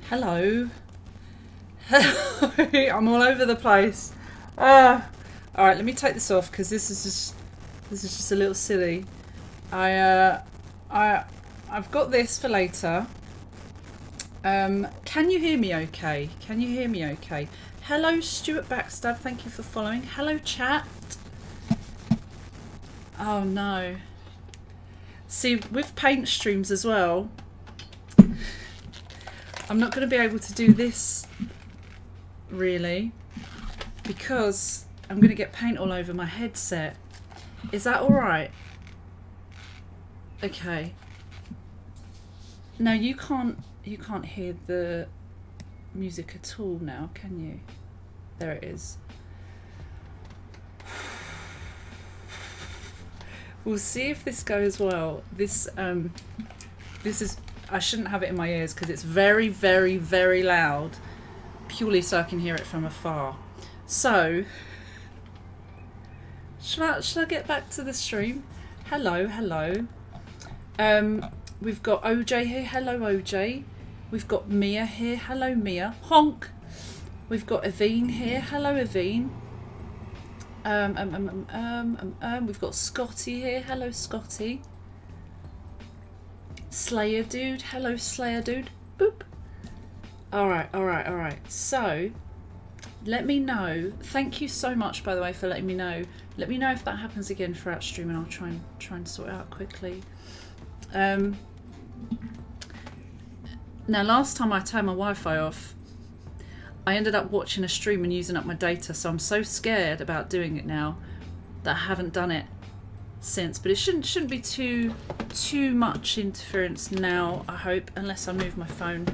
Hello. I'm all over the place. All right, let me take this off because this is just a little silly. I've got this for later. Can you hear me okay? Can you hear me okay? Hello, Stuart Backstab. Thank you for following. Hello, chat. Oh no. See, with paint streams as well, I'm not going to be able to do this really because I'm going to get paint all over my headset. Is that all right? Okay. Now you can't hear the music at all now, can you? There it is. We'll see if this goes well. This is, I shouldn't have it in my ears because it's very, very, very loud, purely so I can hear it from afar. So, should I get back to the stream? Hello, hello. We've got OJ here. Hello, OJ. We've got Mia here. Hello, Mia. Honk. We've got Aveen here. Hello, Aveen. We've got Scotty here. Hello, Scotty. Slayer dude. Hello, Slayer dude. Boop. Alright, alright, alright. So, let me know. Thank you so much, by the way, for letting me know. Let me know if that happens again throughout stream and I'll try and sort it out quickly. Now, last time I turned my Wi-Fi off, I ended up watching a stream and using up my data, so I'm so scared about doing it now that I haven't done it since. But it shouldn't be too much interference now, I hope, unless I move my phone.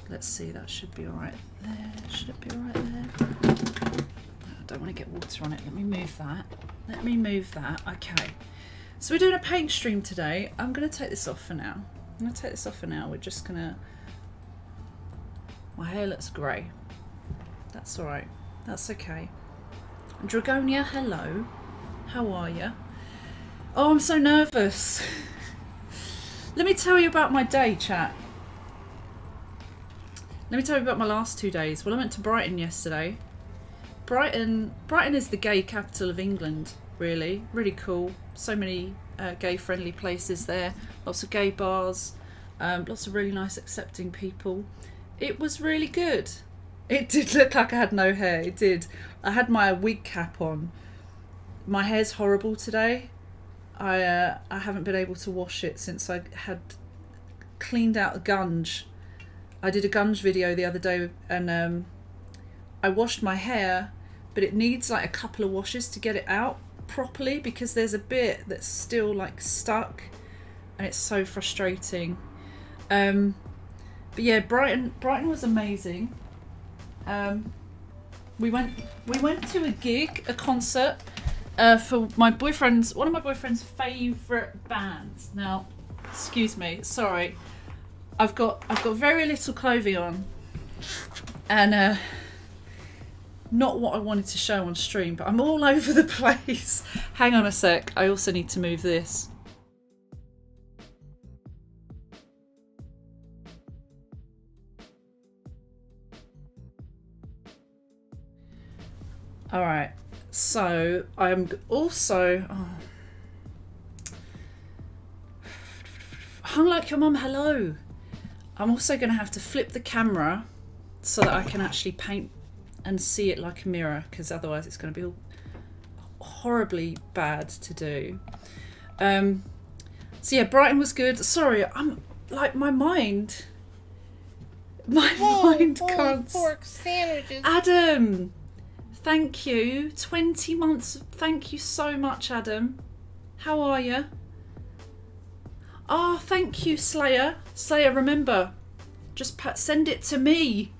Let's see, that should be alright there. Should it be alright there? I don't want to get water on it. Let me move that. Let me move that. Okay. So we're doing a paint stream today. I'm going to take this off for now. I'm going to take this off for now. We're just going to... My hair looks grey. That's alright. That's okay. Dragonia, hello. How are you? Oh, I'm so nervous. Let me tell you about my day, chat. Let me tell you about my last 2 days. Well, I went to Brighton yesterday. Brighton is the gay capital of England, really. Really cool. So many gay-friendly places there. Lots of gay bars. Lots of really nice, accepting people. It was really good. It did look like I had no hair. It did. I had my wig cap on. My hair's horrible today. I haven't been able to wash it since I had cleaned out the gunge. I did a gunge video the other day and I washed my hair, but it needs like a couple of washes to get it out properly because there's a bit that's still like stuck and it's so frustrating. But yeah, Brighton was amazing. We went to a gig, a concert for my boyfriend's, one of my boyfriend's favourite bands. Now, excuse me, sorry. I've got very little clothing on, and not what I wanted to show on stream, but I'm all over the place. Hang on a sec. I also need to move this. All right. So I'm also hung like your mum. Hello. I'm also going to have to flip the camera so that I can actually paint and see it like a mirror, because otherwise it's going to be all horribly bad to do. So yeah, Brighton was good. Sorry, I'm like my mind can't. Pork sandwiches. Adam, thank you. 20 months. Thank you so much, Adam. How are you? Oh, thank you, Slayer. Slayer, remember, just send it to me,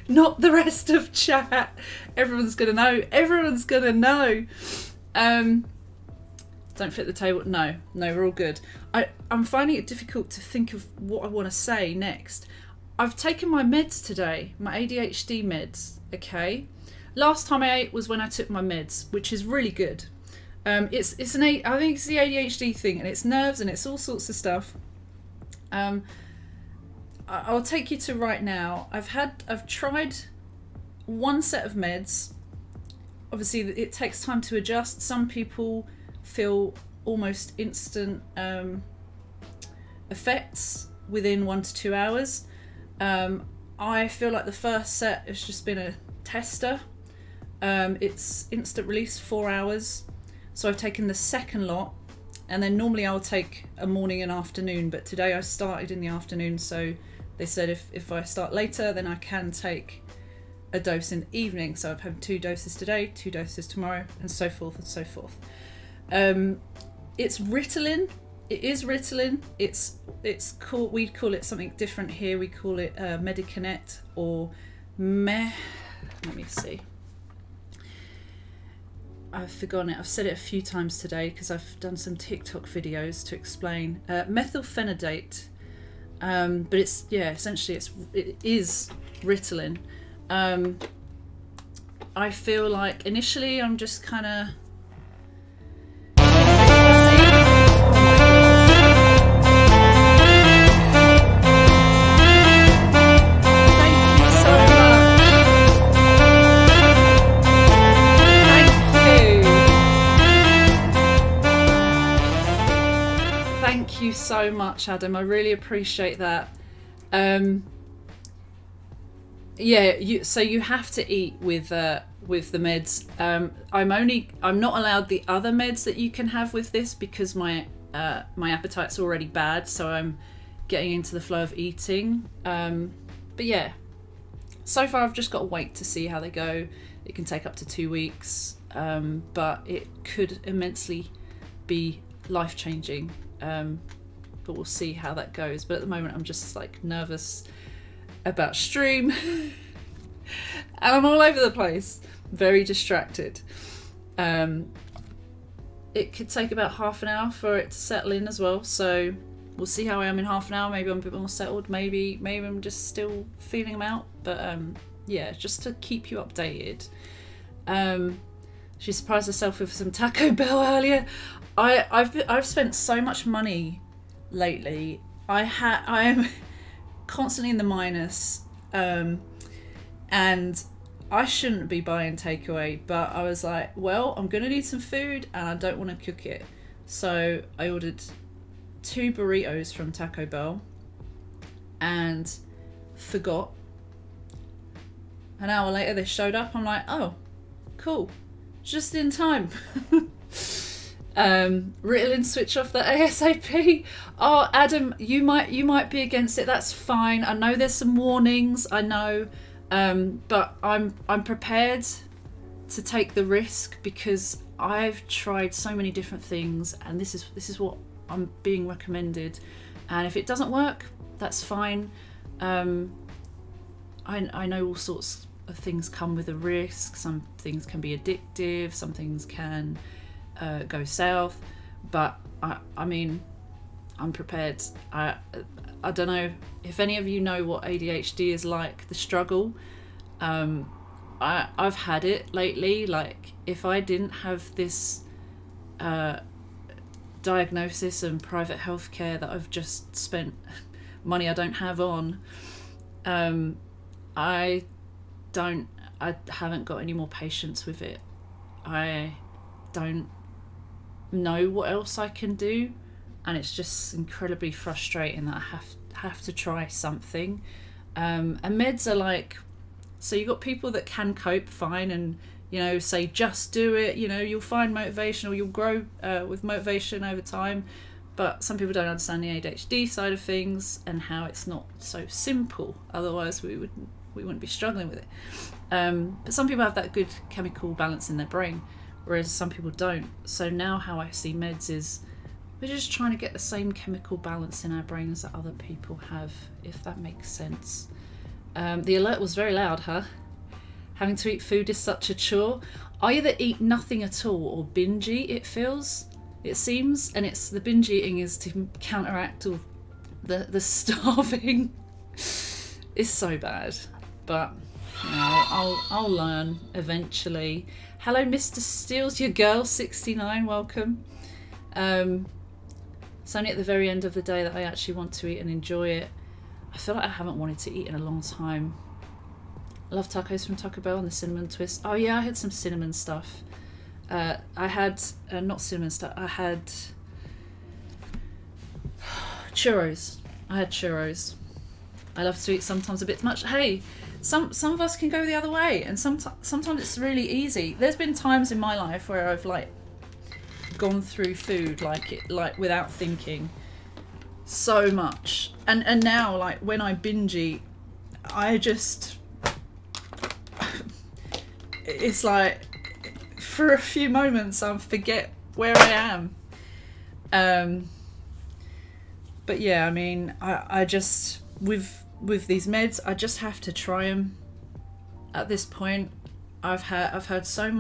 not the rest of chat. Everyone's gonna know. Everyone's gonna know. Don't flip the table. No, we're all good. I'm finding it difficult to think of what I want to say next. I've taken my meds today, my ADHD meds. Okay. Last time I ate was when I took my meds, which is really good. I think it's the ADHD thing, and it's nerves and it's all sorts of stuff. I'll take you to right now. I've tried one set of meds. Obviously, it takes time to adjust. Some people feel almost instant effects within 1 to 2 hours. I feel like the first set has just been a tester. It's instant release, 4 hours. So I've taken the second lot, and then normally I'll take a morning and afternoon, but today I started in the afternoon, so they said if I start later, then I can take a dose in the evening. So I've had 2 doses today, 2 doses tomorrow, and so forth and so forth. It's Ritalin. It is Ritalin. It's called, we call it something different here. We call it Medicanet or let me see. I've forgotten it. I've said it a few times today because I've done some TikTok videos to explain. Methylphenidate. But it's, yeah, essentially it is Ritalin. I feel like initially I'm just kind of so much, Adam. I really appreciate that. Yeah, so you have to eat with the meds. I'm not allowed the other meds that you can have with this because my appetite's already bad, so I'm getting into the flow of eating. But yeah, so far I've just got to wait to see how they go. It can take up to 2 weeks, but it could immensely be life-changing. But we'll see how that goes. But at the moment I'm just like nervous about stream and I'm all over the place, very distracted. It could take about half an hour for it to settle in as well, so we'll see how I am in half an hour. Maybe I'm a bit more settled, maybe I'm just still feeling them out, but yeah, just to keep you updated. She surprised herself with some Taco Bell earlier. I've spent so much money lately. I am constantly in the minus, and I shouldn't be buying takeaway, but I was like, well, I'm gonna need some food and I don't want to cook it, so I ordered 2 burritos from Taco Bell and forgot. An hour later they showed up. I'm like, oh cool, just in time. Ritalin, switch off the ASAP. Oh, Adam, you might be against it. That's fine. I know there's some warnings. I know, but I'm prepared to take the risk because I've tried so many different things, and this is what I'm being recommended. And if it doesn't work, that's fine. I know all sorts of things come with a risk. Some things can be addictive. Some things can go south, but I mean, I'm prepared. I don't know if any of you know what ADHD is like, the struggle. I've had it lately. Like, if I didn't have this diagnosis and private healthcare that I've just spent money I don't have on, I haven't got any more patience with it. I don't know what else I can do, and it's just incredibly frustrating that I have to try something. And meds are like, so you've got people that can cope fine and, you know, say just do it, you know, you'll find motivation or you'll grow with motivation over time. But some people don't understand the ADHD side of things and how it's not so simple, otherwise we wouldn't be struggling with it. But some people have that good chemical balance in their brain, whereas some people don't. So now how I see meds is we're just trying to get the same chemical balance in our brains that other people have, if that makes sense. The alert was very loud, huh? Having to eat food is such a chore. I either eat nothing at all or binge eat, it seems, and it's the binge eating is to counteract all the starving. It's so bad, but you know, I'll learn eventually. Hello, Mr. Steele's your girl, 69, welcome. It's only at the very end of the day that I actually want to eat and enjoy it. I feel like I haven't wanted to eat in a long time. I love tacos from Taco Bell and the cinnamon twist. Oh yeah, I had some cinnamon stuff. I had, not cinnamon stuff, I had churros. I had churros. I love to eat sometimes a bit much. Hey, some of us can go the other way, and sometimes it's really easy. There's been times in my life where I've like gone through food like without thinking so much, and now like when I binge eat, I just it's like for a few moments I forget where I am. But yeah, I mean, I just with these meds, I just have to try them. At this point, I've heard so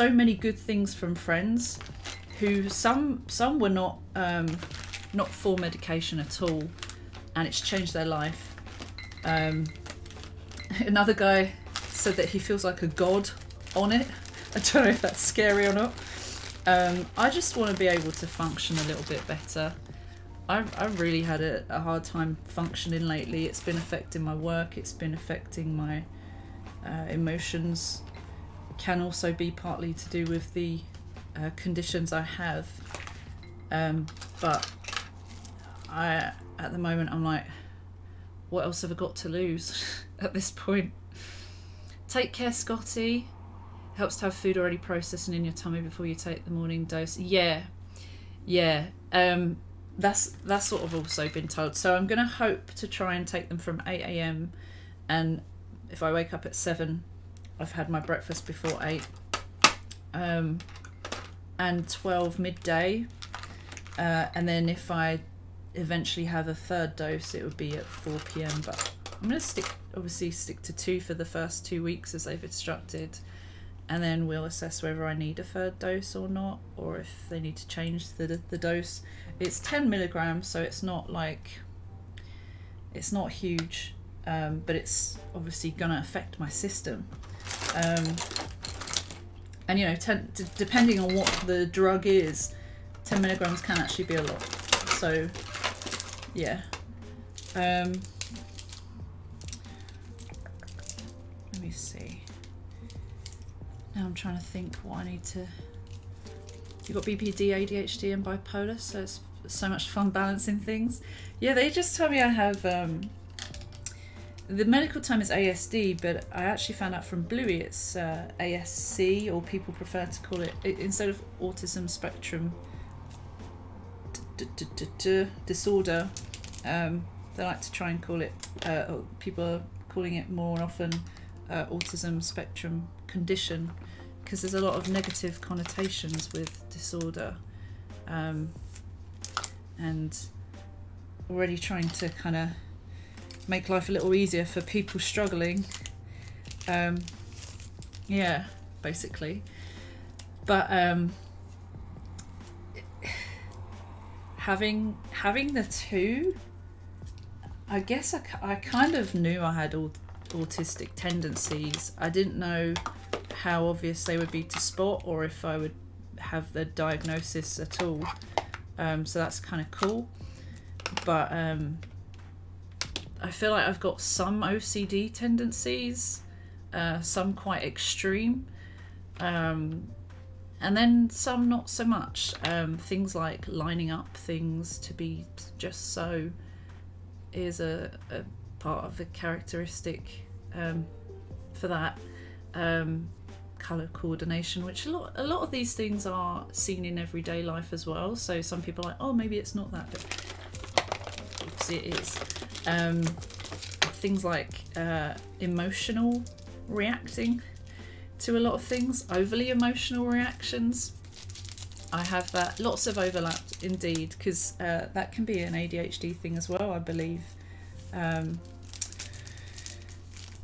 many good things from friends who some were not for medication at all, and it's changed their life. Another guy said that he feels like a god on it. I don't know if that's scary or not. I just want to be able to function a little bit better. I've really had a hard time functioning lately. It's been affecting my work, it's been affecting my emotions. Can also be partly to do with the conditions I have. But at the moment I'm like, what else have I got to lose at this point? Take care, Scotty. Helps to have food already processed and in your tummy before you take the morning dose. Yeah. That's sort of also been told. So I'm going to hope to try and take them from 8 AM, and if I wake up at 7, I've had my breakfast before 8, and 12 midday, and then if I eventually have a third dose, it would be at 4 PM. But I'm going to obviously stick to 2 for the first 2 weeks as they've instructed, and then we'll assess whether I need a third dose or not, or if they need to change the dose. It's 10 milligrams, so it's not like, it's not huge, but it's obviously gonna affect my system. And you know, depending on what the drug is, 10 milligrams can actually be a lot. So yeah. Let me see. Now I'm trying to think what I need to... You've got BPD, ADHD and bipolar, so it's so much fun balancing things. Yeah, they just told me I have... the medical term is ASD, but I actually found out from Bluey it's ASC, or people prefer to call it, instead of autism spectrum disorder, they like to try and call it, people are calling it more often autism spectrum condition, because there's a lot of negative connotations with disorder, and already trying to kind of make life a little easier for people struggling. Yeah, basically. But having the two, I guess I kind of knew I had autistic tendencies. I didn't know how obvious they would be to spot, or if I would have the diagnosis at all. So that's kind of cool. But I feel like I've got some OCD tendencies, some quite extreme, and then some not so much. Things like lining up things to be just so is a part of the characteristic for that. Colour coordination, which a lot of these things are seen in everyday life as well. So some people are like, oh, maybe it's not that, but it is. Things like emotional reacting to a lot of things, overly emotional reactions. I have that, lots of overlap indeed, because that can be an ADHD thing as well, I believe.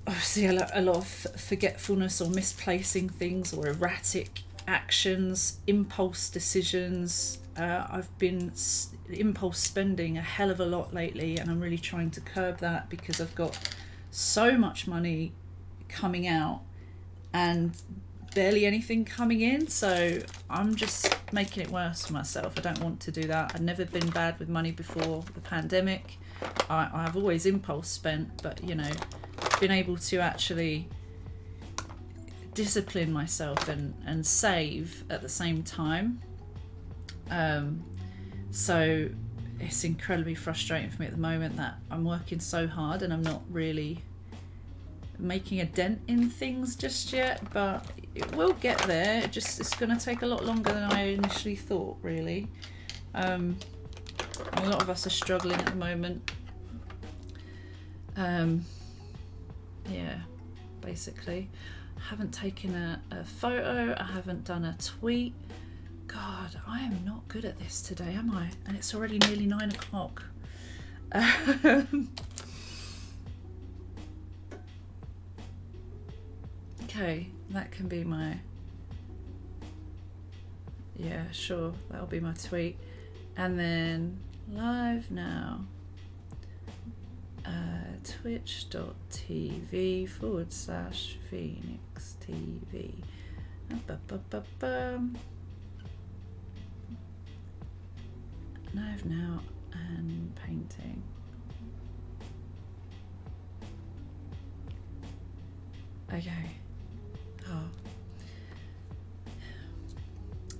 Obviously a lot of forgetfulness or misplacing things, or erratic actions, impulse decisions. I've been impulse spending a hell of a lot lately, and I'm really trying to curb that because I've got so much money coming out and barely anything coming in, so I'm just making it worse for myself. I don't want to do that. I've never been bad with money before the pandemic. I've always impulse spent, but you know, been able to actually discipline myself and save at the same time. So it's incredibly frustrating for me at the moment that I'm working so hard and I'm not really making a dent in things just yet, but it will get there. It's going to take a lot longer than I initially thought, really. A lot of us are struggling at the moment. Yeah, basically. I haven't taken a photo, I haven't done a tweet. God, I am not good at this today, am I? And it's already nearly 9 o'clock. Okay, that can be my... Yeah, sure, that'll be my tweet. And then live now. Twitch.tv/Phoenix TV. Live now and painting. Okay.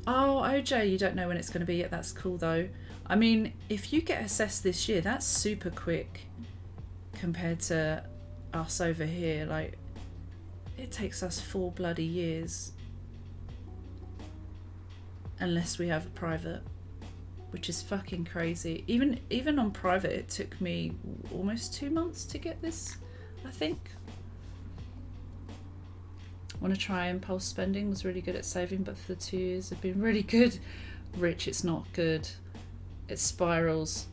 Oh, OJ, you don't know when it's going to be yet. That's cool though. I mean, if you get assessed this year, that's super quick compared to us over here. Like, it takes us 4 bloody years unless we have a private, which is fucking crazy. Even on private, it took me almost 2 months to get this, I think. Want to try impulse spending, was really good at saving, but for the 2 years have been really good. Rich, it's not good. It spirals.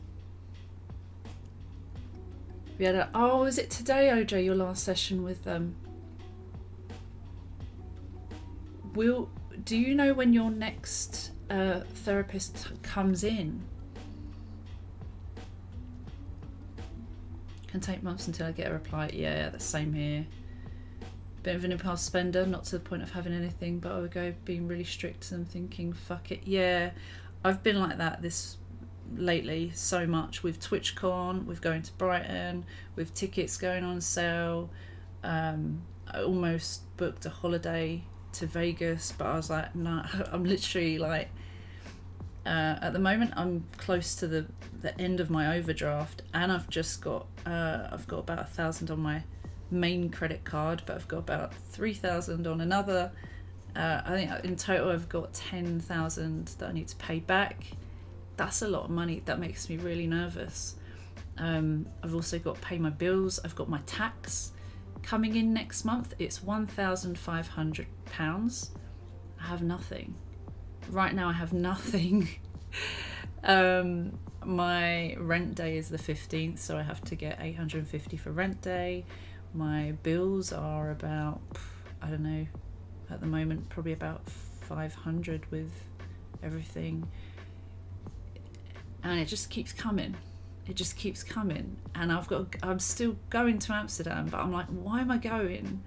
We had oh, is it today, OJ, your last session with them? Do you know when your next therapist comes in? Can take months until I get a reply. Yeah, the same here. Bit of an impulse spender, not to the point of having anything, but I would go being really strict and thinking, fuck it. Yeah, I've been like that lately so much with TwitchCon, with going to Brighton, with tickets going on sale. I almost booked a holiday to Vegas, but I was like, nah, I'm literally like, at the moment I'm close to the end of my overdraft, and I've got about 1,000 on my main credit card, but I've got about 3,000 on another. I think in total I've got 10,000 that I need to pay back. That's a lot of money. That makes me really nervous. I've also got to pay my bills. I've got my tax coming in next month. It's £1,500. I have nothing. Right now I have nothing. My rent day is the 15th, so I have to get 850 for rent day. My bills are about, I don't know, at the moment probably about 500 with everything. And it just keeps coming. It just keeps coming. And I'm still going to Amsterdam, but I'm like, why am I going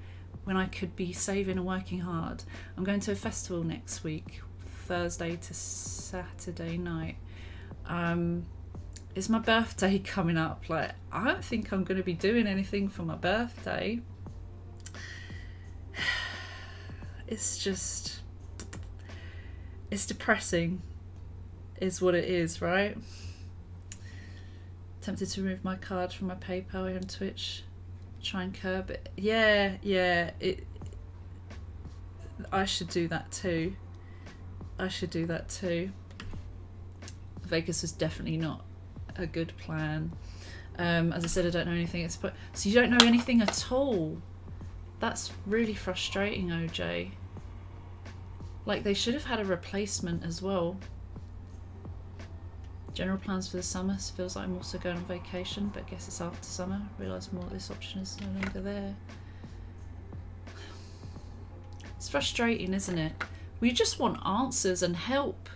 when I could be saving and working hard? I'm going to a festival next week, Thursday to Saturday night. It's my birthday coming up. Like, I don't think I'm going to be doing anything for my birthday. It's just, it's depressing is what it is, right? Tempted to remove my card from my PayPal on Twitch, try and curb it. Yeah, I should do that too. Vegas was definitely not a good plan. As I said, I don't know anything. So you don't know anything at all. That's really frustrating, OJ. Like, they should have had a replacement as well. General plans for the summer. Feels like I'm also going on vacation, but I guess it's after summer. Realise more this option is no longer there. It's frustrating, isn't it? We just want answers and help,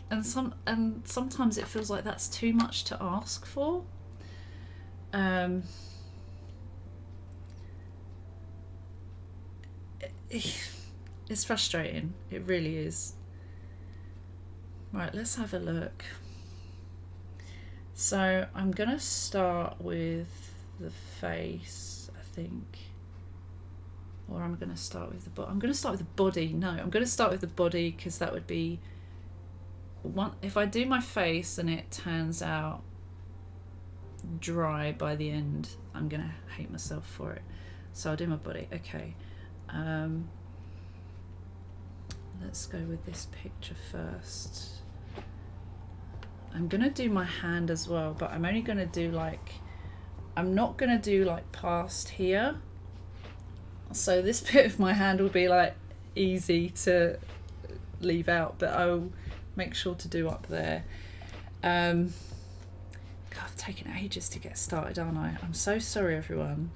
and sometimes it feels like that's too much to ask for. It's frustrating. It really is. Right, let's have a look. So I'm gonna start with the face, I think. Or I'm gonna start with the body. I'm gonna start with the body. No, I'm gonna start with the body because that would be one. If I do my face and it turns out dry by the end, I'm gonna hate myself for it. So I'll do my body. Okay. Let's go with this picture first. I'm gonna do my hand as well, but I'm only gonna do like, I'm not gonna do like past here. So this bit of my hand will be like easy to leave out, but I'll make sure to do up there. God, I've taken ages to get started, aren't I? I'm so sorry, everyone.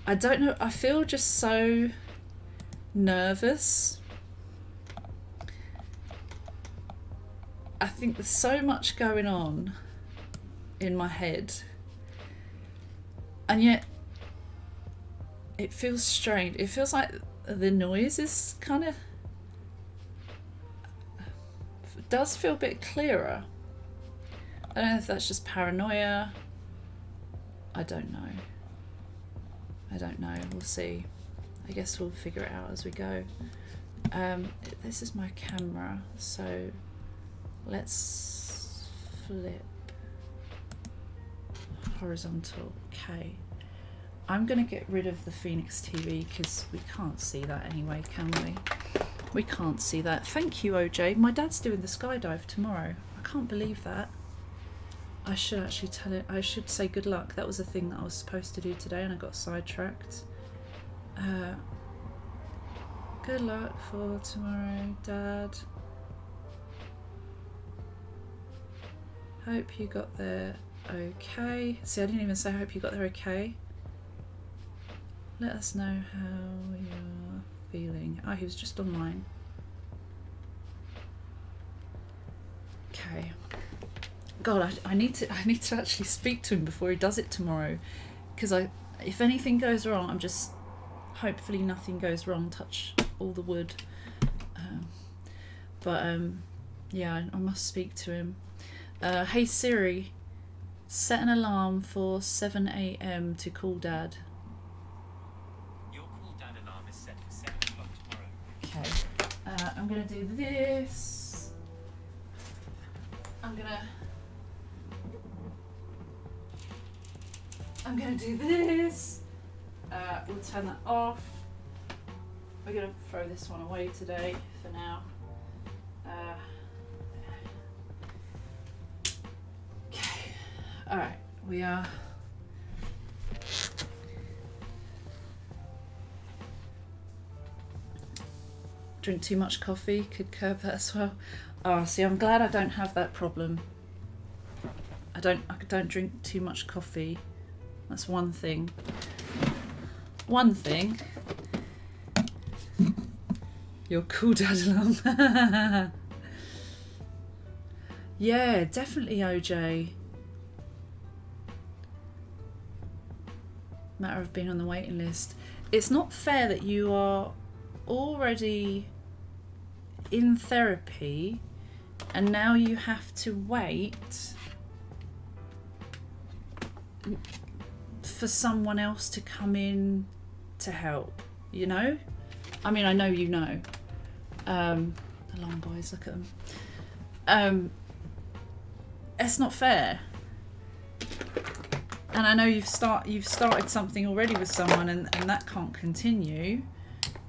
I don't know, I feel just so nervous. I think there's so much going on in my head, and yet it feels strange. It feels like the noise is kind of, does feel a bit clearer. I don't know if that's just paranoia. I don't know. I don't know. We'll see. I guess we'll figure it out as we go. This is my camera, so let's flip horizontal. Okay. I'm going to get rid of the Phoenix TV because we can't see that anyway, can we? We can't see that. Thank you, OJ. My dad's doing the skydive tomorrow. I can't believe that. I should actually tell it. I should say good luck. That was a thing that I was supposed to do today and I got sidetracked. Good luck for tomorrow, Dad. Hope you got there okay. See, I didn't even say hope you got there okay. Let us know how you're feeling. Oh, he was just online. Okay. God, I need to actually speak to him before he does it tomorrow, because if anything goes wrong, hopefully nothing goes wrong. Touch all the wood. Yeah, I must speak to him. Hey Siri, set an alarm for 7 AM to call Dad. Okay, I'm gonna do this. I'm gonna do this. We'll turn that off. We're gonna throw this one away today for now. Okay, all right, we are. Drink too much coffee could curb that as well. Oh, see, I'm glad I don't have that problem. I don't drink too much coffee. That's one thing. One thing. Your cool dad alarm. Yeah, definitely, OJ. Matter of being on the waiting list. It's not fair that you are already in therapy and now you have to wait for someone else to come in to help, you know? I mean, I know you know. The long boys, look at them. It's not fair. And I know you've started something already with someone and that can't continue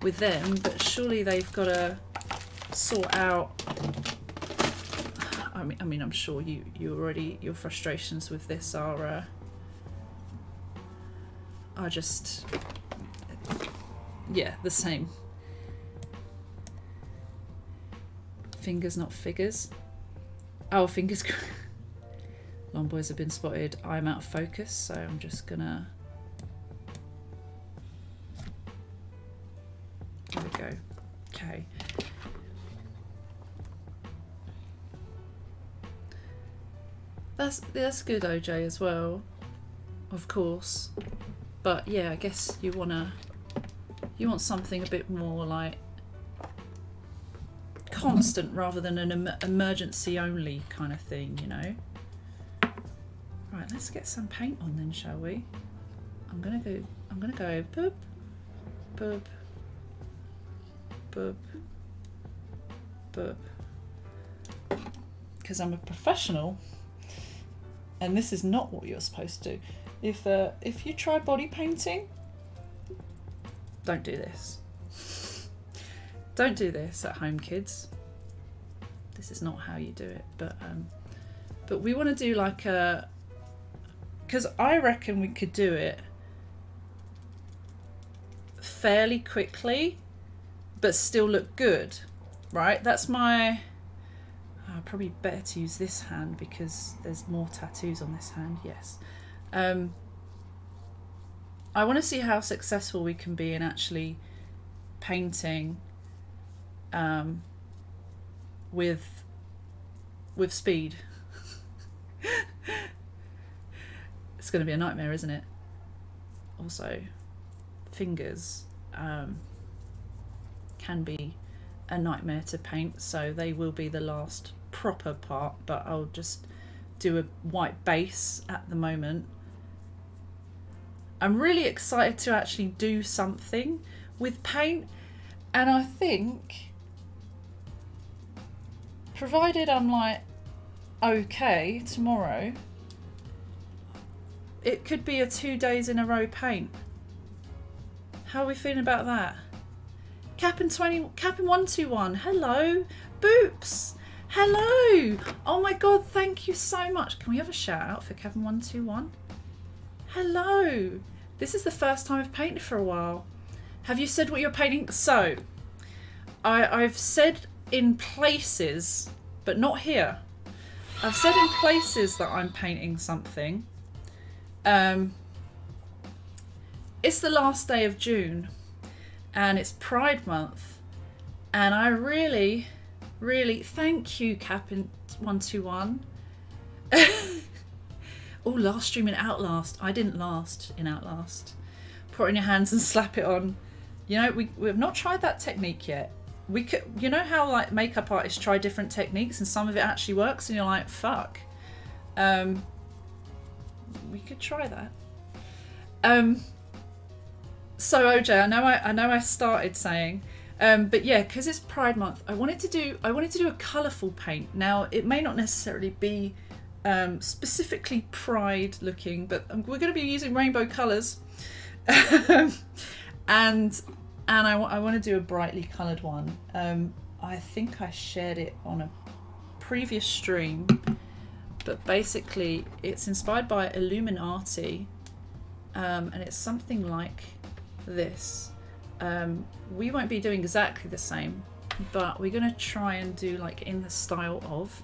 with them, but surely they've got to sort out. I mean, I'm sure you already, your frustrations with this are just, yeah, the same. Fingers, not figures. Oh, fingers. Long boys have been spotted. I'm out of focus, so I'm just gonna. There we go. Okay. That's good, OJ, as well, of course. But yeah, I guess you want something a bit more like constant rather than an emergency only kind of thing, you know. Right, let's get some paint on then, shall we? I'm gonna go boop, boop, boop, boop. Because I'm a professional, and this is not what you're supposed to do. If you try body painting, don't do this. Don't do this at home, kids. This is not how you do it. But we want to do like a, because I reckon we could do it fairly quickly, but still look good, right? That's my. Probably better to use this hand because there's more tattoos on this hand. Yes. I want to see how successful we can be in actually painting with speed. It's going to be a nightmare, isn't it? Also, fingers can be a nightmare to paint, so they will be the last proper part, but I'll just do a white base at the moment. I'm really excited to actually do something with paint, and I think, provided I'm like okay tomorrow, it could be a 2 days in a row paint. How are we feeling about that? Cap'n121, hello. Boops, hello. Oh my god, thank you so much. Can we have a shout out for Cap'n121? Hello. This is the first time I've painted for a while. Have you said what you're painting? So, I've said in places, but not here. I've said in places that I'm painting something. It's the last day of June and it's Pride Month, and I really thank you, Cap'n121. Oh, last stream in Outlast. I didn't last in Outlast. Put it in your hands and slap it on. You know, we've not tried that technique yet. We could, you know how like makeup artists try different techniques and some of it actually works and you're like, fuck. We could try that. So OJ, I know I started saying, but yeah, because it's Pride Month, I wanted to do a colourful paint. Now it may not necessarily be specifically Pride looking, but we're going to be using rainbow colours, and I want to do a brightly coloured one. I think I shared it on a previous stream, but basically it's inspired by Illuminati, and it's something like this. We won't be doing exactly the same, but we're going to try and do like in the style of.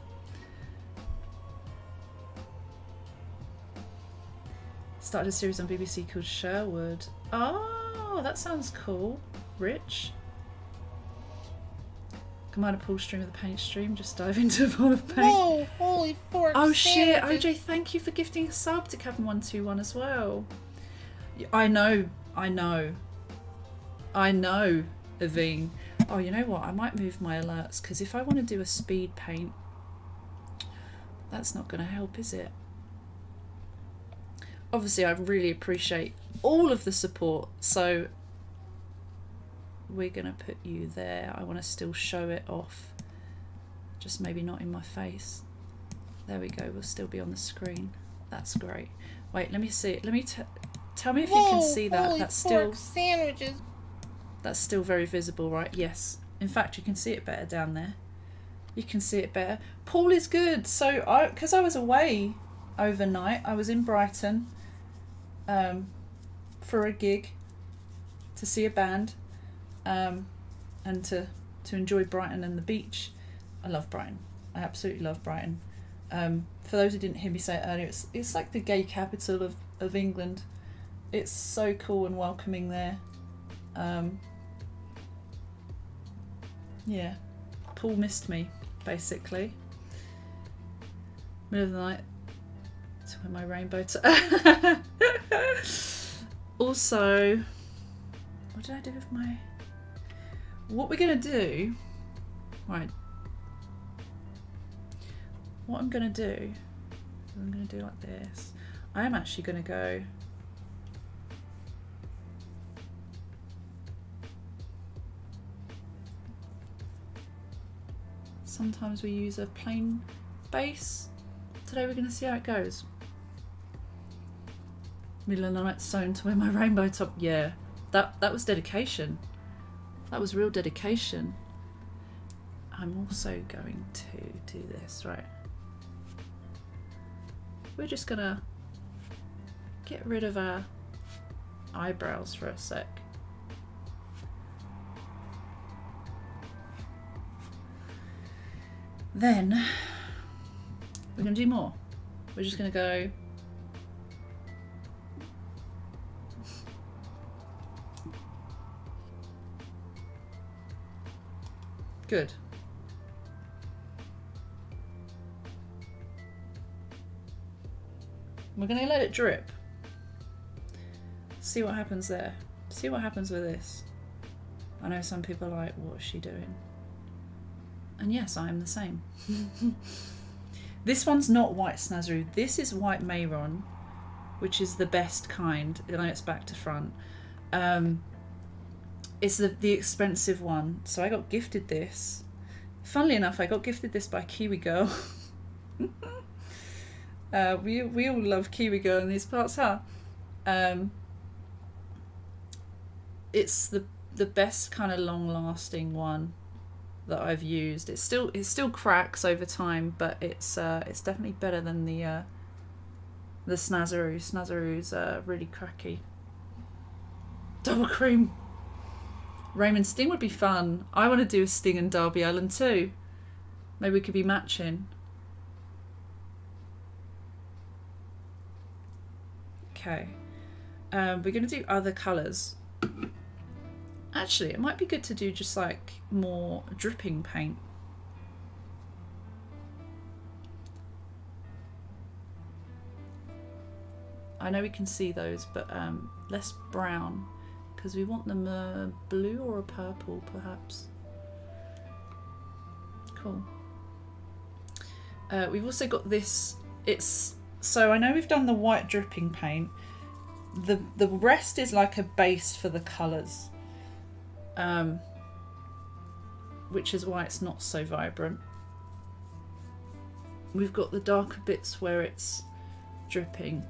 Started a series on BBC called Sherwood. Oh, that sounds cool. Rich. Combine a pool stream with a paint stream. Just dive into a bowl of paint. Whoa, holy fork. Oh shit, OJ, thank you for gifting a sub to Cap'n121 as well. I know, Aveen. Oh, you know what? I might move my alerts, because if I want to do a speed paint, that's not going to help, is it? Obviously, I really appreciate all of the support, so we're going to put you there. I want to still show it off, just maybe not in my face. There we go, we'll still be on the screen. That's great. Wait, let me see it. Let me tell me if you can see that. That's still sandwiches. That's still very visible, right? Yes. In fact, you can see it better down there. You can see it better. Paul is good. So, because I was away overnight, I was in Brighton for a gig to see a band, and to enjoy Brighton and the beach. I love Brighton. I absolutely love Brighton. For those who didn't hear me say it earlier, it's like the gay capital of England. It's so cool and welcoming there. Yeah, Paul missed me, basically. Middle of the night, to wear my rainbow. Also, what did I do with my? What we're gonna do, right? What I'm gonna do So I'm going to do like this. I am actually going to go... Sometimes we use a plain base. Today we're going to see how it goes. Middle of the night sewn to wear my rainbow top. Yeah, that was dedication. That was real dedication. I'm also going to do this, right? We're just going to get rid of our eyebrows for a sec. Then we're going to do more. We're just going to go good. We're going to let it drip. See what happens there. See what happens with this. I know some people are like, what is she doing? And yes, I am the same. This one's not white Snazaroo. This is white Mehron, which is the best kind. I know it's back to front. It's the expensive one. So I got gifted this. Funnily enough, I got gifted this by Kiwi Girl. We all love Kiwi Girl in these parts, huh? It's the best kind of long-lasting one that I've used. It still cracks over time, but it's definitely better than the Snazaroo. Snazaroo's really cracky. Double cream. Raymond Sting would be fun. I want to do a Sting and Derby Island too. Maybe we could be matching. Okay. We're going to do other colours. Actually, it might be good to do just like more dripping paint. I know we can see those, but less brown, because we want them a blue or a purple perhaps. Cool. We've also got this, so I know we've done the white dripping paint. The rest is like a base for the colours, which is why it's not so vibrant. We've got the darker bits where it's dripping.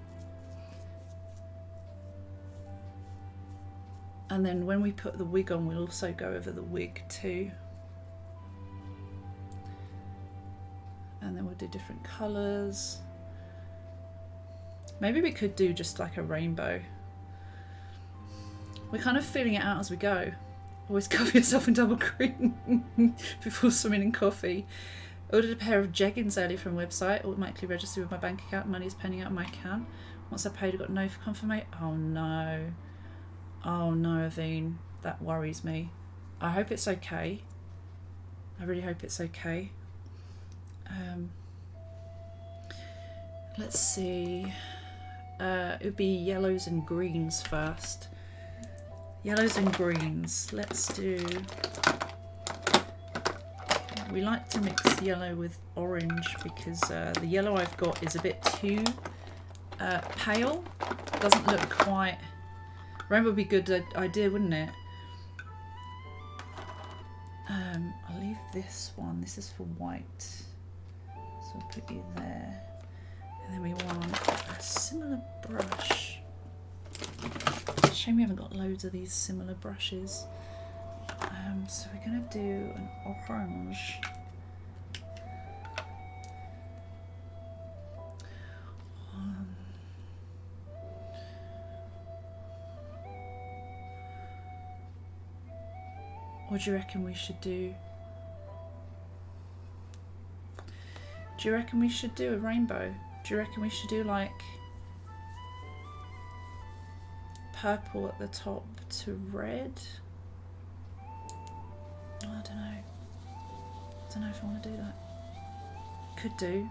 And then when we put the wig on, we'll also go over the wig too. And then we'll do different colours. Maybe we could do just like a rainbow. We're kind of feeling it out as we go. Always cover yourself in double cream before swimming in coffee. Ordered a pair of jeggings earlier from a website. Automatically registered with my bank account. Money is pending out of my account. Once I paid, I got no confirmation. Oh no. Oh no, Aveen. That worries me. I hope it's okay. I really hope it's okay. Let's see. It would be yellows and greens first. Yellows and greens. Let's do... We like to mix yellow with orange because the yellow I've got is a bit too pale. Doesn't look quite... Rainbow would be a good idea, wouldn't it? I'll leave this one. This is for white. So I'll put you there. And then we want a similar brush. Shame we haven't got loads of these similar brushes. So we're going to do an orange. What do you reckon we should do? Do you reckon we should do a rainbow? Do you reckon we should do like purple at the top to red? I don't know. I don't know if I want to do that. Could do.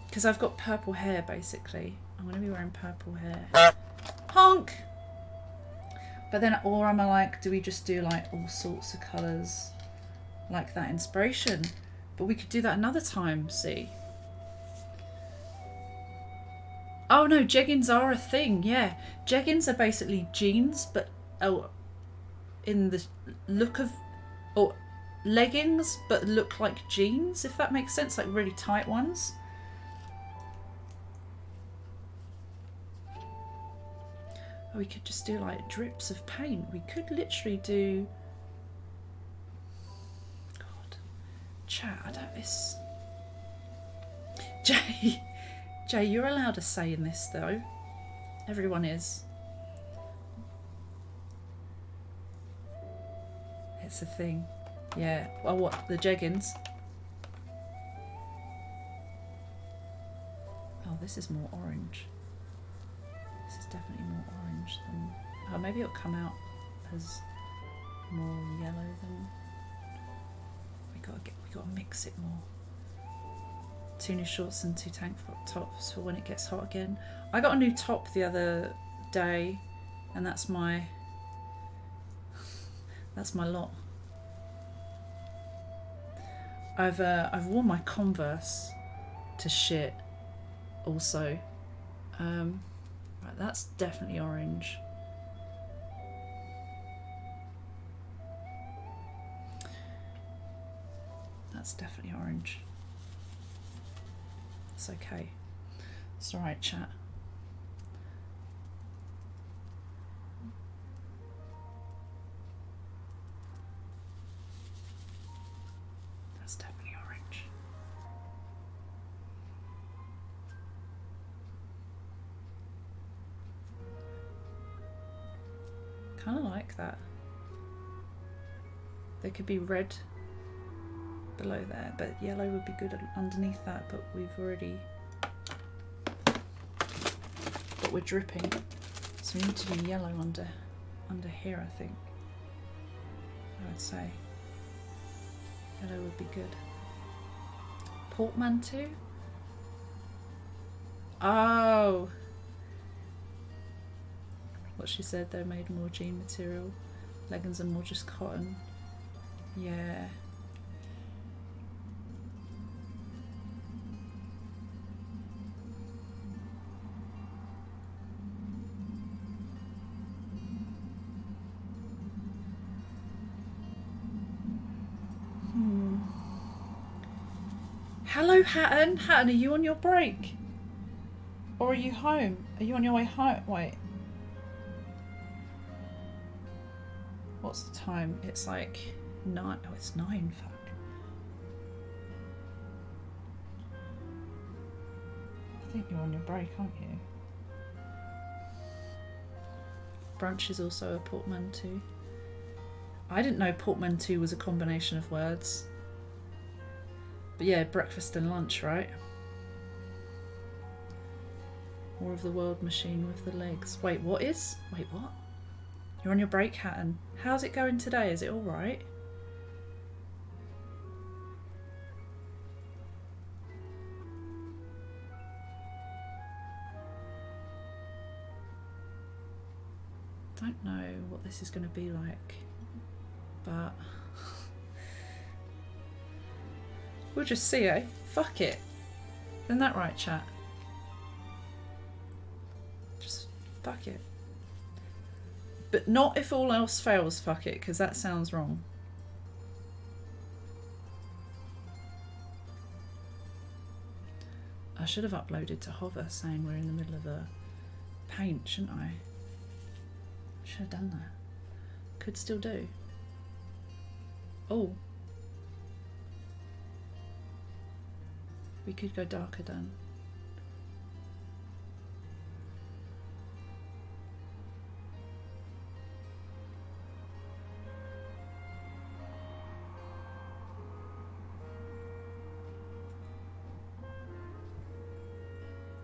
Because I've got purple hair basically. I'm going to be wearing purple hair. Honk! But then, or am I like, do we just do like all sorts of colours like that inspiration? But we could do that another time, see? Oh no, jeggings are a thing, yeah. Jeggings are basically jeans, but in the look of, or leggings, but look like jeans, if that makes sense, like really tight ones. Or we could just do like drips of paint. We could literally do, God, chat, I don't, this, Jay, you're allowed a say in this though. Everyone is. It's a thing. Yeah. Well, what? The jeggings? Oh, this is more orange. This is definitely more orange than... Oh, maybe it'll come out as more yellow than... We gotta mix it more. 2 new shorts and 2 tank tops for when it gets hot again. I got a new top the other day, and that's my lot. I've worn my Converse to shit also. Right, that's definitely orange. That's definitely orange. It's okay. It's alright, chat. That's definitely orange. Kind of like that. There could be red below there, but yellow would be good underneath that, but we've already, but we're dripping, so we need to do yellow under here, I think. I would say yellow would be good. Portmanteau? Oh, what she said, they're made more jean material, leggings are more just cotton. Yeah. Hello, Hatton. Hatton, are you on your break? Or are you home? Are you on your way home? Wait. What's the time? It's like 9. Oh, it's 9. Fuck. I think you're on your break, aren't you? Brunch is also a portmanteau. I didn't know portmanteau was a combination of words. But yeah, breakfast and lunch, right? More of the world machine with the legs. Wait, what is? Wait, what? You're on your break, Hatton. How's it going today? Is it all right? Don't know what this is going to be like, but we'll just see, eh? Fuck it. Isn't that right, chat? Just fuck it. But not if all else fails, fuck it, because that sounds wrong. I should have uploaded to Hover saying we're in the middle of a paint, shouldn't I? Should have done that. Could still do. Oh. We could go darker, Dan.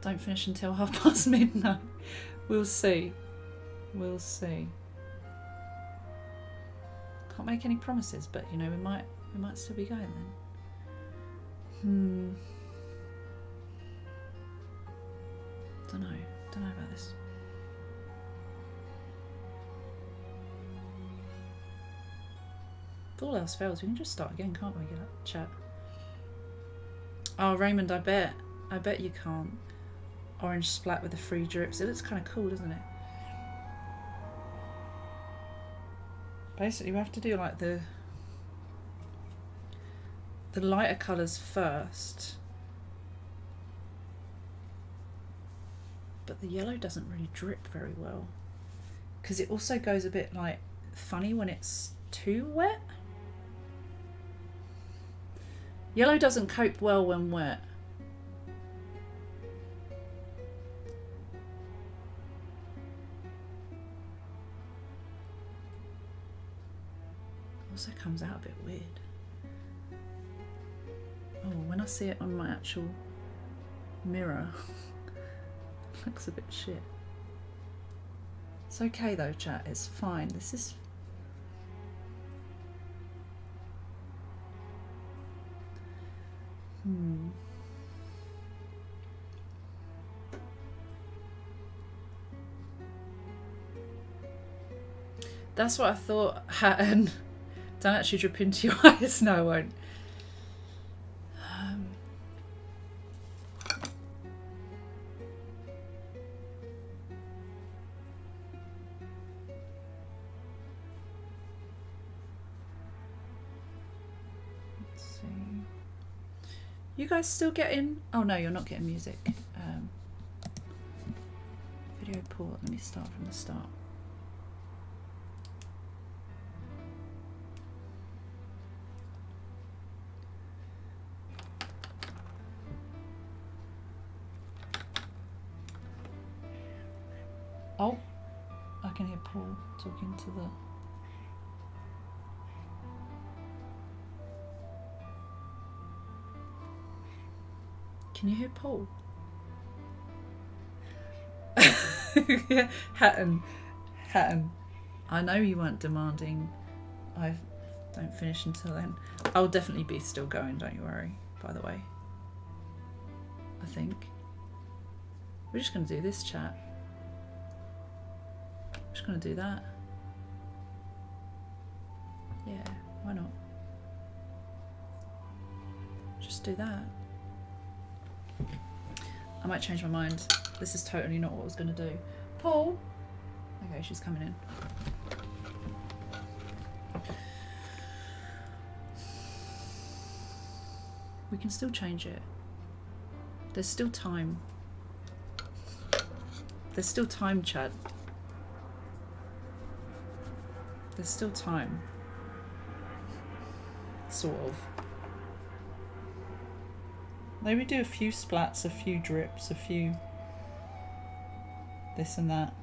Don't finish until midnight. We'll see. We'll see. Can't make any promises, but you know, we might still be going then. Don't know about this. If all else fails, we can just start again, can't we? Get up, chat. Oh, Raymond, I bet you can't. orange splat with the 3 drips. It looks kind of cool, doesn't it? Basically, we have to do like the lighter colours first. But the yellow doesn't really drip very well. Because it also goes a bit like funny when it's too wet. Yellow doesn't cope well when wet. Also comes out a bit weird. Oh, when I see it on my actual mirror, it looks a bit shit. It's okay though, chat, it's fine. This is... That's what I thought, Hatton. Don't actually drip into your eyes. No, I won't. Let's see. You guys still getting... Oh no, you're not getting music. Video port. Let me start from the start. Oh, I can hear Paul talking to the... Can you hear Paul? Yeah, Hatton. I know you weren't demanding I don't finish until then. I'll definitely be still going, don't you worry, by the way. I think. We're just going to do this, chat. Just gonna do that. Yeah, why not? Just do that. I might change my mind. This is totally not what I was gonna do. Paul! Okay, she's coming in. We can still change it. There's still time. There's still time, Chad. There's still time. Sort of. Maybe do a few splats, a few drips, a few this and that.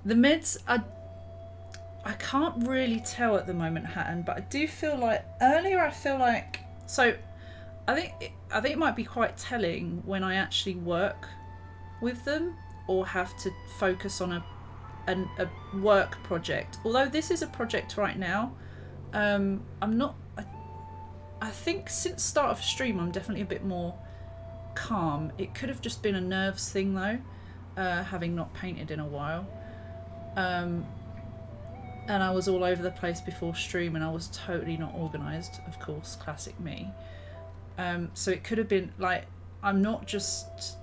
The mids, I can't really tell at the moment, Hatton, but I do feel like earlier I feel like, so I think it might be quite telling when I actually work with them or have to focus on a work project. Although this is a project right now, I think since start of stream I'm definitely a bit more calm. It could have just been a nerves thing though, having not painted in a while. And I was all over the place before stream and I was totally not organised, of course, classic me. So it could have been like, I'm not just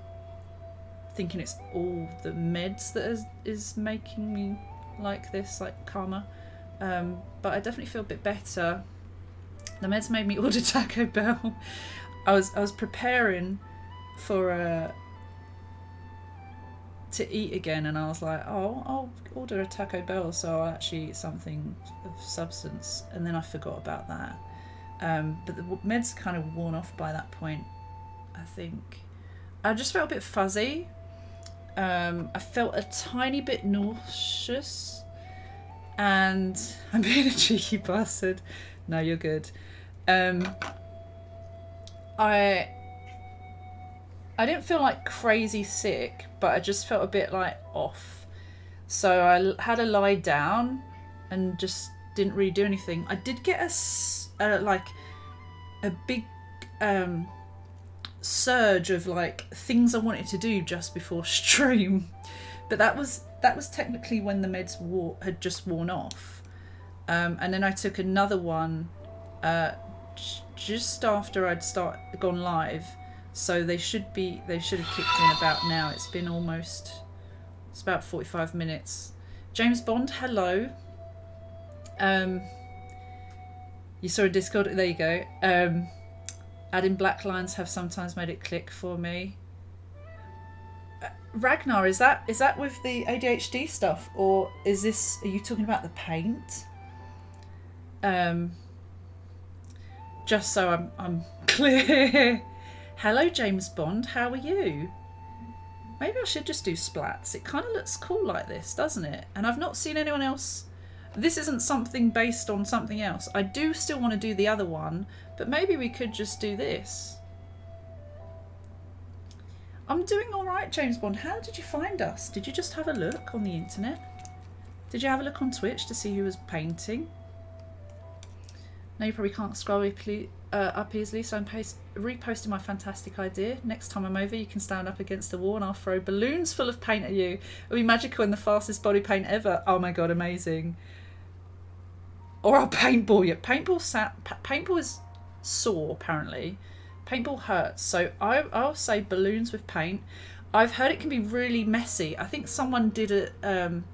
thinking it's all the meds that is making me like this, like karma. But I definitely feel a bit better. The meds made me order Taco Bell. I was preparing for to eat again, and I was like, oh, I'll order a Taco Bell so I'll actually eat something of substance, and then I forgot about that. But the meds kind of worn off by that point, I think. I just felt a bit fuzzy. I felt a tiny bit nauseous, and I'm being a cheeky bastard. No, you're good. I didn't feel like crazy sick, but I just felt a bit like off. So I had to lie down and just didn't really do anything. I did get like a big surge of like things I wanted to do just before stream, but that was technically when the meds had just worn off. And then I took another one just after I'd gone live, so they should have kicked in about now. It's been it's about 45 minutes. James Bond, hello. You saw a Discord, there you go. Adding black lines have sometimes made it click for me. Ragnar, is that with the ADHD stuff, or are you talking about the paint? Just so I'm clear. Hello James Bond, how are you? Maybe I should just do splats. It kind of looks cool like this, doesn't it? And I've not seen anyone else. This isn't something based on something else. I do still want to do the other one, but maybe we could just do this. I'm doing alright, James Bond. How did you find us? Did you just have a look on the internet? Did you have a look on Twitch to see who was painting? No, you probably can't scroll up easily, so I'm reposting my fantastic idea. Next time I'm over, you can stand up against the wall and I'll throw balloons full of paint at you. It'll be magical and the fastest body paint ever. Oh my god, amazing. Or I'll paintball you. Paintball is sore, apparently. Paintball hurts, so I'll say balloons with paint. I've heard it can be really messy. I think someone did an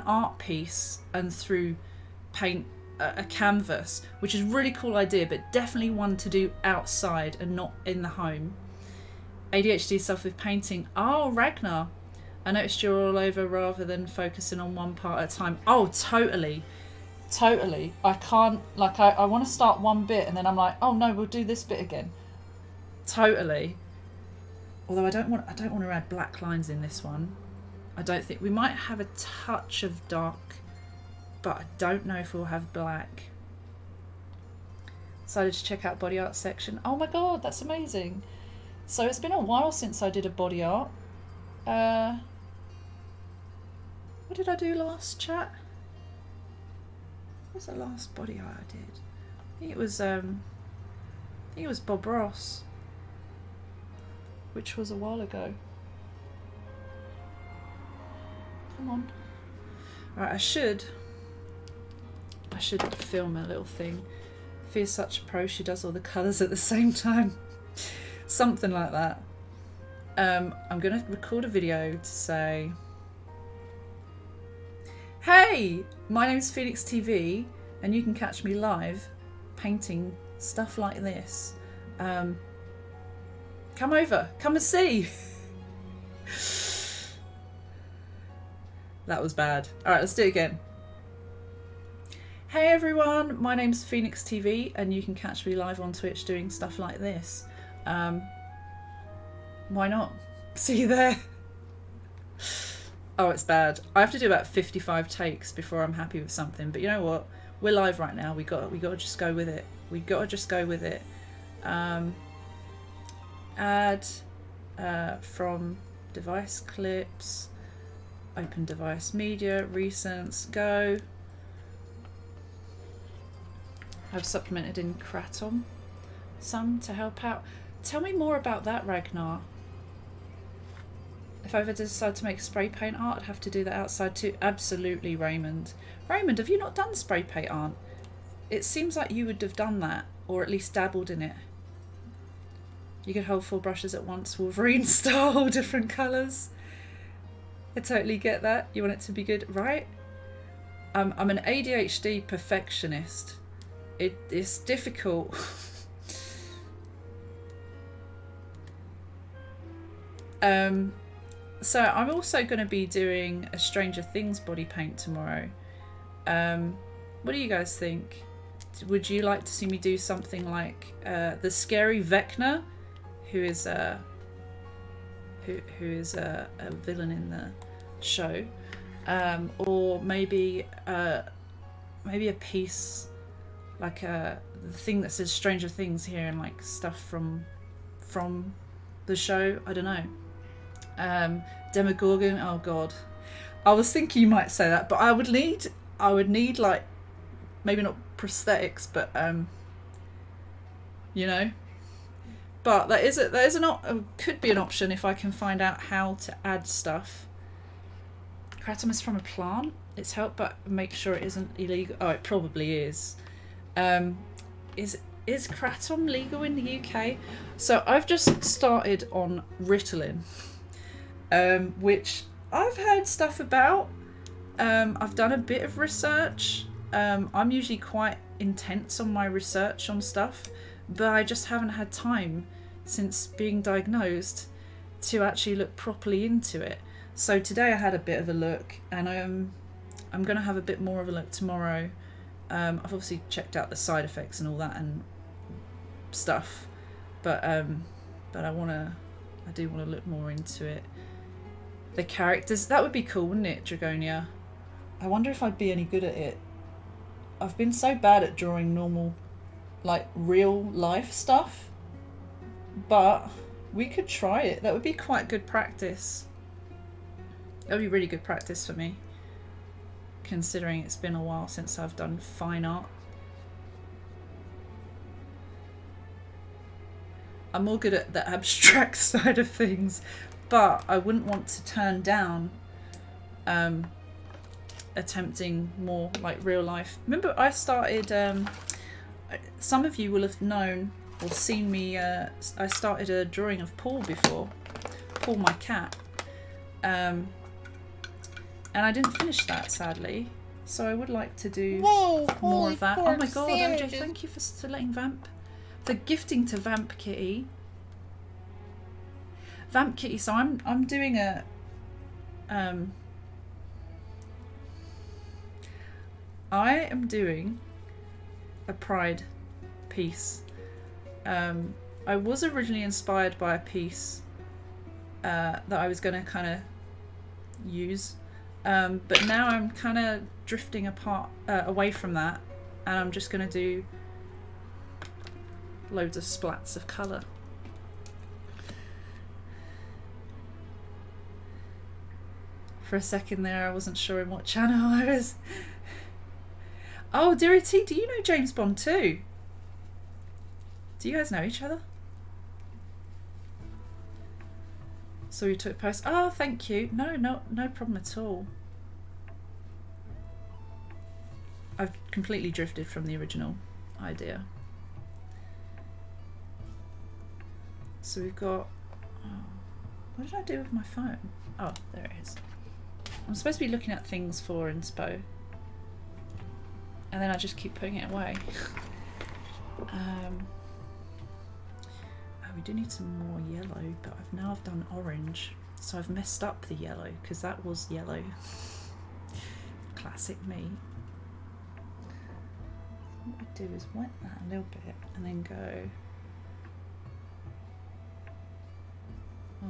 art piece and threw paint a canvas, which is a really cool idea, but definitely one to do outside and not in the home. ADHD stuff with painting. Oh, Ragnar, I noticed you're all over rather than focusing on one part at a time. Oh, totally. I can't, like, I want to start one bit and then I'm like, oh no, we'll do this bit again. Totally. Although I don't want to add black lines in this one. I don't think we might have a touch of dark, but I don't know if we'll have black. Decided to check out body art section. Oh my god, that's amazing. So it's been a while since I did a body art. What did I do last, chat? What was the last body art I did? I think it was Bob Ross, which was a while ago. Come on. Right, I should film a little thing. Fia's such a pro, she does all the colours at the same time. Something like that. I'm gonna record a video to say, hey, my name's Phoenix TV and you can catch me live painting stuff like this. Come over, come and see. That was bad. Alright, let's do it again. Hey everyone, my name's Phoenix TV and you can catch me live on Twitch doing stuff like this. Why not? See you there. Oh, it's bad. I have to do about 55 takes before I'm happy with something, but you know what? We're live right now. We got to just go with it. We got to just go with it. Add from device clips, open device media, recents, go. I've supplemented in Kratom some to help out. Tell me more about that, Ragnar. If I ever decide to make spray paint art, I'd have to do that outside too. Absolutely, Raymond. Raymond, have you not done spray paint art? It seems like you would have done that, or at least dabbled in it. You could hold 4 brushes at once, Wolverine style, different colours. I totally get that. You want it to be good, right? I'm an ADHD perfectionist. It's difficult. So I'm also going to be doing a Stranger Things body paint tomorrow. What do you guys think? Would you like to see me do something like the scary Vecna, who is a villain in the show, or maybe a piece like the thing that says Stranger Things here and like stuff from the show? I don't know. Demogorgon, oh god. I was thinking you might say that, but I would need like, maybe not prosthetics, but you know. But could be an option if I can find out how to add stuff. Kratom is from a plant. It's helped, but make sure it isn't illegal. Oh, it probably is. Is kratom legal in the UK? So I've just started on Ritalin, which I've heard stuff about. I've done a bit of research. I'm usually quite intense on my research on stuff, but I just haven't had time since being diagnosed to actually look properly into it. So today I had a bit of a look, and I'm going to have a bit more of a look tomorrow. I've obviously checked out the side effects and all that and stuff, but I do want to look more into it. The characters, that would be cool, wouldn't it, Dragonia? I wonder if I'd be any good at it. I've been so bad at drawing normal, like, real life stuff, but we could try it. That would be quite good practice. That would be really good practice for me, considering it's been a while since I've done fine art. I'm more good at the abstract side of things, but I wouldn't want to turn down attempting more like real life. Remember I started, some of you will have known or seen me, I started a drawing of Paul before, Paul my cat, and I didn't finish that sadly, so I would like to do more of that. Oh my god, OJ, thank you for letting Vamp, for gifting to Vamp Kitty. Vamp Kitty, so I'm doing a I am doing a Pride piece. I was originally inspired by a piece that I was going to kind of use, but now I'm kind of drifting apart, away from that, and I'm just going to do loads of splats of colour. For a second there I wasn't sure in what channel I was. Oh, Deary T, do you know James Bond too? Do you guys know each other? So you took post. Oh, thank you. No problem at all. I've completely drifted from the original idea. So we've got, oh, what did I do with my phone? Oh, there it is. I'm supposed to be looking at things for inspo, and then I just keep putting it away. Oh, we do need some more yellow, but I've done orange, so I've messed up the yellow because that was yellow. Classic me. What I do is wet that a little bit and then go, oh.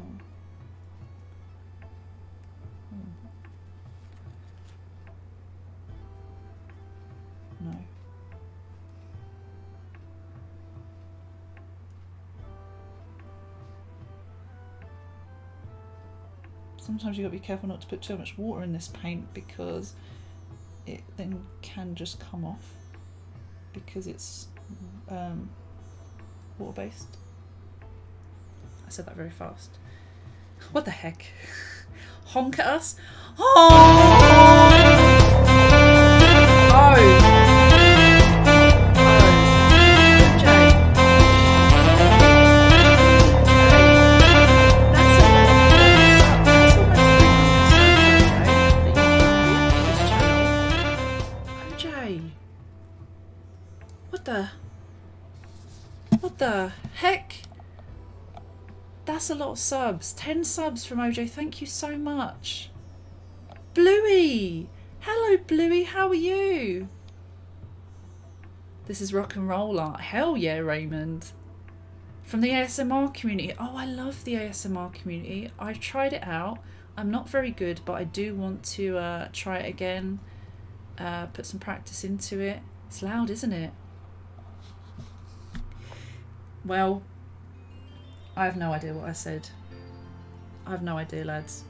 No. Sometimes you've got to be careful not to put too much water in this paint because it then can just come off because it's water-based. I said that very fast. What the heck? Honk at us? Oh! Oh! What the heck? That's a lot of subs. 10 subs from OJ. Thank you so much. Bluey! Hello Bluey, how are you? This is rock and roll art. Hell yeah, Raymond. From the ASMR community. Oh, I love the ASMR community. I've tried it out. I'm not very good, but I do want to try it again. Put some practice into it. It's loud, isn't it? Well, I have no idea what I said. I have no idea, lads.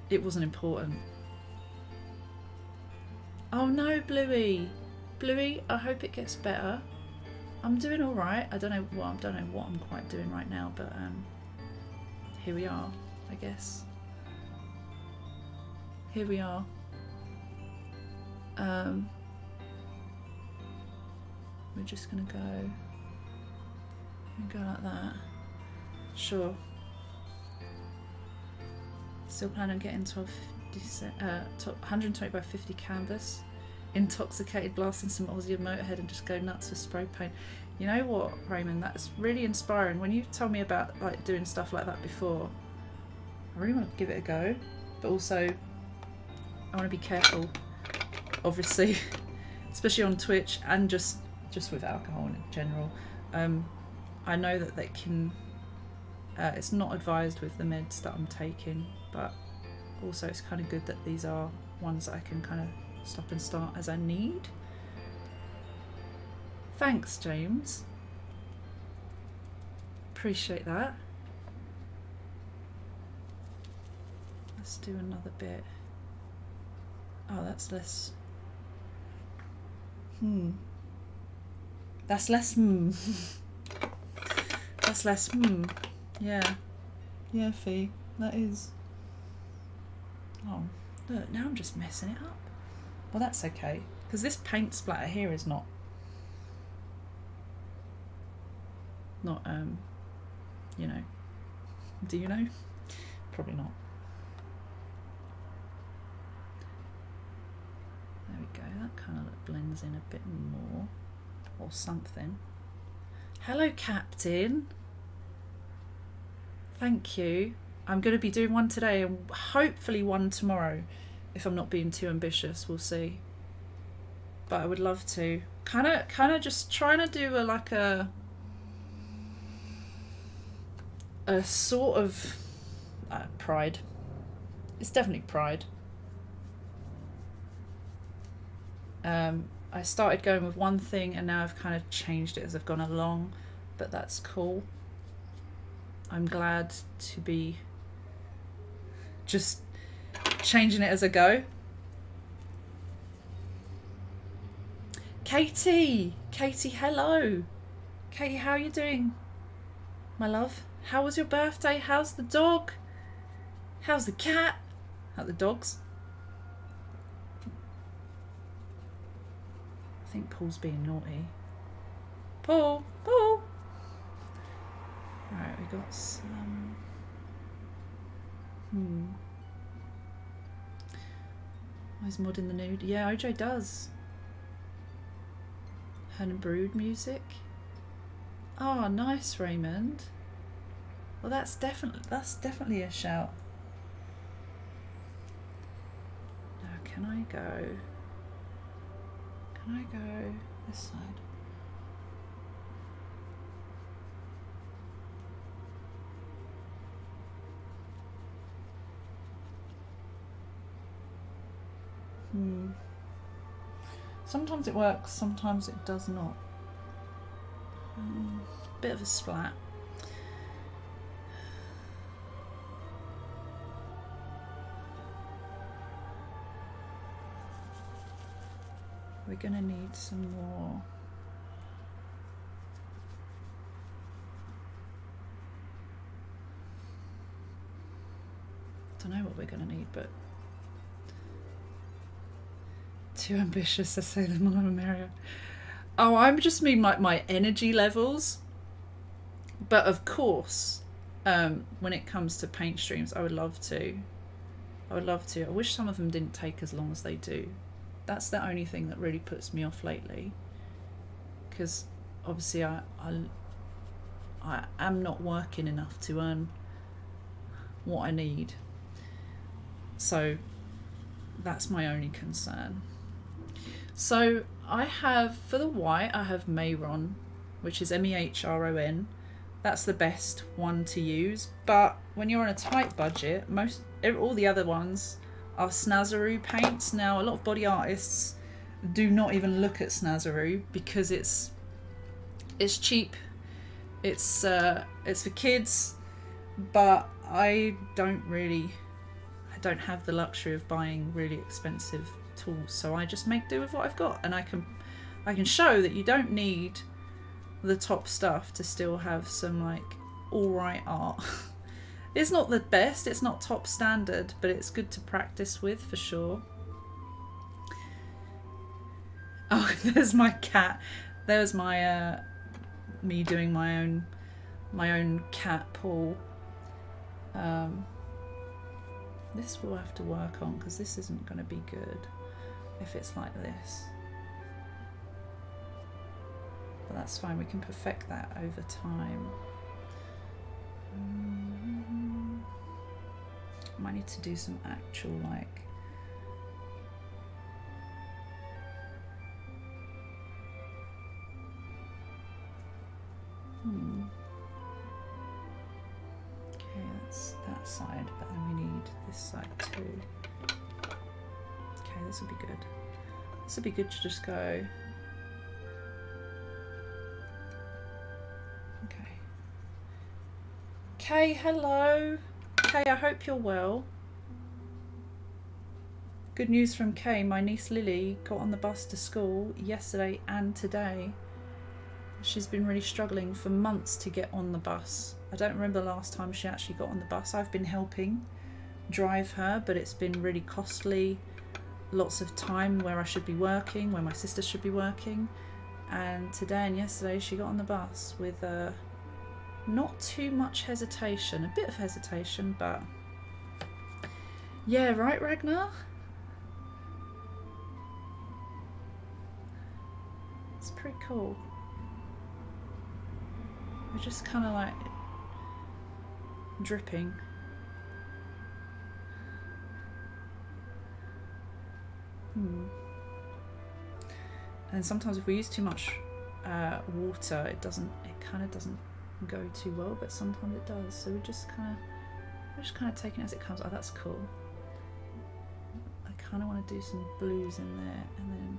It wasn't important. Oh no, Bluey. Bluey, I hope it gets better. I'm doing all right. I don't know what I'm quite doing right now, but here we are, I guess. Here we are. we're just gonna go like that. Sure. Still plan on getting 120 by 50 canvas. Intoxicated, blasting some Aussie Motorhead and just go nuts with spray paint. You know what, Raymond, that's really inspiring. When you told me about like doing stuff like that before, I really want to give it a go, but also I want to be careful, obviously, especially on Twitch and just with alcohol in general. I know that they can, it's not advised with the meds that I'm taking, but also it's kind of good that these are ones that I can kind of stop and start as I need. Thanks, James. Appreciate that. Let's do another bit. Oh, that's less. That's less. That's less. Yeah. Yeah, Fee. That is. Oh, look, now I'm just messing it up. Well, that's okay, because this paint splatter here is not, you know, do you know? Probably not. There we go, that kind of blends in a bit more, or something. Hello, Captain. Thank you. I'm going to be doing one today and hopefully one tomorrow. If I'm not being too ambitious, we'll see. But I would love to. Kind of just trying to do a sort of pride. It's definitely pride. I started going with one thing and now I've kind of changed it as I've gone along, but that's cool. I'm glad to be just changing it as I go. Katie, hello. Katie, how are you doing, my love? How was your birthday? How's the dog? How's the cat? How are the dogs? I think Paul's being naughty. Paul. Alright, we got some. Is Mod in the nude? Yeah, OJ does. Herne Brood music. Oh, nice, Raymond. Well, that's definitely a shout. Now, can I go this side? Sometimes it works, sometimes it does not. Bit of a splat. We're gonna need some more. Don't know what we're gonna need, but too ambitious to say the more the merrier. Oh, I just mean like my energy levels. But of course, when it comes to paint streams, I would love to. I wish some of them didn't take as long as they do. That's the only thing that really puts me off lately. Because obviously I am not working enough to earn what I need. So that's my only concern. So I have, for the white, I have Mehron, which is Mehron. That's the best one to use. But when you're on a tight budget, all the other ones are Snazaroo paints. Now, a lot of body artists do not even look at Snazaroo because it's cheap. It's for kids, but I don't have the luxury of buying really expensive tools, so I just make do with what I've got, and I can show that you don't need the top stuff to still have some like alright art. It's not the best, it's not top standard, but it's good to practice with for sure. Oh, there's my cat. There's my me doing my own cat paw. This we'll have to work on because this isn't going to be good if it's like this. But that's fine, we can perfect that over time. Might need to do some actual like okay, that's that side, but then we need this side too. Okay, this will be good. This will be good to just go. Okay. Kay, hello. Kay, I hope you're well. Good news from Kay. My niece Lily got on the bus to school yesterday and today. She's been really struggling for months to get on the bus. I don't remember the last time she actually got on the bus. I've been helping drive her, but it's been really costly. Lots of time where I should be working, where my sister should be working. And today and yesterday she got on the bus with not too much hesitation. A bit of hesitation, but yeah, right, Ragnar? It's pretty cool. We're just kind of like dripping. And sometimes if we use too much water, it kind of doesn't go too well, but sometimes it does. So we're just kind of taking it as it comes. Oh, that's cool. I kind of want to do some blues in there, and then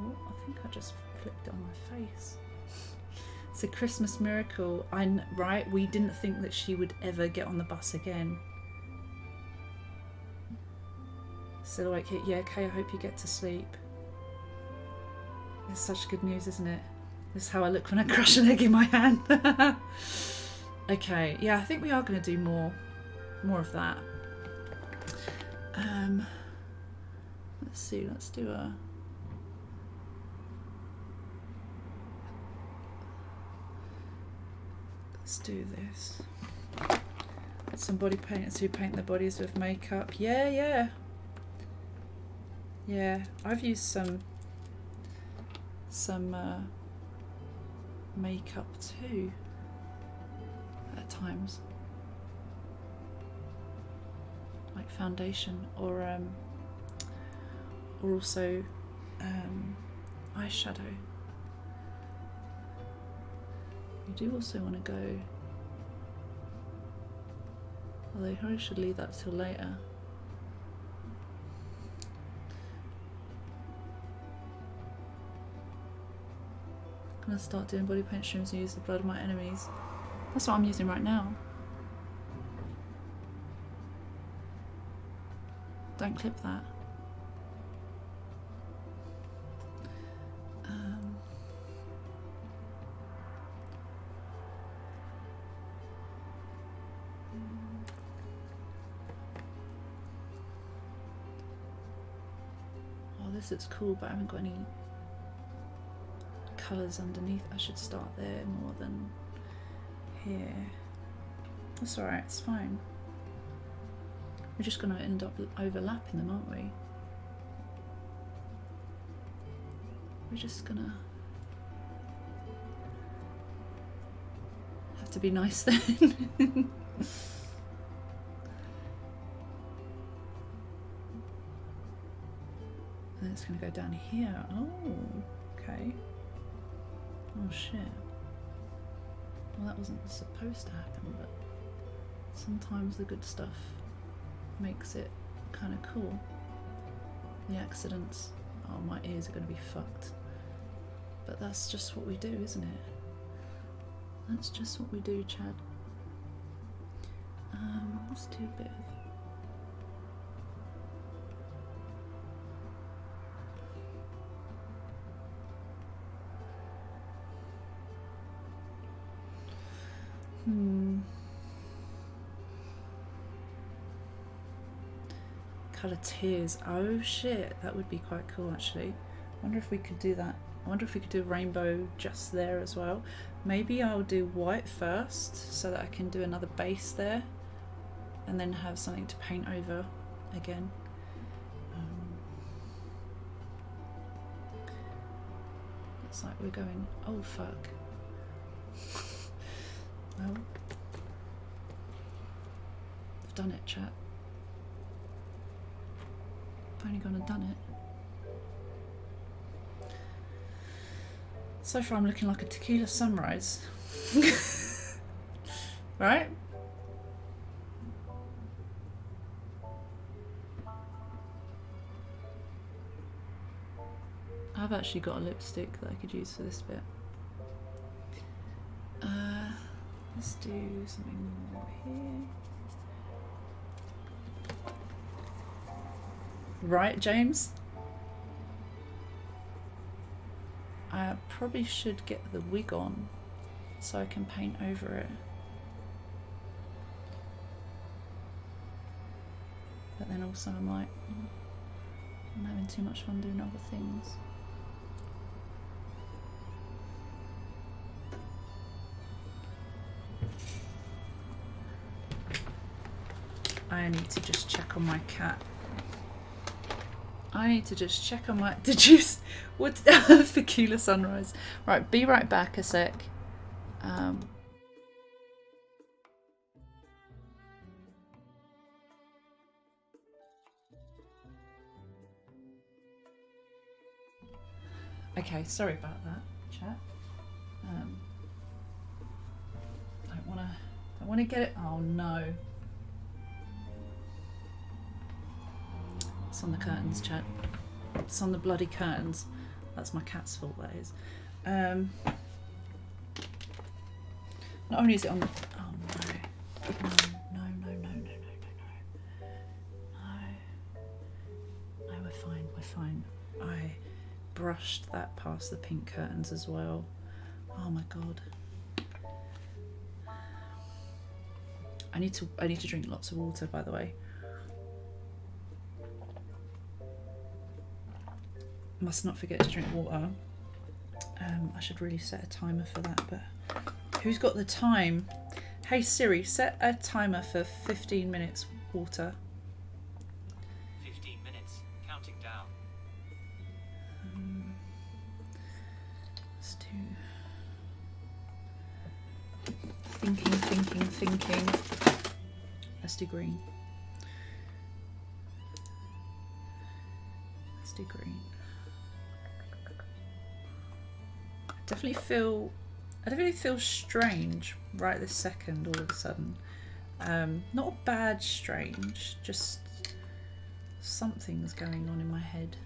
oh, I think I just flipped it on my face. It's a Christmas miracle. Right, we didn't think that she would ever get on the bus again. So like, yeah, Kay, I hope you get to sleep. It's such good news, isn't it? This is how I look when I crush an egg in my hand. Okay, yeah, I think we are going to do more of that. Let's see, let's do a... Let's do this. Some body painters who paint their bodies with makeup. Yeah. Yeah, I've used some makeup too at times, like foundation or also eyeshadow. You do also want to go, although I probably should leave that till later. I'm gonna start doing body paint streams and use the blood of my enemies. That's what I'm using right now. Don't clip that. Oh, this looks cool, but I haven't got any colours underneath. I should start there more than here. That's alright, it's fine. We're just going to end up overlapping them, aren't we? We're just going to have to be nice then. And then it's going to go down here. Oh, okay. Oh shit. Well, that wasn't supposed to happen, but sometimes the good stuff makes it kind of cool. The accidents, oh, my ears are going to be fucked. But that's just what we do, isn't it? That's just what we do, Chad. Let's do a bit of... Colour tears. Oh shit, that would be quite cool actually. Wonder if we could do that I wonder if we could do a rainbow just there as well. Maybe I'll do white first so that I can do another base there and then have something to paint over again. Looks like we're going, oh fuck. Well, I've done it, chat. I've only gone and done it. So far I'm looking like a tequila sunrise. Right? I've actually got a lipstick that I could use for this bit. Let's do something more here. Right, James? I probably should get the wig on so I can paint over it. But then also I'm like, I'm having too much fun doing other things. I need to just check on my cat. I need to just check on my... Did you... What? Tequila sunrise. Right, be right back a sec. Okay, sorry about that, chat. I want to get it... Oh no. It's on the curtains, chat. It's on the bloody curtains. That's my cat's fault, that is. Not only is it on the... Oh no. No, we're fine, we're fine. I brushed that past the pink curtains as well. Oh my god. I need to drink lots of water, by the way. Must not forget to drink water. I should really set a timer for that, but who's got the time? Hey Siri, set a timer for 15 minutes water. 15 minutes, counting down. Let's do... Thinking. Let's do green. Let's do green. I definitely feel strange right this second all of a sudden. Not a bad strange, just something's going on in my head.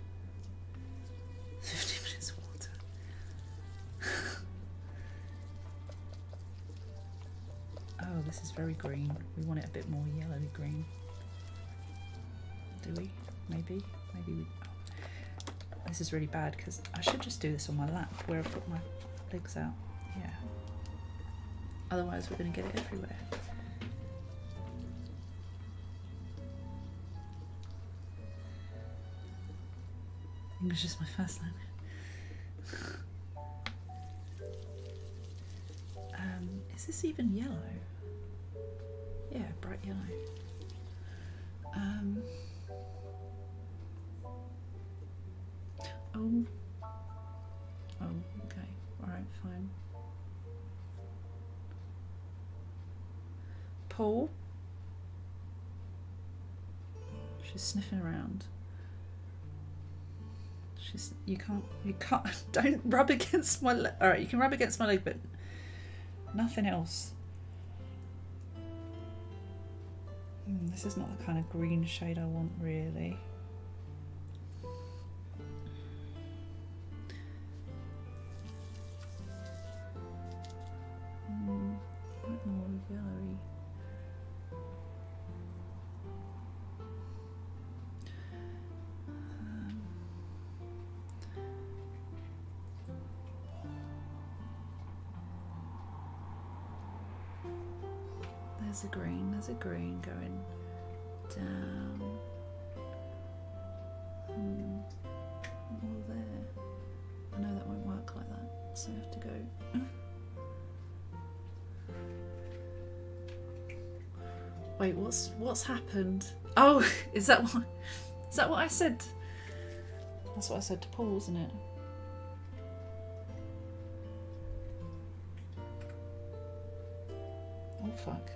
50 minutes water. Oh, this is very green. We want it a bit more yellowy green. Do we? Maybe we... Oh. This is really bad because I should just do this on my lap where I put my legs out. Yeah. Otherwise we're going to get it everywhere. English is my first language. Is this even yellow? Yeah, bright yellow. Oh, okay. Alright, fine. Paul? She's sniffing around. You can't, don't rub against my leg. Alright, you can rub against my leg, but nothing else. This is not the kind of green shade I want, really. A bit more yellowy. There's a green going down. All there. I know that won't work Wait, what's happened? Oh, is that what I said? That's what I said to Paul, isn't it? Oh fuck.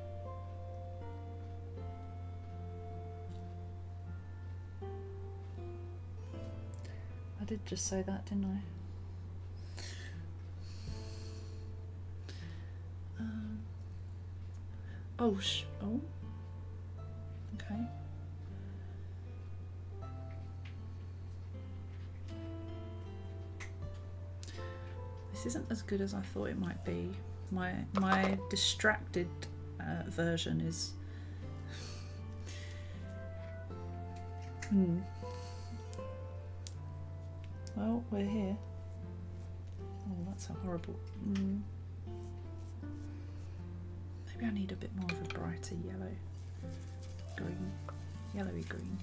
I did just say that, didn't I? Oh, oh. Okay. This isn't as good as I thought it might be. My distracted version is. Well, we're here. Oh, that's a horrible. Maybe I need a bit more of a brighter yellow, green, yellowy green.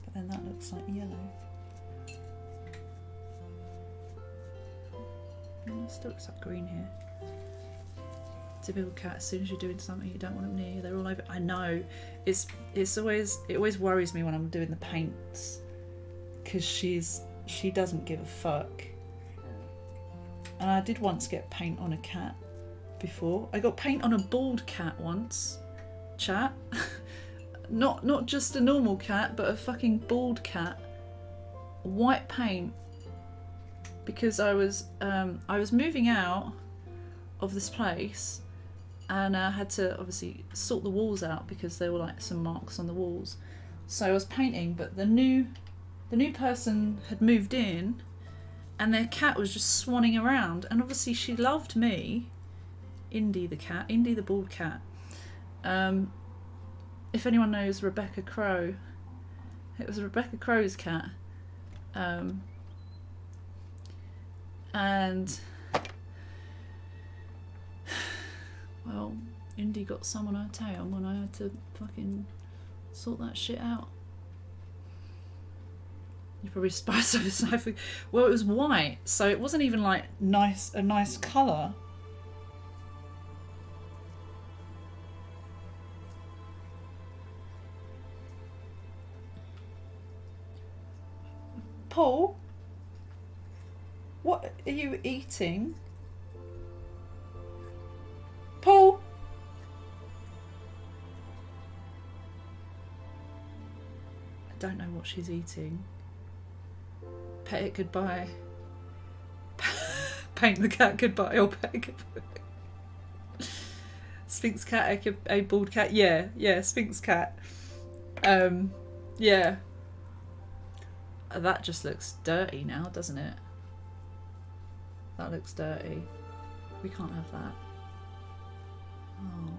But then that looks like yellow. It still looks like green here. Typical cat. As soon as you're doing something you don't want them near you, they're all over. I know. It always worries me when I'm doing the paints, because she doesn't give a fuck. And I did once get paint on a cat. Before I got paint on a bald cat once, chat. not just a normal cat, but a fucking bald cat. White paint, because I was moving out of this place, and I had to obviously sort the walls out because there were like some marks on the walls. So I was painting, but the new person had moved in, and their cat was just swanning around, and obviously she loved me. Indy the cat, Indy the bald cat. If anyone knows Rebecca Crow, it was Rebecca Crow's cat. And well, Indy got some on her tail when I had to fucking sort that shit out. You probably spiced over something. Well, it was white, so it wasn't even like a nice colour. Paul, what are you eating? Paul? I don't know what she's eating. Pet it goodbye. Paint the cat goodbye, or pet it goodbye. Sphinx cat, a bald cat. Yeah, Sphinx cat. Yeah. That just looks dirty now, doesn't it? That looks dirty. We can't have that. Oh.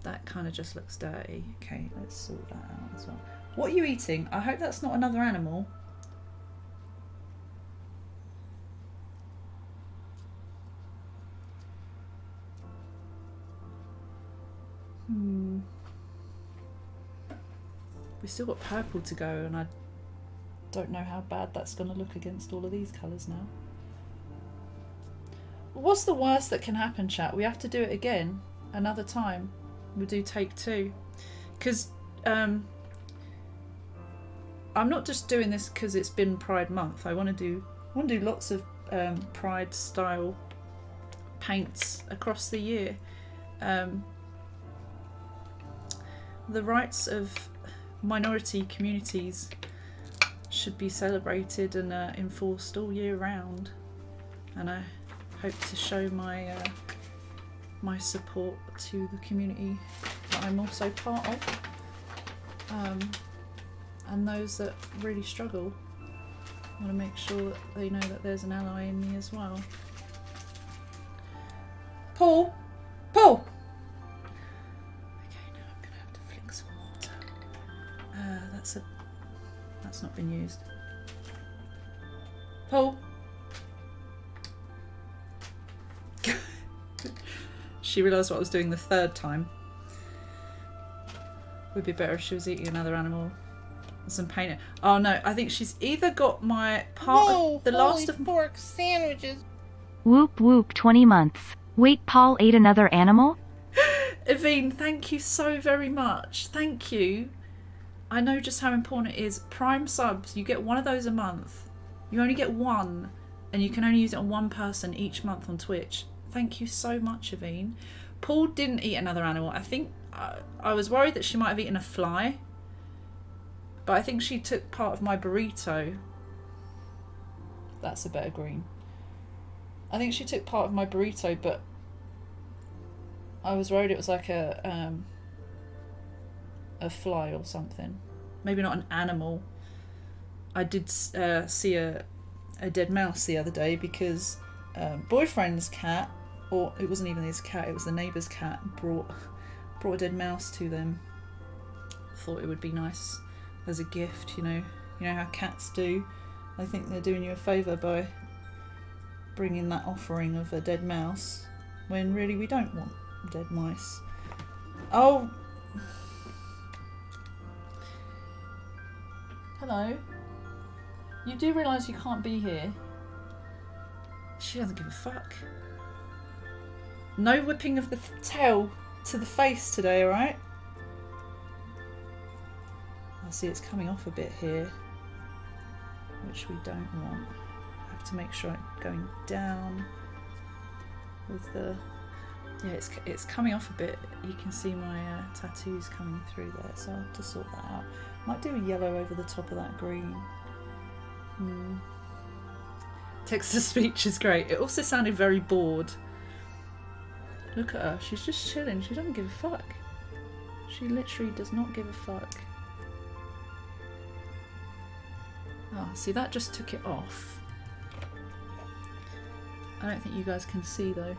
That kind of just looks dirty. Okay, let's sort that out as well. What are you eating? I hope that's not another animal. We've still got purple to go, and I don't know how bad that's going to look against all of these colours now. What's the worst that can happen, chat? We have to do it again another time. We'll do take 2. Because I'm not just doing this because it's been Pride Month. I want to do lots of Pride style paints across the year. The rights of minority communities should be celebrated and enforced all year round, and I hope to show my my support to the community that I'm also part of, and those that really struggle. I want to make sure that they know that there's an ally in me as well. Paul! Paul! That's not been used. Paul. She realised what I was doing the third time. Would be better if she was eating another animal. And some paint. Oh no, I think she's either got my part of the last of fork sandwiches. Whoop whoop 20 months. Wait, Paul ate another animal? Evine, thank you so very much. Thank you. I know just how important it is. Prime subs, you get one of those a month. You only get one, and you can only use it on one person each month on Twitch. Thank you so much, Evine. Paul didn't eat another animal. I think I was worried that she might have eaten a fly, but I think she took part of my burrito. That's a better green. I think she took part of my burrito, but I was worried it was like a fly or something. Maybe not an animal. I did see a dead mouse the other day because boyfriend's cat, or it wasn't even his cat, it was the neighbour's cat, brought a dead mouse to them. Thought it would be nice as a gift, you know how cats do. I think they're doing you a favour by bringing that offering of a dead mouse when really we don't want dead mice. Oh, hello. You do realise you can't be here. She doesn't give a fuck. No whipping of the tail to the face today, alright? I see it's coming off a bit here, which we don't want. I have to make sure it's going down with the... Yeah, it's coming off a bit. You can see my tattoos coming through there, so I'll have to sort that out. Might do a yellow over the top of that green. Text-to-speech is great. It also sounded very bored. Look at her. She's just chilling. She doesn't give a fuck. She literally does not give a fuck. Oh, see, that just took it off. I don't think you guys can see, though.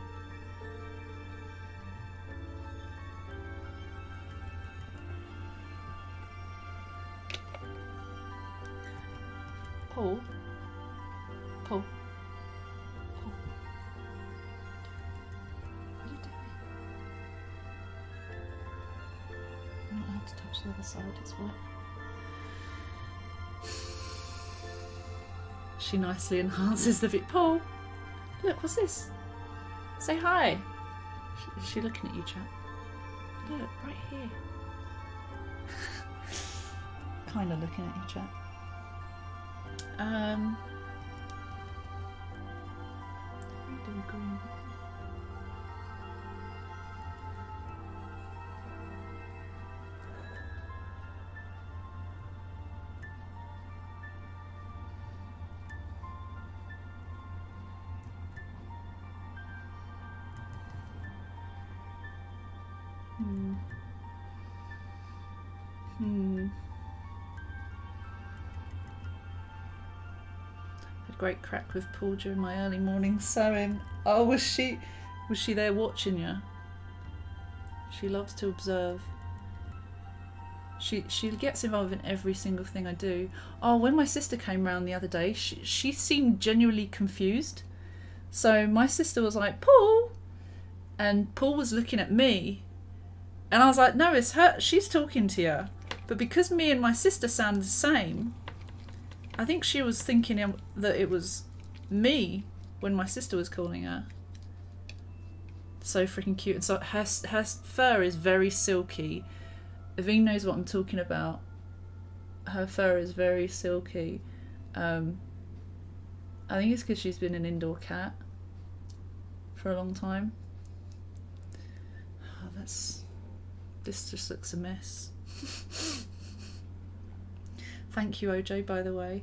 Paul? Paul? Paul? What are you doing? I'm not allowed to touch the other side, it's wet. She nicely enhances the video. Paul! Look, what's this? Say hi! Is she looking at you, chat? Look, right here. Kinda looking at you, chat. Green. Had great crack with Paul during my early morning sewing. Oh, was she there watching you? She loves to observe. She gets involved in every single thing I do. Oh, when my sister came round the other day, she seemed genuinely confused. So my sister was like, Paul! And Paul was looking at me. And I was like, no, it's her. She's talking to you. But because me and my sister sound the same, I think she was thinking that it was me when my sister was calling her. So freaking cute. And so her fur is very silky. Evine knows what I'm talking about. Her fur is very silky. I think it's because she's been an indoor cat for a long time. Oh, this just looks a mess. Thank you, OJ, by the way.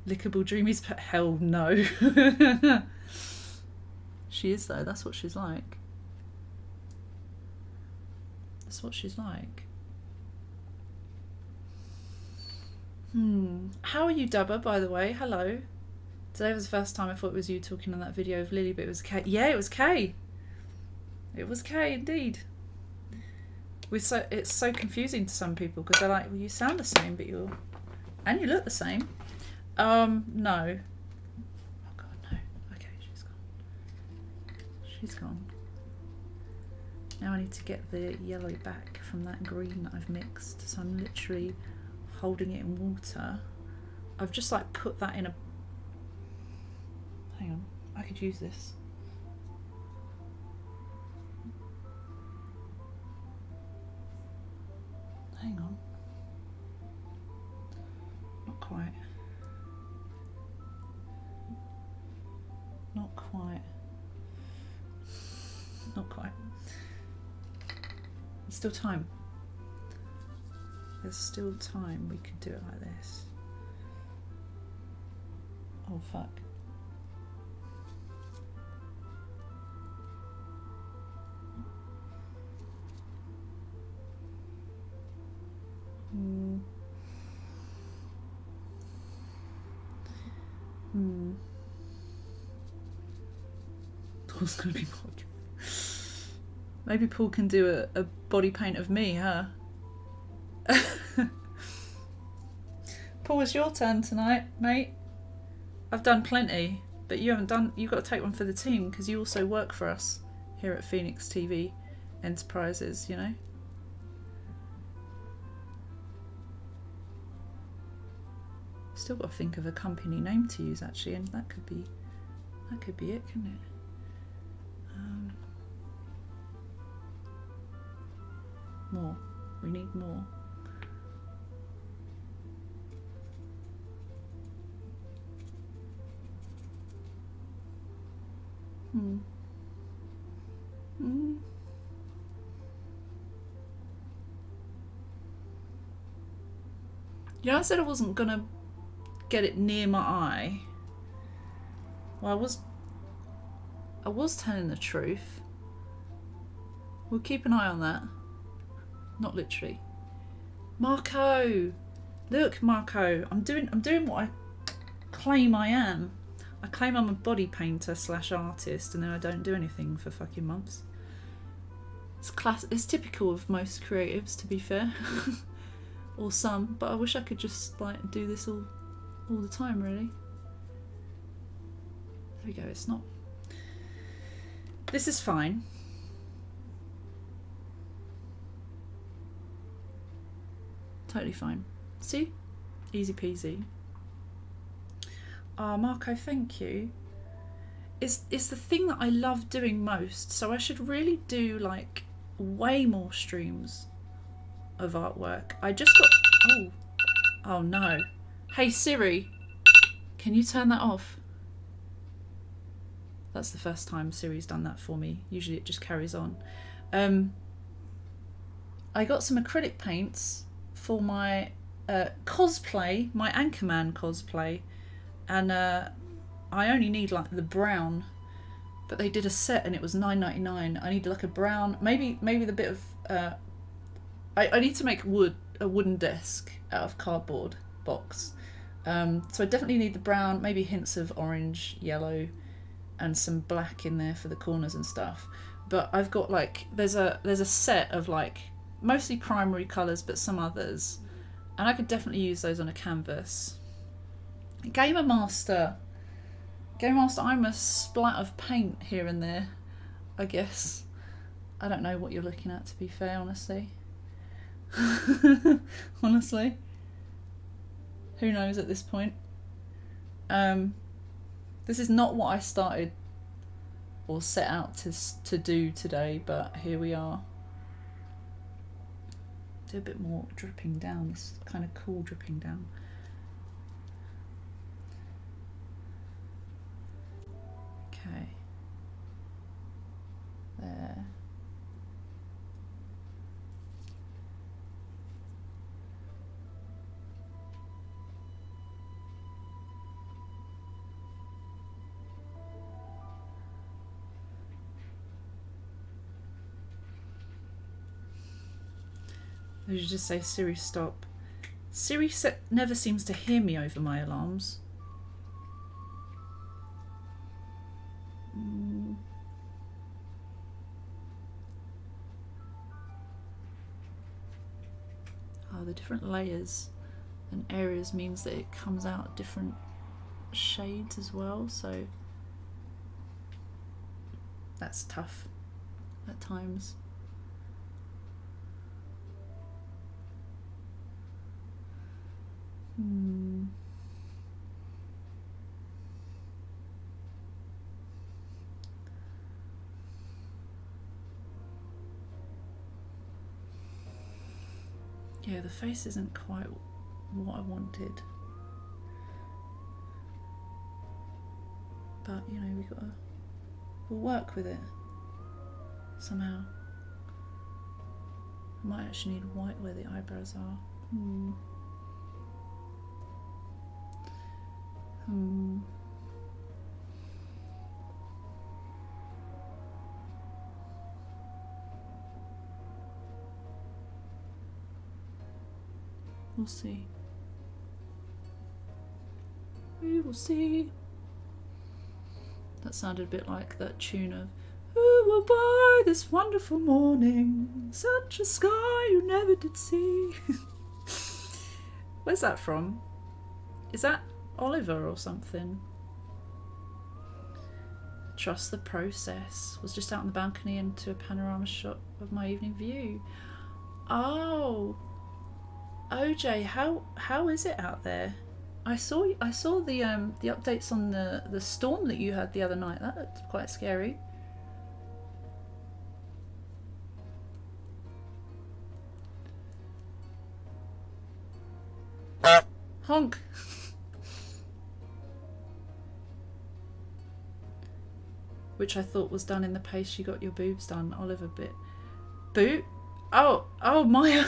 Lickable Dreamies, but hell no. She is, though. That's what she's like. That's what she's like. How are you, Dubber, by the way? Hello. Today was the first time I thought it was you talking on that video of Lily, but it was Kay. Yeah, it was Kay. It was Kay, indeed. It's so confusing to some people because they're like, well, you sound the same, but you look the same. No. Oh God, no. Okay, she's gone. She's gone. Now I need to get the yellow back from that green that I've mixed. So I'm literally holding it in water. I've just like put that in a... Hang on, I could use this. Hang on. Not quite. Not quite. Not quite. There's still time. There's still time. We could do it like this. Oh fuck. Paul's gonna be more. Maybe Paul can do a body paint of me, huh? Paul, it's your turn tonight, mate. I've done plenty, but you haven't done. You've got to take one for the team because you also work for us here at Phoenix TV Enterprises, you know. Still got to think of a company name to use actually, and that could be it, couldn't it? More. We need more. You know, I said I wasn't gonna get it near my eye. Well, I was telling the truth. We'll keep an eye on that. Not literally. Marco! Look, Marco, I'm doing what I claim I am. I claim I'm a body painter / artist, and then I don't do anything for fucking months. It's typical of most creatives, to be fair. Or some, but I wish I could just like do this all the time, really. There we go, it's not. This is fine. Totally fine. See? Easy peasy. Ah, Marco, thank you. It's the thing that I love doing most, so I should really do like way more streams of artwork. I just got... Oh no. Hey Siri, can you turn that off? That's the first time Siri's done that for me. Usually it just carries on. I got some acrylic paints for my cosplay, my Anchorman cosplay, and I only need like the brown, but they did a set and it was $9.99. I need like a brown, maybe the bit of I need to make a wooden desk out of cardboard box, so I definitely need the brown, maybe hints of orange, yellow, and some black in there for the corners and stuff. But I've got like there's a set of like mostly primary colours, but some others, and I could definitely use those on a canvas. Gamer Master, I'm a splat of paint here and there, I guess. I don't know what you're looking at, to be fair, honestly. Honestly, who knows at this point. This is not what I started or set out to do today, but here we are. Do a bit more dripping down, this kind of cool dripping down. Okay, there. I should just say, Siri, stop. Siri never seems to hear me over my alarms. Oh, the different layers and areas means that it comes out different shades as well, so that's tough at times. Yeah, the face isn't quite what I wanted. But, you know, we'll work with it somehow. I might actually need white where the eyebrows are. We'll see. We will see. That sounded a bit like that tune of "Who will buy this wonderful morning? Such a sky you never did see." Where's that from? Is that Oliver or something? Trust the process. Was just out on the balcony into a panorama shot of my evening view. Oh, OJ, how is it out there? I saw the updates on the storm that you had the other night. That looked quite scary. Honk. Which I thought was done in the pace you got your boobs done, Oliver bit. Boot? Oh, Maya.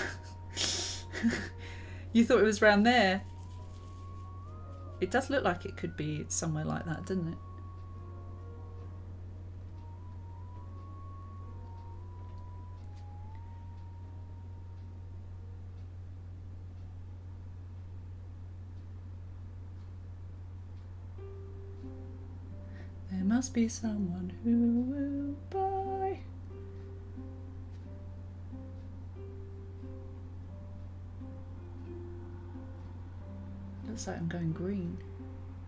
You thought it was round there. It does look like it could be somewhere like that, doesn't it? There must be someone who will buy. Looks like I'm going green.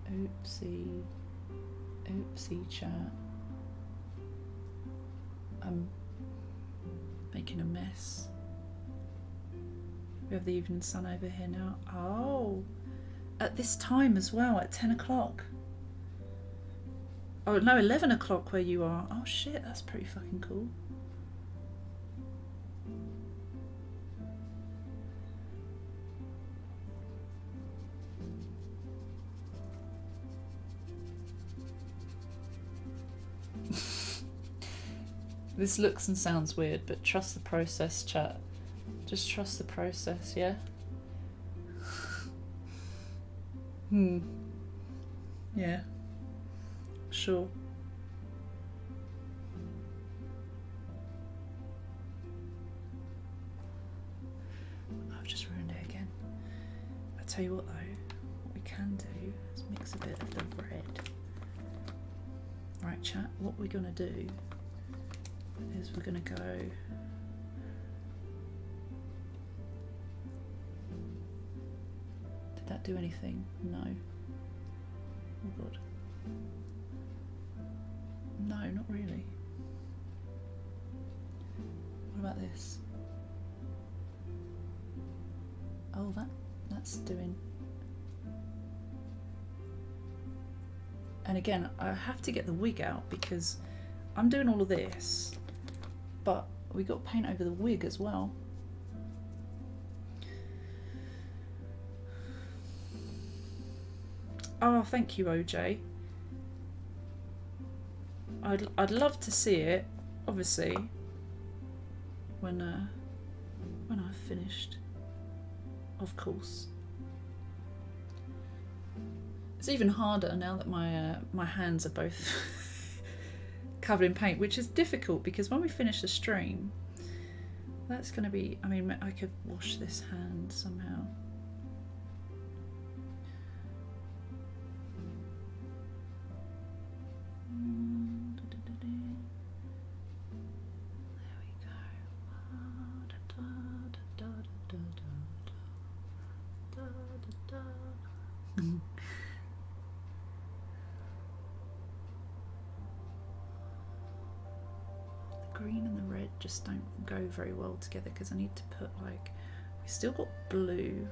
Oopsie. Oopsie chat. I'm making a mess. We have the evening sun over here now. Oh, at this time as well, at 10 o'clock. Oh no, 11 o'clock where you are. Oh shit, that's pretty fucking cool. This looks and sounds weird, but trust the process, chat. Just trust the process, yeah? Yeah. Sure. I've just ruined it again. I tell you what though, what we can do is mix a bit of the red. Right chat, what we're gonna do is we're gonna go did that do anything? No. Oh god. No, not really. What about this? Oh, that's doing. And again, I have to get the wig out because I'm doing all of this, but we got paint over the wig as well. Oh, thank you, OJ. I'd love to see it, obviously, when I've finished, of course. It's even harder now that my hands are both covered in paint, which is difficult because when we finish the stream, that's going to be. I mean, I could wash this hand somehow. Green and the red just don't go very well together because I need to put like, we still got blue,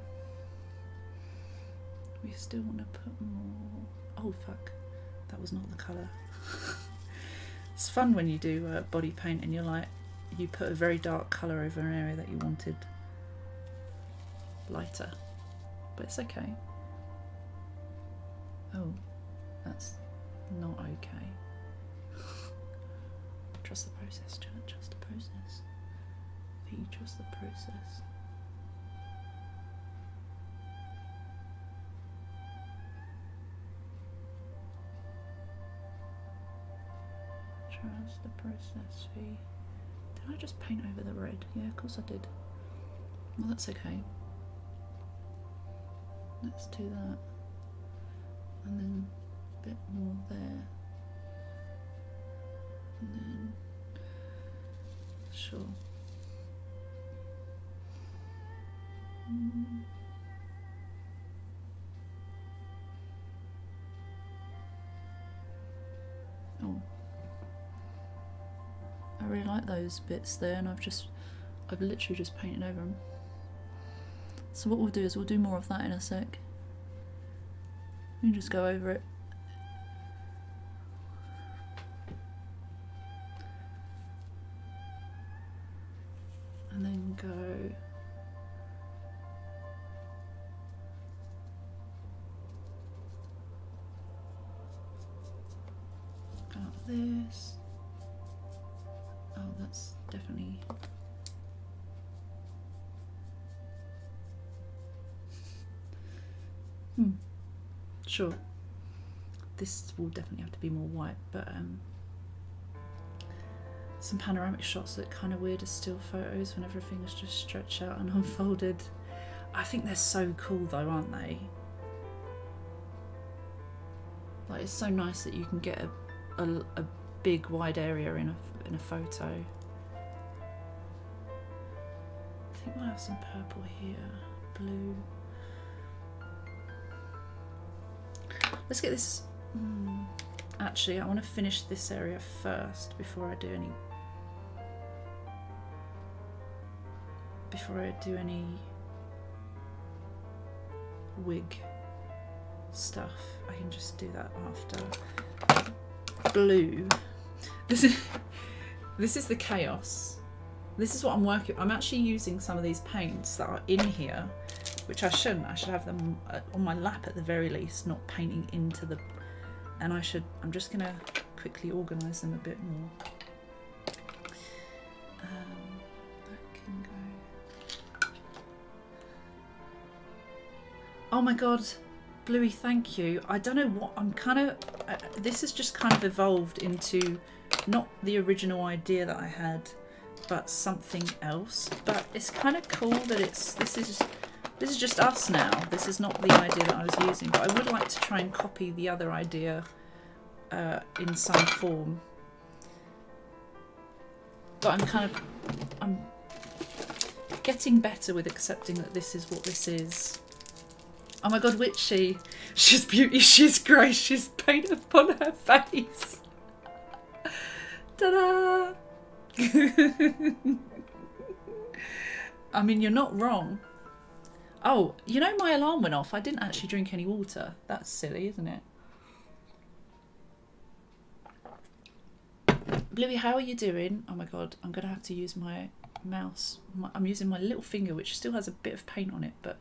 we still want to put more. Oh fuck, that was not the colour. It's fun when you do body paint and you're like, you put a very dark colour over an area that you wanted. lighter, but it's okay. Oh, that's not okay. Trust the process, Chad. Trust the process. V, trust the process. Trust the process, V. Did I just paint over the red? Yeah, of course I did. Well, that's okay. Let's do that. And then a bit more there. And then, sure. Oh. I really like those bits there, and I've literally just painted over them. So what we'll do is we'll do more of that in a sec. You just go over it. And then go like this. Oh, that's definitely sure. This will definitely have to be more white, but some panoramic shots that kind of weird as still photos when everything is just stretched out and unfolded. I think they're so cool though, aren't they? Like, it's so nice that you can get a big wide area in a photo. I think we'll have some purple here, blue. Let's get this. Actually, I want to finish this area first before I do any wig stuff. I can just do that after. Blue. This is the chaos. This is what I'm working. I'm actually using some of these paints that are in here, which I shouldn't. I should have them on my lap at the very least, not painting into the. And I'm just gonna quickly organise them a bit more. That can go. Oh my god, Bluey, thank you. I don't know what I'm kind of. This has just kind of evolved into not the original idea that I had, but something else. But it's kind of cool that this is just us now. This is not the idea that I was using, but I would like to try and copy the other idea in some form. But I'm getting better with accepting that this is what this is. Oh my god, Witchy! She's beauty, she's grace, she's paint upon her face. Ta-da! I mean, you're not wrong. Oh, you know my alarm went off. I didn't actually drink any water. That's silly, isn't it? Bluey, how are you doing? Oh my god, I'm going to have to use my mouse. I'm using my little finger, which still has a bit of paint on it, but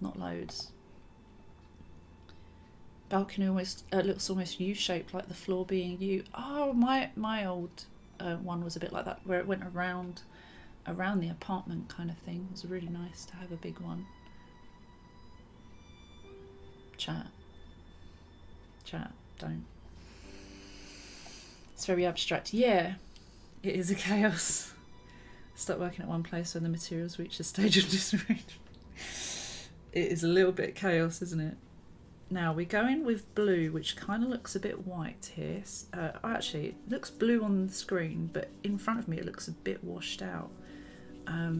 not loads. Balcony almost looks almost U-shaped, like the floor being U. Oh, my old one was a bit like that, where it went around the apartment kind of thing. It was really nice to have a big one. Chat, don't. It's very abstract. Yeah, it is a chaos. Start working at one place when the materials reach a stage of disarrangement. It is a little bit chaos, isn't it? Now we're going with blue, which kind of looks a bit white here. Actually, it looks blue on the screen, but in front of me it looks a bit washed out.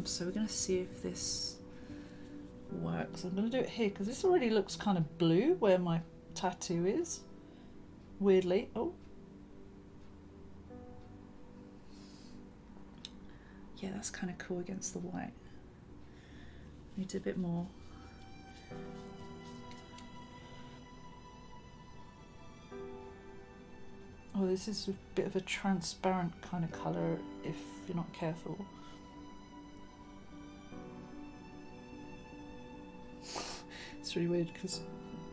So we're going to see if this works. I'm going to do it here because this already looks kind of blue where my tattoo is. Weirdly. Oh. Yeah, that's kind of cool against the white. Need a bit more. Oh, this is a bit of a transparent kind of colour if you're not careful. It's really weird because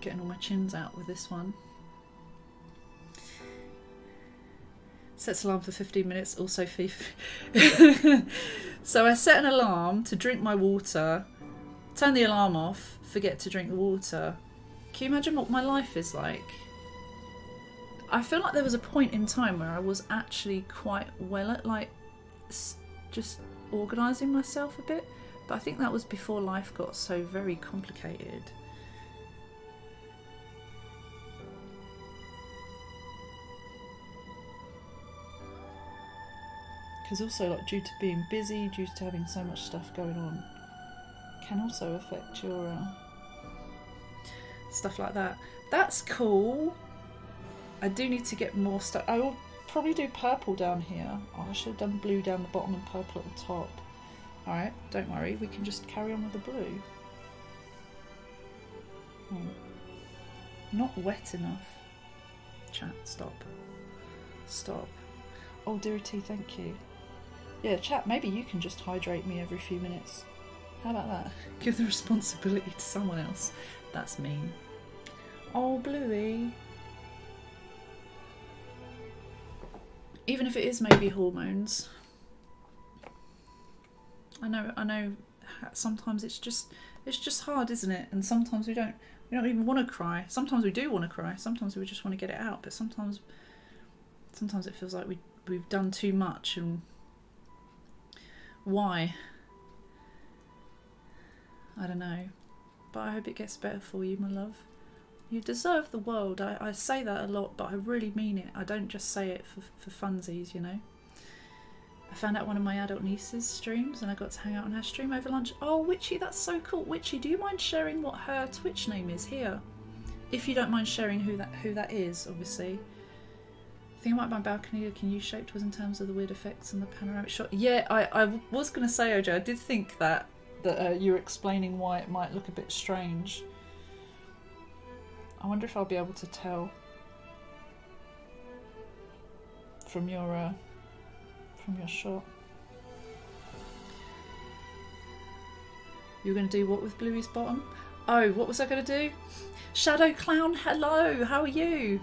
getting all my chins out with this one. Sets alarm for 15 minutes, also FIFA. So I set an alarm to drink my water, turn the alarm off, forget to drink the water. Can you imagine what my life is like? I feel like there was a point in time where I was actually quite well at like just organising myself a bit, but I think that was before life got so very complicated. Because also, like, due to being busy, due to having so much stuff going on, can also affect your stuff like that. That's cool. I do need to get more stuff. I will probably do purple down here. Oh, I should have done blue down the bottom and purple at the top. Alright, don't worry. We can just carry on with the blue. Not wet enough. Chat, stop. Stop. Oh, dearie T, thank you. Yeah, chat, maybe you can just hydrate me every few minutes. How about that? Give the responsibility to someone else. That's mean. Oh, Bluey. Even if it is maybe hormones. I know sometimes it's just hard, isn't it? And sometimes we don't even want to cry. Sometimes we do want to cry. Sometimes we just want to get it out, but sometimes it feels like we've done too much, and why? I don't know. But I hope it gets better for you, my love. You deserve the world. I say that a lot, but I really mean it. I don't just say it for funsies, you know. I found out one of my adult niece's streams and I got to hang out on her stream over lunch. Oh, Witchy, that's so cool. Witchy, do you mind sharing what her Twitch name is here? If you don't mind sharing who that is, obviously. The thing about my balcony looking U-shaped was in terms of the weird effects and the panoramic shot. Yeah, I was going to say, OJ, I did think that you were explaining why it might look a bit strange. I wonder if I'll be able to tell from your shot. You were going to do what with Bluey's bottom? Oh, what was I going to do? Shadow Clown, hello, how are you?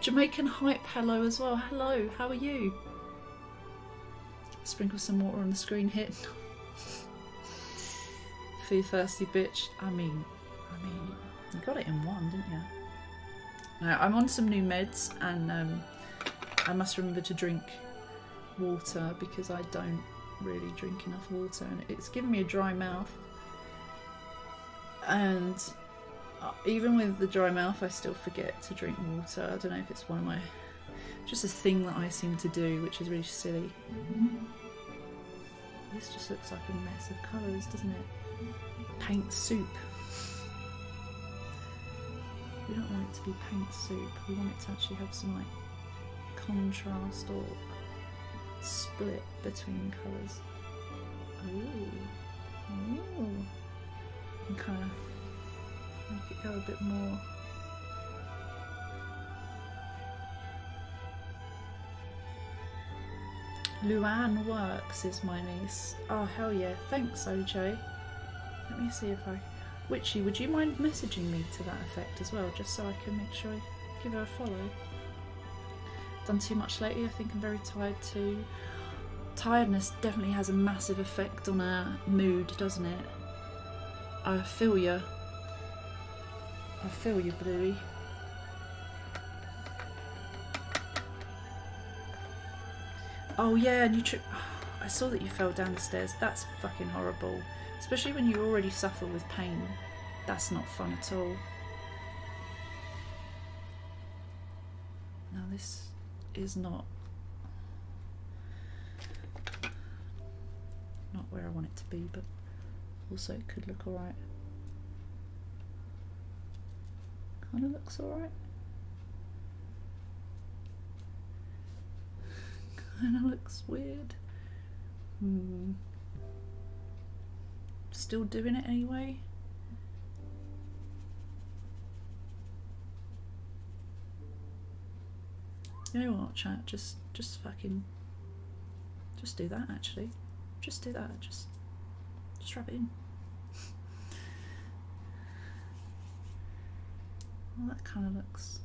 Jamaican Hype, hello as well, hello, how are you? Sprinkle some water on the screen, hit. Fee thirsty bitch. I mean, you got it in one, didn't you? Now, I'm on some new meds and I must remember to drink water because I don't really drink enough water and it's giving me a dry mouth. And even with the dry mouth, I still forget to drink water. I don't know if it's one of my... just a thing that I seem to do, which is really silly. This just looks like a mess of colours, doesn't it? Paint soup. We don't want it to be paint soup. We want it to actually have some like contrast or split between colours. Ooh. And kind of make it go a bit more. Luann Works is my niece. Oh hell yeah, thanks OJ. Let me see if I... Witchy, would you mind messaging me to that effect as well, just so I can make sure I give her a follow? Done too much lately, I think I'm very tired too. Tiredness definitely has a massive effect on our mood, doesn't it? I feel you. I feel you, Bluey. Oh yeah, I saw that you fell down the stairs. That's fucking horrible. Especially when you already suffer with pain. That's not fun at all. Now this is not where I want it to be, but also it could look alright. Kinda looks alright. Kinda looks weird. Still doing it anyway. You know what, chat? Just fucking do that actually. Just do that. Just rub it in. Well, that kind of looks...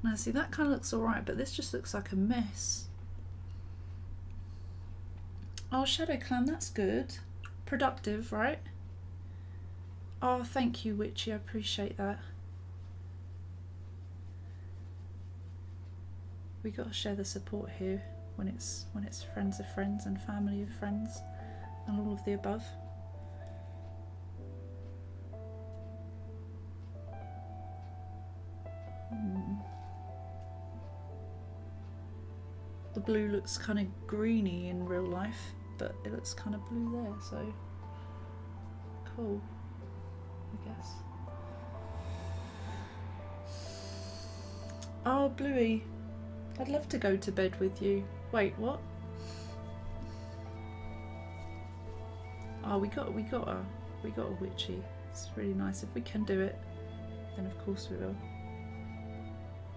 Now see, that kind of looks alright, but this just looks like a mess. Oh, Shadow Clan, that's good. Productive, right? Oh, thank you, Witchy, I appreciate that. We got to share the support here when it's friends of friends and family of friends and all of the above. The blue looks kind of greeny in real life, but it looks kind of blue there, so cool, I guess. Oh, Bluey, I'd love to go to bed with you. Wait, what? Oh, we got a Witchy. It's really nice. If we can do it, then of course we will.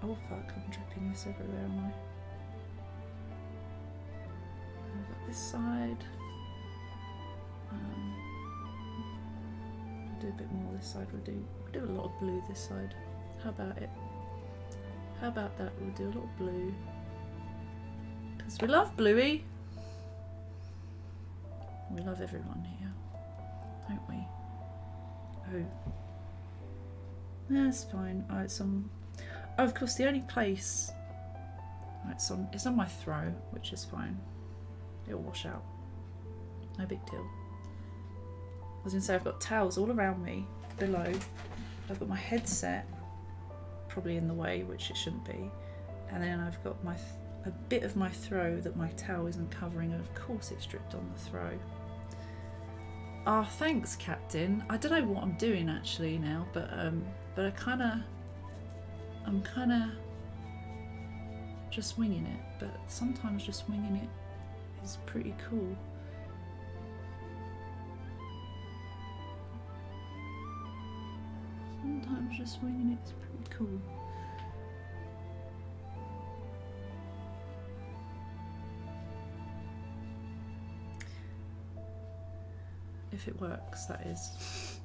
Oh fuck, I'm dripping this everywhere, am I? I've got this side. We'll do a bit more this side. We'll do a lot of blue this side. How about it? How about that? We'll do a lot of blue. Because we love Bluey. We love everyone here, don't we? Oh. That's fine. Oh, it's on... Oh, of course, the only place... Oh, it's on my throw, which is fine. It'll wash out. No big deal. I was going to say, I've got towels all around me, below. I've got my headset, probably in the way, which it shouldn't be. And then I've got a bit of my throw that my towel isn't covering, and of course it's dripped on the throw. Oh, thanks, Captain. I don't know what I'm doing actually now, but I'm kind of just winging it. But sometimes just winging it is pretty cool. Sometimes just winging it is pretty cool. If it works, that is.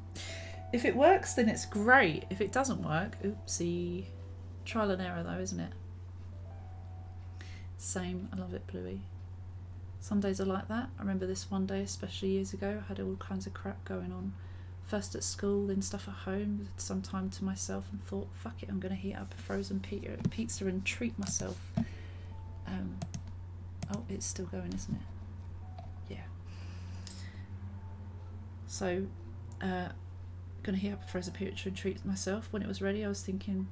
If it works, then it's great. If it doesn't work, oopsie. Trial and error though, isn't it? Same, I love it, Bluey. Some days are like that. I remember this one day, especially years ago, I had all kinds of crap going on. First at school, then stuff at home, some time to myself, and thought, fuck it, I'm going to heat up a frozen pizza and treat myself. Oh, it's still going, isn't it? Yeah. So, gonna heat up a frozen pizza and treat myself. When it was ready, I was thinking,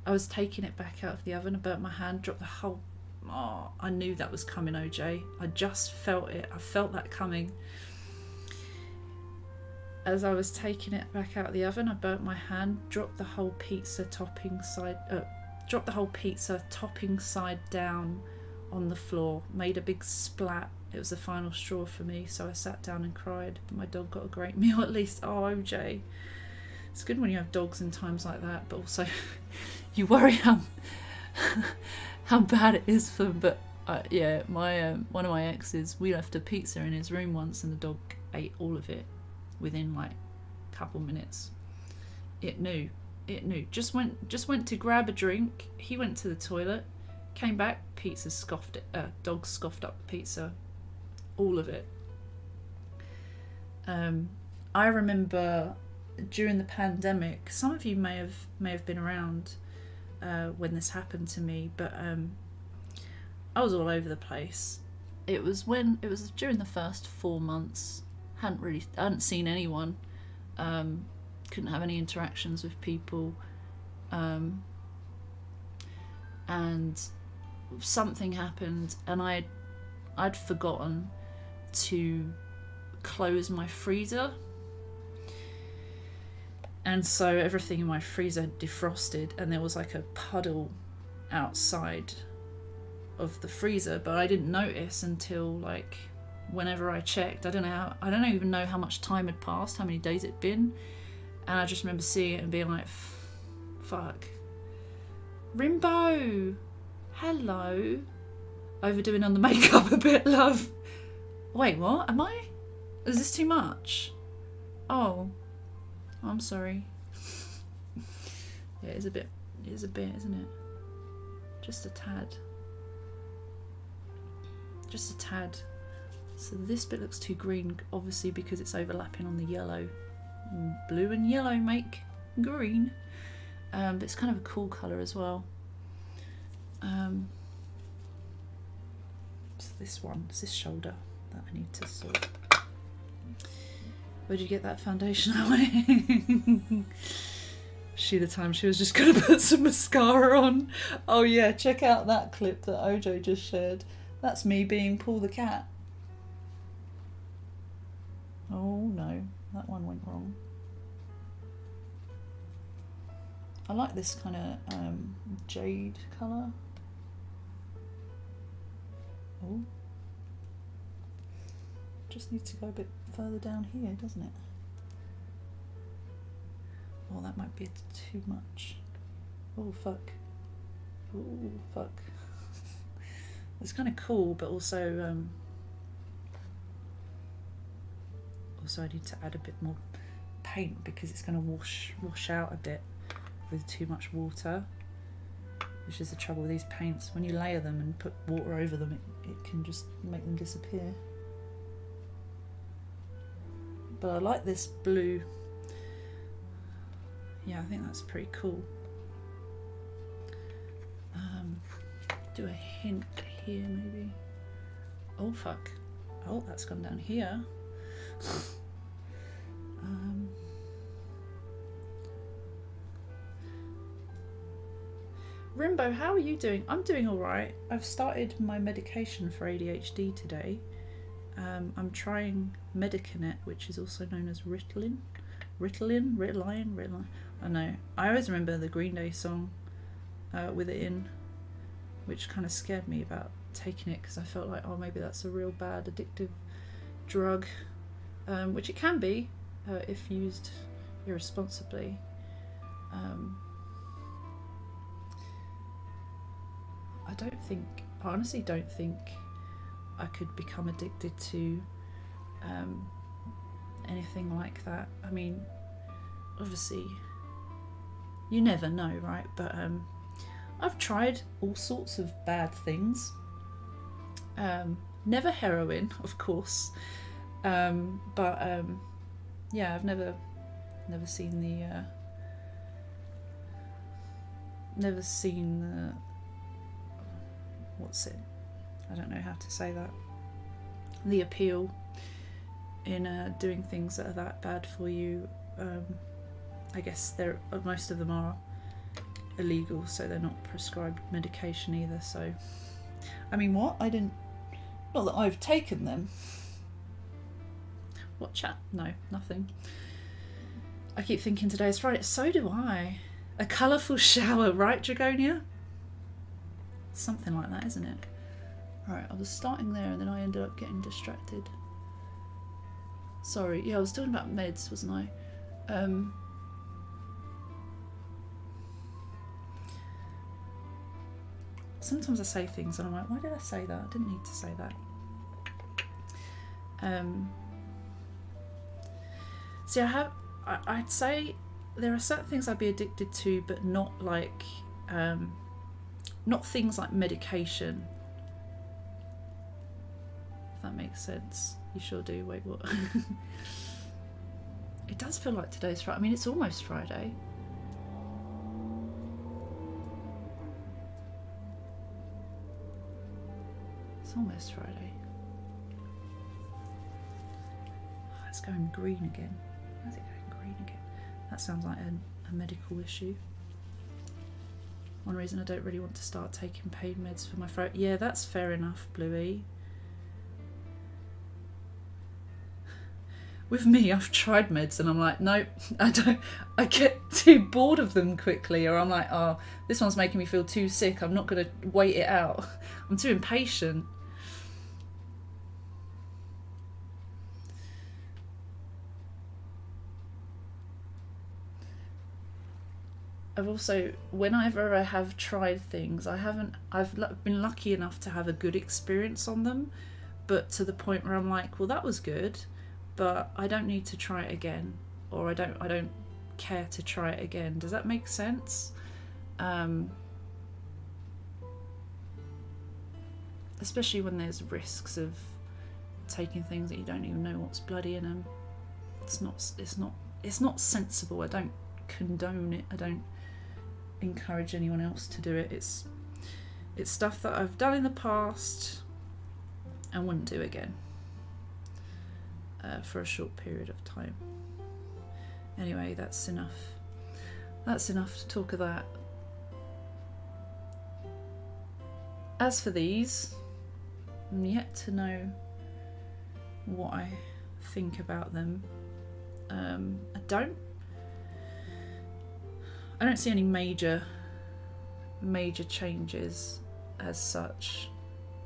I was taking it back out of the oven. I burnt my hand, dropped the whole. Oh, I knew that was coming, OJ. I just felt it. I felt that coming. As I was taking it back out of the oven, I burnt my hand, dropped the whole pizza topping side down on the floor, made a big splat. It was the final straw for me, so I sat down and cried. But my dog got a great meal at least. Oh, OJ. It's good when you have dogs in times like that, but also you worry how bad it is for them. But yeah, my one of my exes, we left a pizza in his room once, and the dog ate all of it within like a couple minutes. It knew. Just went to grab a drink. He went to the toilet, came back. Pizza scoffed it. Dog scoffed up the pizza. All of it. I remember during the pandemic, some of you may have been around when this happened to me, but I was all over the place. It was during the first 4 months. I hadn't seen anyone. Couldn't have any interactions with people, and something happened, and I'd forgotten to close my freezer, and so everything in my freezer had defrosted, and there was like a puddle outside of the freezer, but I didn't notice until like whenever I checked. I don't even know how much time had passed, how many days it'd been, and I just remember seeing it and being like, fuck. Rimbo, hello. Overdoing on the makeup a bit, love. Wait, what? Am I? Is this too much? Oh, I'm sorry. Yeah, it's a bit It is a bit, isn't it? Just a tad. Just a tad. So this bit looks too green, obviously because it's overlapping on the yellow. Blue and yellow make green. But it's kind of a cool colour as well. So this one, it's this shoulder that I need to sort. Where'd you get that foundation on? She the time she was just gonna put some mascara on. Oh yeah, check out that clip that OJ just shared. That's me being Paul the cat. Oh no, that one went wrong. I like this kind of jade colour. Oh, just needs to go a bit further down here, doesn't it? Oh, that might be too much. Oh fuck. Oh fuck. It's kind of cool, but also I need to add a bit more paint because it's going to wash out a bit with too much water, which is the trouble with these paints. When you layer them and put water over them, it can just make them disappear. But I like this blue. Yeah, I think that's pretty cool. Do a hint here maybe. Oh fuck. Oh, that's gone down here. Rimbo, how are you doing? I'm doing alright. I've started my medication for ADHD today. I'm trying Medicanet, which is also known as Ritalin. Ritalin. I know. I always remember the Green Day song with it in, which kind of scared me about taking it because I felt like, oh, maybe that's a real bad addictive drug, which it can be if used irresponsibly. I honestly don't think I could become addicted to anything like that. I mean, obviously you never know, right? But I've tried all sorts of bad things. Never heroin, of course, but yeah, I've never seen the what's it? I don't know how to say that. The appeal in doing things that are that bad for you. I guess most of them are illegal, so they're not prescribed medication either. So, I mean, what? I didn't. Not that I've taken them. What chat? No, nothing. I keep thinking today's Friday. So do I. A colourful shower, right, Dragonia? Something like that, isn't it? Right, I was starting there and then I ended up getting distracted. Sorry, yeah, I was talking about meds, wasn't I? Sometimes I say things and I'm like, why did I say that? I didn't need to say that. See, I'd say there are certain things I'd be addicted to, but not like, not things like medication. If that makes sense. You sure do. Wait, what? It does feel like today's Friday. I mean, it's almost Friday. It's almost Friday. Oh, it's going green again. Why is it going green again? That sounds like a medical issue. One reason I don't really want to start taking pain meds for my throat. Yeah, that's fair enough, Bluey. With me, I've tried meds and I'm like, nope, I don't. I get too bored of them quickly, or I'm like, oh, this one's making me feel too sick. I'm not going to wait it out. I'm too impatient. I've also, whenever I have tried things, I've been lucky enough to have a good experience on them, but to the point where I'm like, well, that was good, but I don't need to try it again, or I don't care to try it again. Does that make sense? Especially when there's risks of taking things that you don't even know what's bloody in them. It's not sensible. I don't condone it. I don't encourage anyone else to do it. It's stuff that I've done in the past and wouldn't do again for a short period of time. Anyway, that's enough. That's enough to talk of that. As for these, I'm yet to know what I think about them. I don't see any major changes as such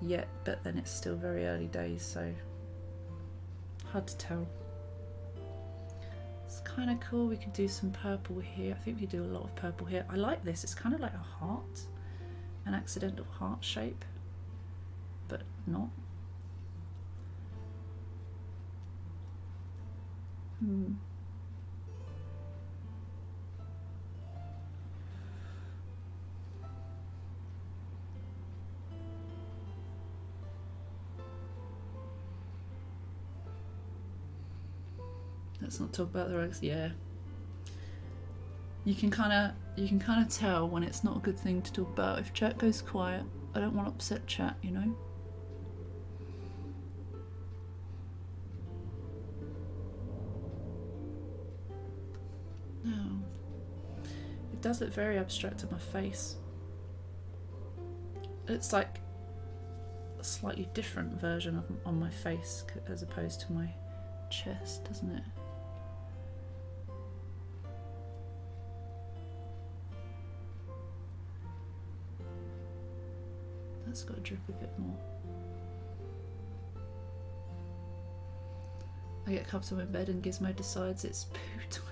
yet, but then it's still very early days, so hard to tell. It's kind of cool. We could do some purple here. I think we could do a lot of purple here. I like this. It's kind of like a heart, an accidental heart shape, but not. Let's not talk about the rugs. Yeah, you can kind of tell when it's not a good thing to talk about. If chat goes quiet, I don't want to upset chat, you know. No, it does look very abstract on my face. It's like a slightly different version of on my face as opposed to my chest, doesn't it? That's got to drip a bit more. I get comfortable in bed and Gizmo decides it's poo time.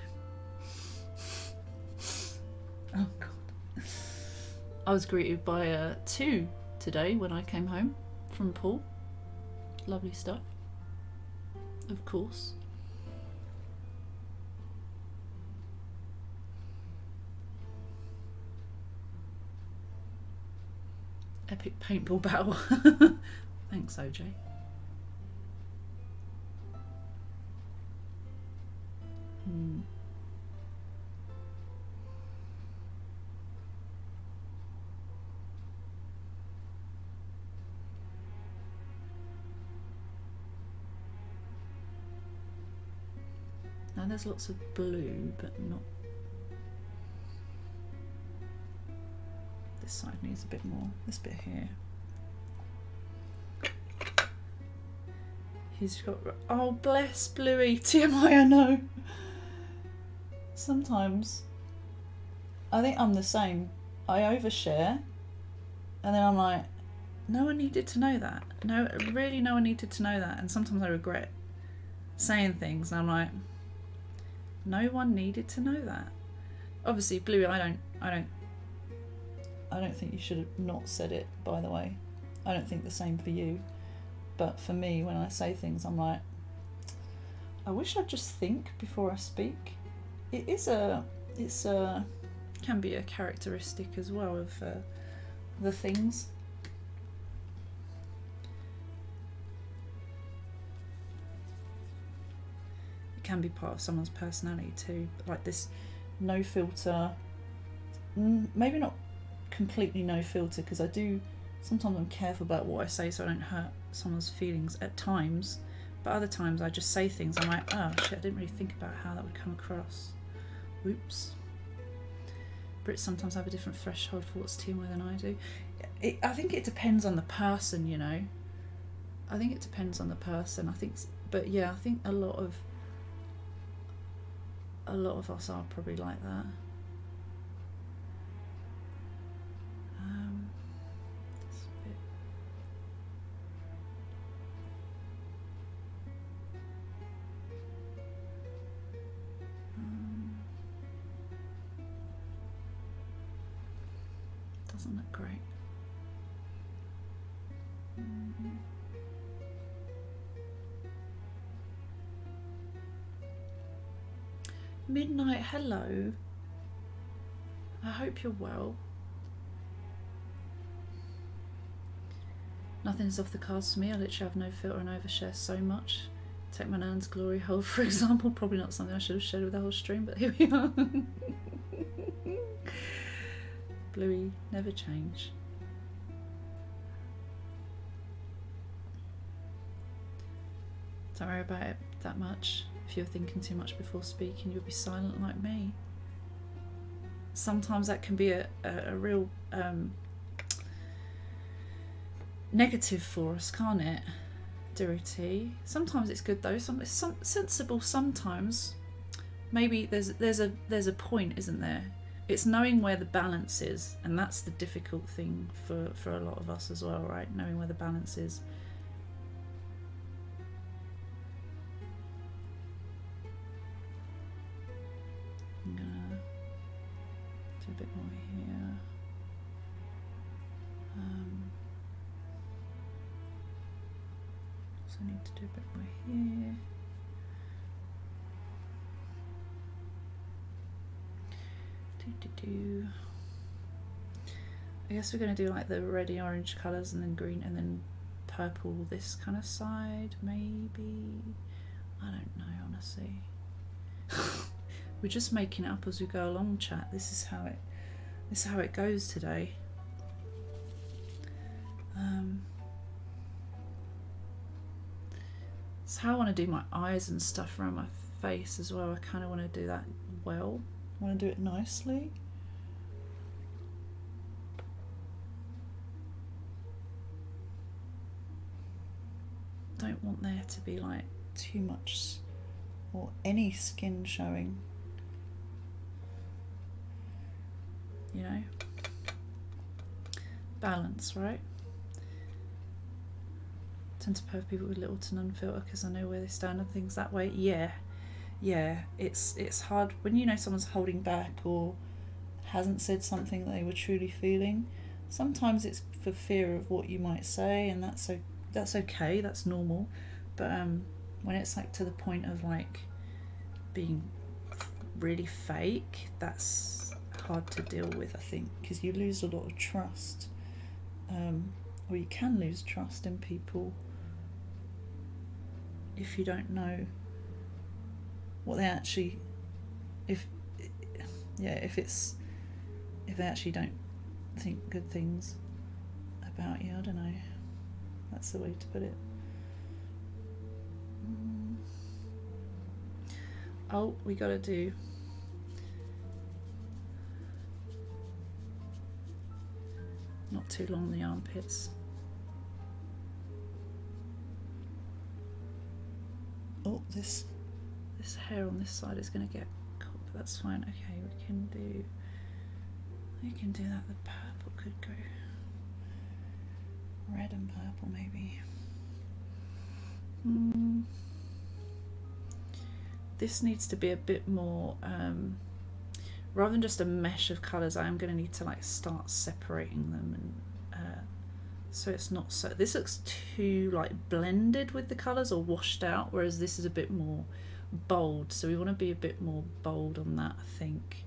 Oh god. I was greeted by 2 today when I came home from Paul. Lovely stuff. Of course. Epic paintball battle. Thanks, OJ. Now there's lots of blue, but not. This side needs a bit more. This bit here. He's got. Oh, bless Bluey. TMI, I know. Sometimes I think I'm the same. I overshare, and then I'm like, no one needed to know that. No, really, no one needed to know that. And sometimes I regret saying things, and I'm like, no one needed to know that. Obviously, Bluey, I don't think you should have not said it, by the way. I don't think the same for you. But for me, when I say things, I'm like, I wish I'd just think before I speak. Can be a characteristic as well of the things. It can be part of someone's personality too. Like this no filter, maybe not completely no filter, because sometimes I'm careful about what I say so I don't hurt someone's feelings at times, but other times I just say things I'm like, oh shit, I didn't really think about how that would come across. Whoops. Brits sometimes have a different threshold for what's TMI than I do. I think it depends on the person, you know. I think it depends on the person. But yeah, I think a lot of us are probably like that. This bit. Doesn't look great. Midnight, hello. I hope you're well. Nothing's off the cards for me. I literally have no filter and overshare so much. Take my nan's glory hole, for example. Probably not something I should have shared with the whole stream, but here we are. Bluey, never change. Don't worry about it that much. If you're thinking too much before speaking, you'll be silent like me. Sometimes that can be a real negative for us, can't it, Dirty? Sometimes it's good though. It's sensible sometimes. Maybe there's a point, isn't there? It's knowing where the balance is, and that's the difficult thing for a lot of us as well, right? Knowing where the balance is. I'm gonna do a bit more here. Also need to do a bit more here. I guess we're going to do like the reddy orange colours and then green and then purple this kind of side, maybe. I don't know, honestly. We're just making it up as we go along, chat. This is how it goes today. It's how I want to do my eyes and stuff around my face as well. I kind of want to do that well. I want to do it nicely. Don't want there to be like too much or any skin showing, you know. Balance, right? Tend to pair people with little to none filter because I know where they stand and things that way. Yeah, it's hard when you know someone's holding back or hasn't said something that they were truly feeling. Sometimes it's for fear of what you might say, and that's okay, that's normal. But when it's like to the point of like being really fake, that's hard to deal with, I think, because you lose a lot of trust, or you can lose trust in people if you don't know what they actually, if they actually don't think good things about you. I don't know, that's the way to put it. Oh, we gotta do not too long the armpits. Oh, this hair on this side is going to get caught, but that's fine. Okay, we can do that. The purple could go red and purple, maybe. This needs to be a bit more, rather than just a mesh of colours, I am going to need to like start separating them, and so it's not so, this looks too like blended with the colours or washed out, whereas this is a bit more bold, so we want to be a bit more bold on that, I think.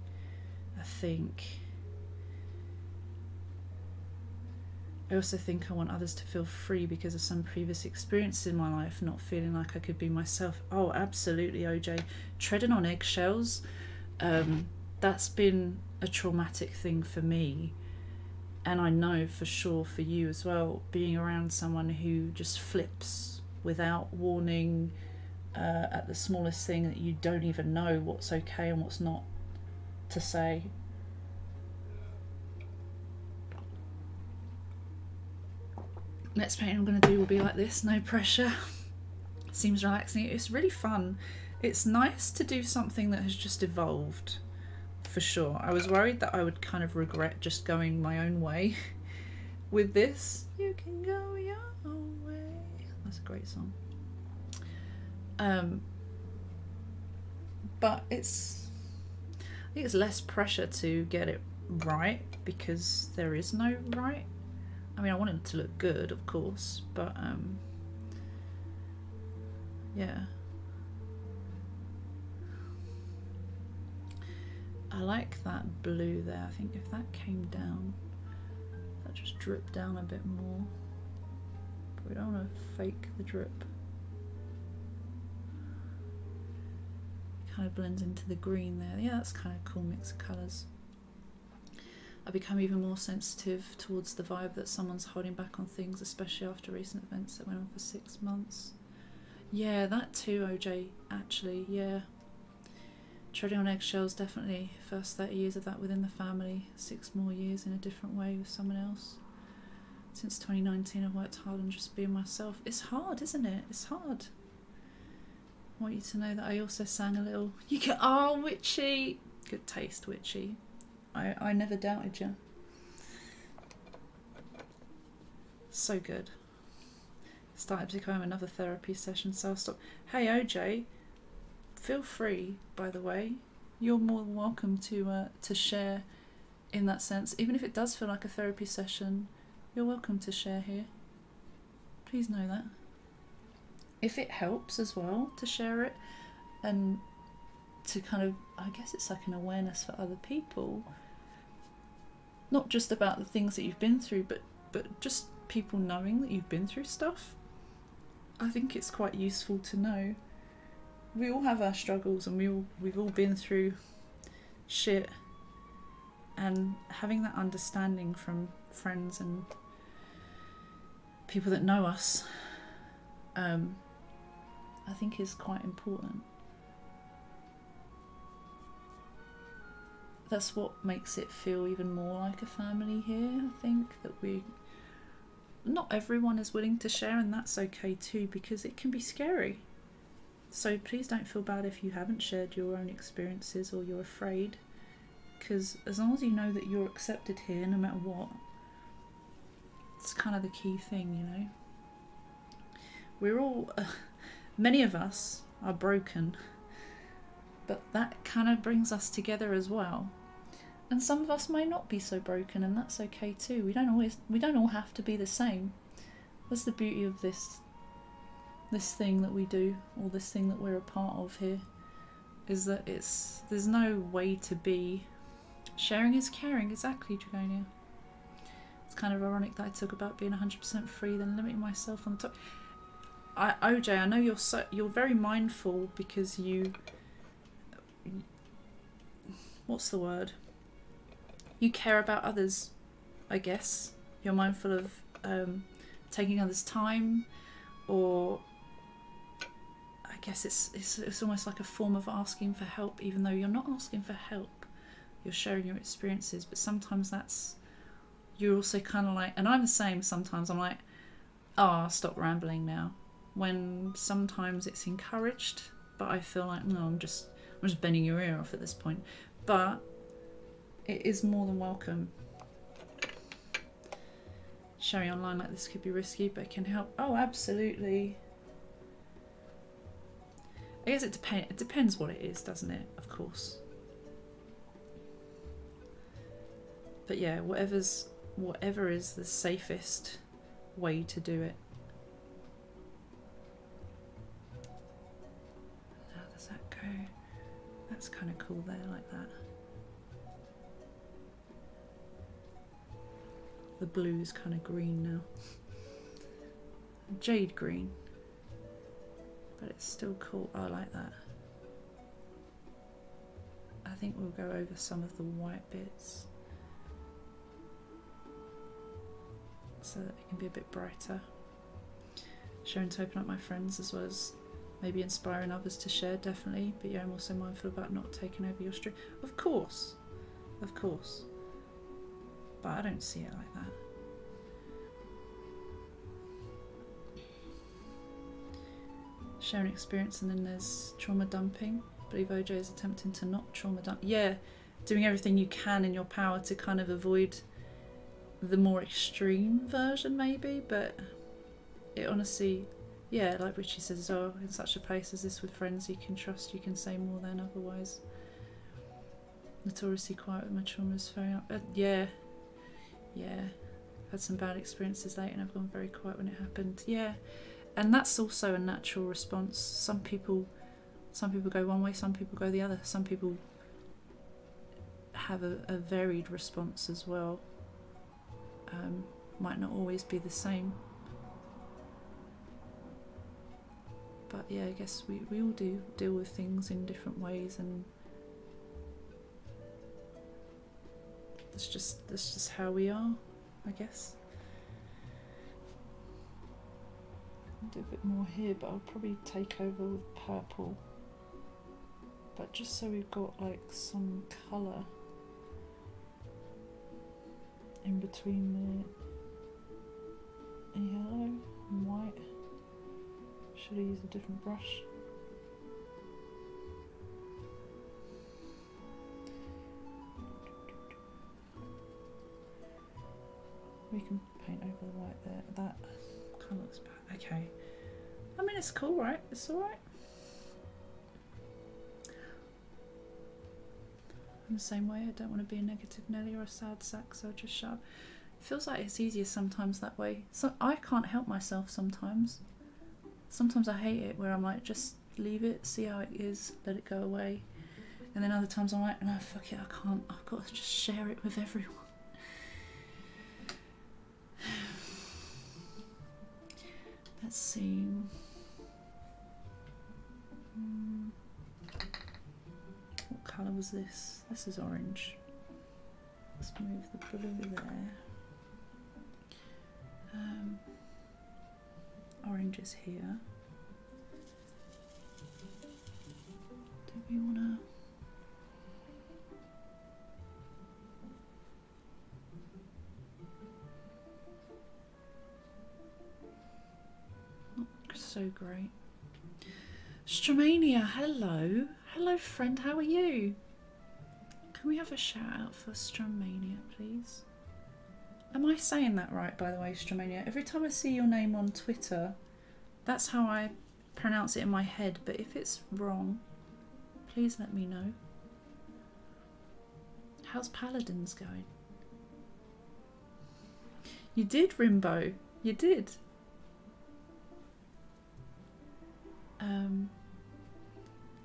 I also think I want others to feel free because of some previous experiences in my life, not feeling like I could be myself. Oh, absolutely, OJ. Treading on eggshells, that's been a traumatic thing for me, and I know for sure for you as well, being around someone who just flips without warning, at the smallest thing, that you don't even know what's okay and what's not to say. Next painting I'm going to do will be like this, no pressure. Seems relaxing. It's really fun. It's nice to do something that has just evolved, for sure. I was worried that I would kind of regret just going my own way with this. You can go your own way. That's a great song. But I think it's less pressure to get it right, because there is no right. I mean, I want it to look good, of course, but yeah. I like that blue there. I think if that came down, that just dripped down a bit more. We don't want to fake the drip. Kind of blends into the green there. Yeah, that's kind of a cool mix of colours. I become even more sensitive towards the vibe that someone's holding back on things, especially after recent events that went on for 6 months. Yeah, that too, OJ, actually, yeah. Treading on eggshells, definitely. First 30 years of that within the family, 6 more years in a different way with someone else. Since 2019 I've worked hard on just being myself. It's hard, isn't it? It's hard. I want you to know that I also sang a little, you can, oh, Witchy. Good taste, Witchy. I never doubted you. So good. Started to become another therapy session, so I'll stop. Hey OJ, feel free, by the way. You're more than welcome to share in that sense. Even if it does feel like a therapy session, you're welcome to share here. Please know that. If it helps as well to share it and to kind of, I guess it's like an awareness for other people. Not just about the things that you've been through, but just people knowing that you've been through stuff. I think it's quite useful to know. We all have our struggles and we've all been through shit, and having that understanding from friends and people that know us, I think is quite important. That's what makes it feel even more like a family here, I think, that not everyone is willing to share, and that's okay too, because it can be scary. So please don't feel bad if you haven't shared your own experiences or you're afraid, because as long as you know that you're accepted here no matter what, it's kind of the key thing, you know. We're all, many of us are broken, but that kind of brings us together as well. And some of us may not be so broken, and that's okay too. We don't all have to be the same. That's the beauty of this thing that we do, or this thing that we're a part of here, is that there's no way to be. Sharing is caring, exactly, Dragonia. It's kind of ironic that I talk about being 100% free, then limiting myself on the top. OJ, I know you're very mindful because what's the word? You care about others, I guess. You're mindful of taking others' time, or I guess it's almost like a form of asking for help, even though you're not asking for help. You're sharing your experiences, but sometimes you're also kind of like, and I'm the same sometimes, I'm like, oh, I'll stop rambling now. When sometimes it's encouraged, but I feel like, no, I'm just bending your ear off at this point. But it is more than welcome. Sharing online like this could be risky, but it can help. Oh, absolutely. I guess it depends what it is, doesn't it? Of course. But yeah, whatever is the safest way to do it. How does that go? That's kind of cool there, like that. The blue's kind of green now. Jade green. But it's still cool. I like that. I think we'll go over some of the white bits so that it can be a bit brighter. Sharing to open up my friends, as well as maybe inspiring others to share, definitely. But yeah, I'm also mindful about not taking over your stream. Of course. Of course. But I don't see it like that. Sharing experience, and then there's trauma dumping. I believe OJ is attempting to not trauma dump. Yeah, doing everything you can in your power to kind of avoid the more extreme version maybe, but it honestly, yeah, like Richie says, oh, in such a place as this with friends you can trust, you can say more than otherwise. Notoriously quiet with my traumas, very up. Yeah. Had some bad experiences late and I've gone very quiet when it happened. Yeah, and that's also a natural response. Some people go one way, some people go the other. Some people have a varied response as well. Might not always be the same. But yeah, I guess we all do deal with things in different ways, and that's just how we are, I guess. I'll do a bit more here, but I'll probably take over with purple. But just so we've got like some colour in between the yellow and white. Should I use a different brush? We can paint over the white there. That kind of looks bad. Okay. I mean, it's cool, right? It's alright. In the same way, I don't want to be a negative Nelly or a sad sack, so I'll just shut up. It feels like it's easier sometimes that way. So I can't help myself sometimes. Sometimes I hate it where I'm like, just leave it, see how it is, let it go away. And then other times I'm like, no, fuck it, I can't. I've got to just share it with everyone. Let's see. What colour was this? This is orange. Let's move the blue there. Orange is here. Do we want to... Not so great. Stromania, hello. Hello friend, how are you? Can we have a shout out for Stromania, please? Am I saying that right, by the way, Stromania? Every time I see your name on Twitter, that's how I pronounce it in my head, but if it's wrong, please let me know. How's Paladins going? You did, Rimbo. You did.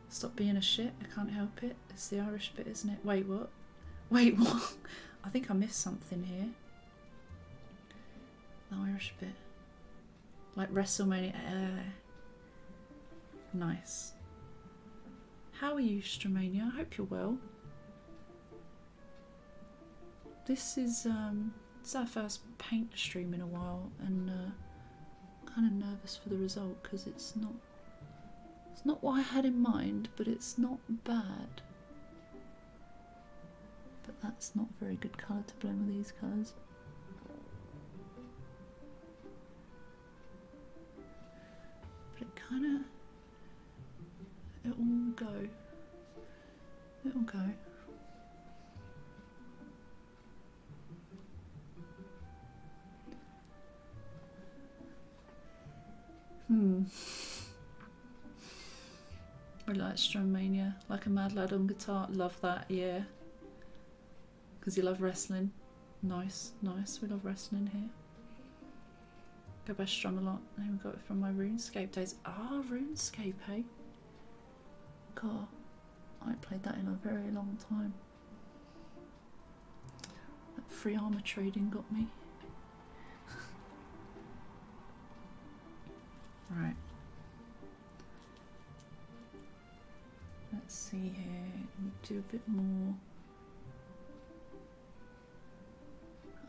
Stop being a shit. I can't help it. It's the Irish bit, isn't it? Wait, what? Wait, what? I think I missed something here. The Irish bit. Like WrestleMania. Nice. How are you, Stromania? I hope you're well. This is it's our first paint stream in a while, and kind of nervous for the result because it's not what I had in mind, but it's not bad. But that's not a very good colour to blend with these colours. But it kind of, it'll go. It'll go. Really like Stromania, like a mad lad on guitar. Love that, yeah. Because you love wrestling. Nice, nice. We love wrestling here. Go by Strum a lot. I got it from my RuneScape days. Ah, RuneScape, hey? God, I ain't played that in a very long time. That free armor trading got me. Right. Let's see here. We'll do a bit more.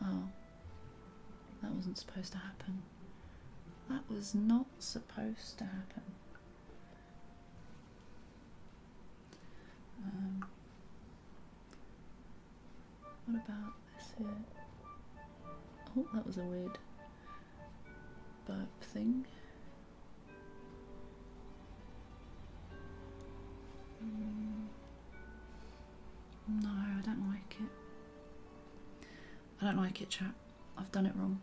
Oh, that wasn't supposed to happen. That was not supposed to happen. What about this here? Oh, that was a weird burp thing. No, I don't like it. I don't like it, chat. I've done it wrong.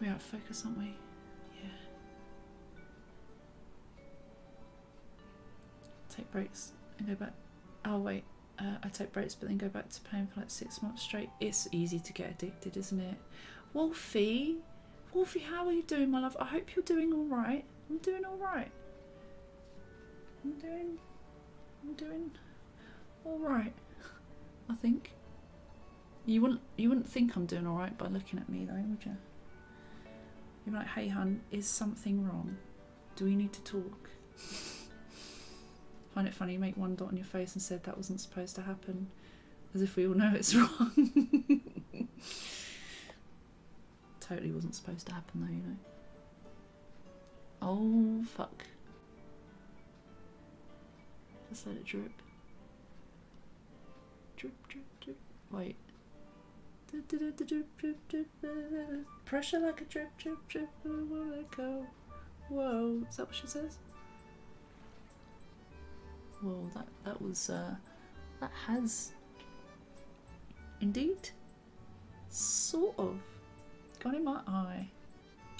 We're out of focus, aren't we? Yeah. Take breaks and go back. Oh wait, I take breaks but then go back to playing for like 6 months straight. It's easy to get addicted, isn't it? Wolfie, Wolfie, how are you doing, my love? I hope you're doing all right. I'm doing all right. I'm doing all right. I think. You wouldn't think I'm doing alright by looking at me though, would you? You'd be like, hey hun, is something wrong? Do we need to talk? Find it funny you make one dot on your face and said that wasn't supposed to happen. As if we all know it's wrong. Totally wasn't supposed to happen though, you know. Oh fuck. Just let it drip. Drip, drip, drip. Wait. Pressure like a drip, drip, drip. Where will it go? Whoa. Is that what she says? Whoa, that was that has indeed sort of gone in my eye.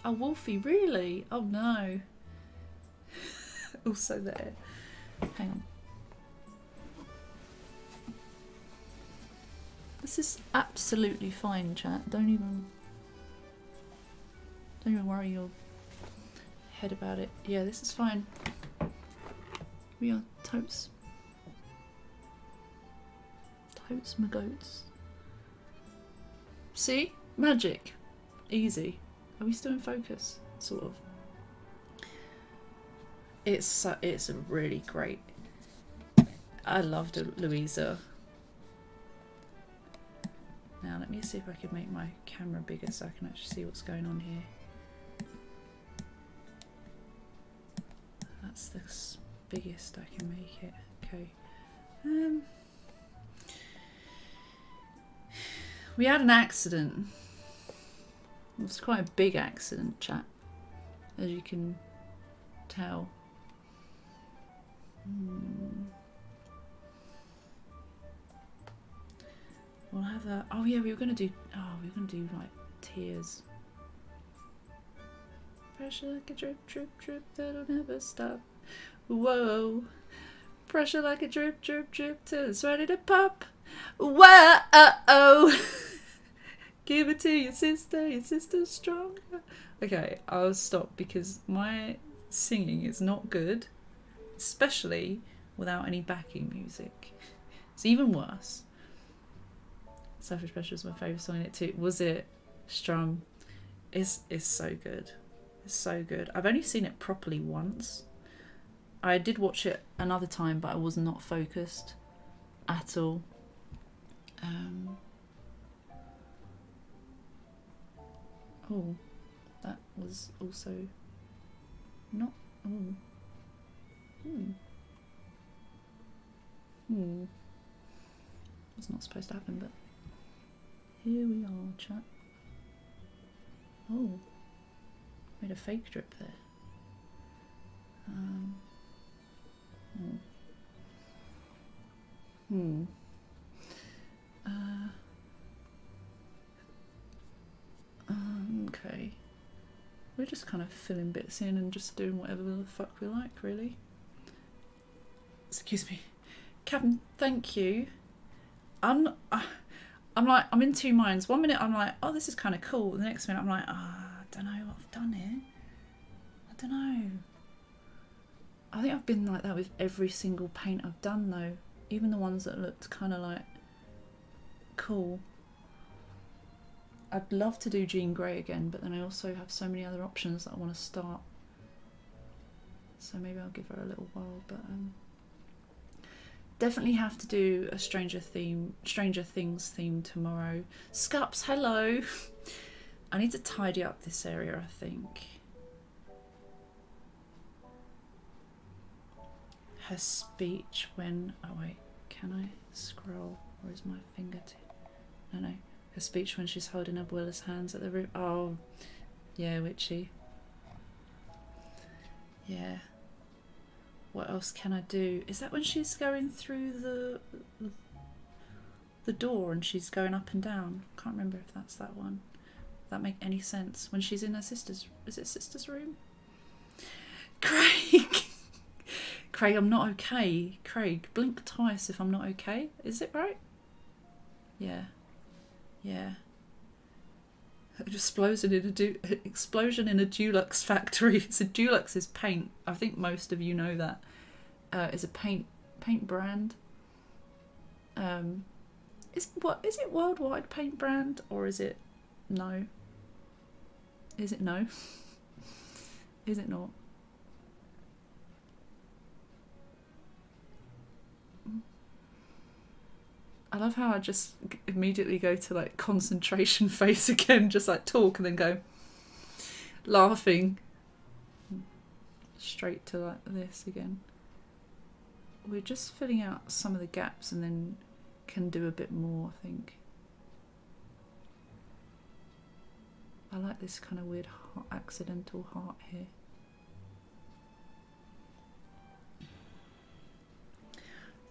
Oh, Wolfie, really? Oh no. Also there. Hang on. This is absolutely fine, chat. Don't even worry your head about it. Yeah, this is fine. We are totes. Totes my goats. See? Magic. Easy. Are we still in focus? Sort of. It's a really great. I loved Louisa. Now let me see if I can make my camera bigger so I can actually see what's going on here. That's the biggest I can make it. Okay. We had an accident. It was quite a big accident, chat, as you can tell. We'll have a. Oh yeah, we were gonna do. Oh, we were gonna do like tears. Pressure like a drip, drip, drip that'll never stop. Whoa. Pressure like a drip, drip, drip till it's ready to pop. Whoa. Oh. Give it to your sister's strong. Okay, I'll stop because my singing is not good, especially without any backing music. It's even worse. Selfish Pressure was my favourite song in it too. Was it? Strum. It's so good. It's so good. I've only seen it properly once. I did watch it another time, but I was not focused at all. Oh, that was also not. Oh. It's not supposed to happen, but here we are, chat. Oh, made a fake drip there. Okay. We're just kind of filling bits in and just doing whatever the fuck we like, really. Excuse me. Captain, thank you. I'm in two minds. One minute I'm like, oh, this is kind of cool. The next minute I'm like, I don't know what I've done here. I don't know. I think I've been like that with every single paint I've done though. Even the ones that looked kind of like cool. I'd love to do Jean Grey again, but then I also have so many other options that I want to start. So maybe I'll give her a little while, but definitely have to do a Stranger Things theme tomorrow. Scups, hello. I need to tidy up this area, I think. Her speech when, oh wait, can I scroll or is my fingertip? No. Her speech when she's holding Abuela's hands at the room. Oh, yeah, witchy. Yeah. What else can I do? Is that when she's going through the door and she's going up and down? Can't remember if that's that one. Does that make any sense? When she's in her sister's, is it sister's room? Craig! Craig, I'm not okay. Craig, blink twice if I'm not okay. Is it right? Yeah. Yeah. Explosion in a Dulux factory. So Dulux is paint. I think most of you know that. It's a paint brand. Is it worldwide paint brand or is it no? Is it no? Is it not? I love how I just immediately go to like concentration face again, just like talk and then go laughing straight to like this again. We're just filling out some of the gaps and then can do a bit more, I think. I like this kind of weird accidental heart here.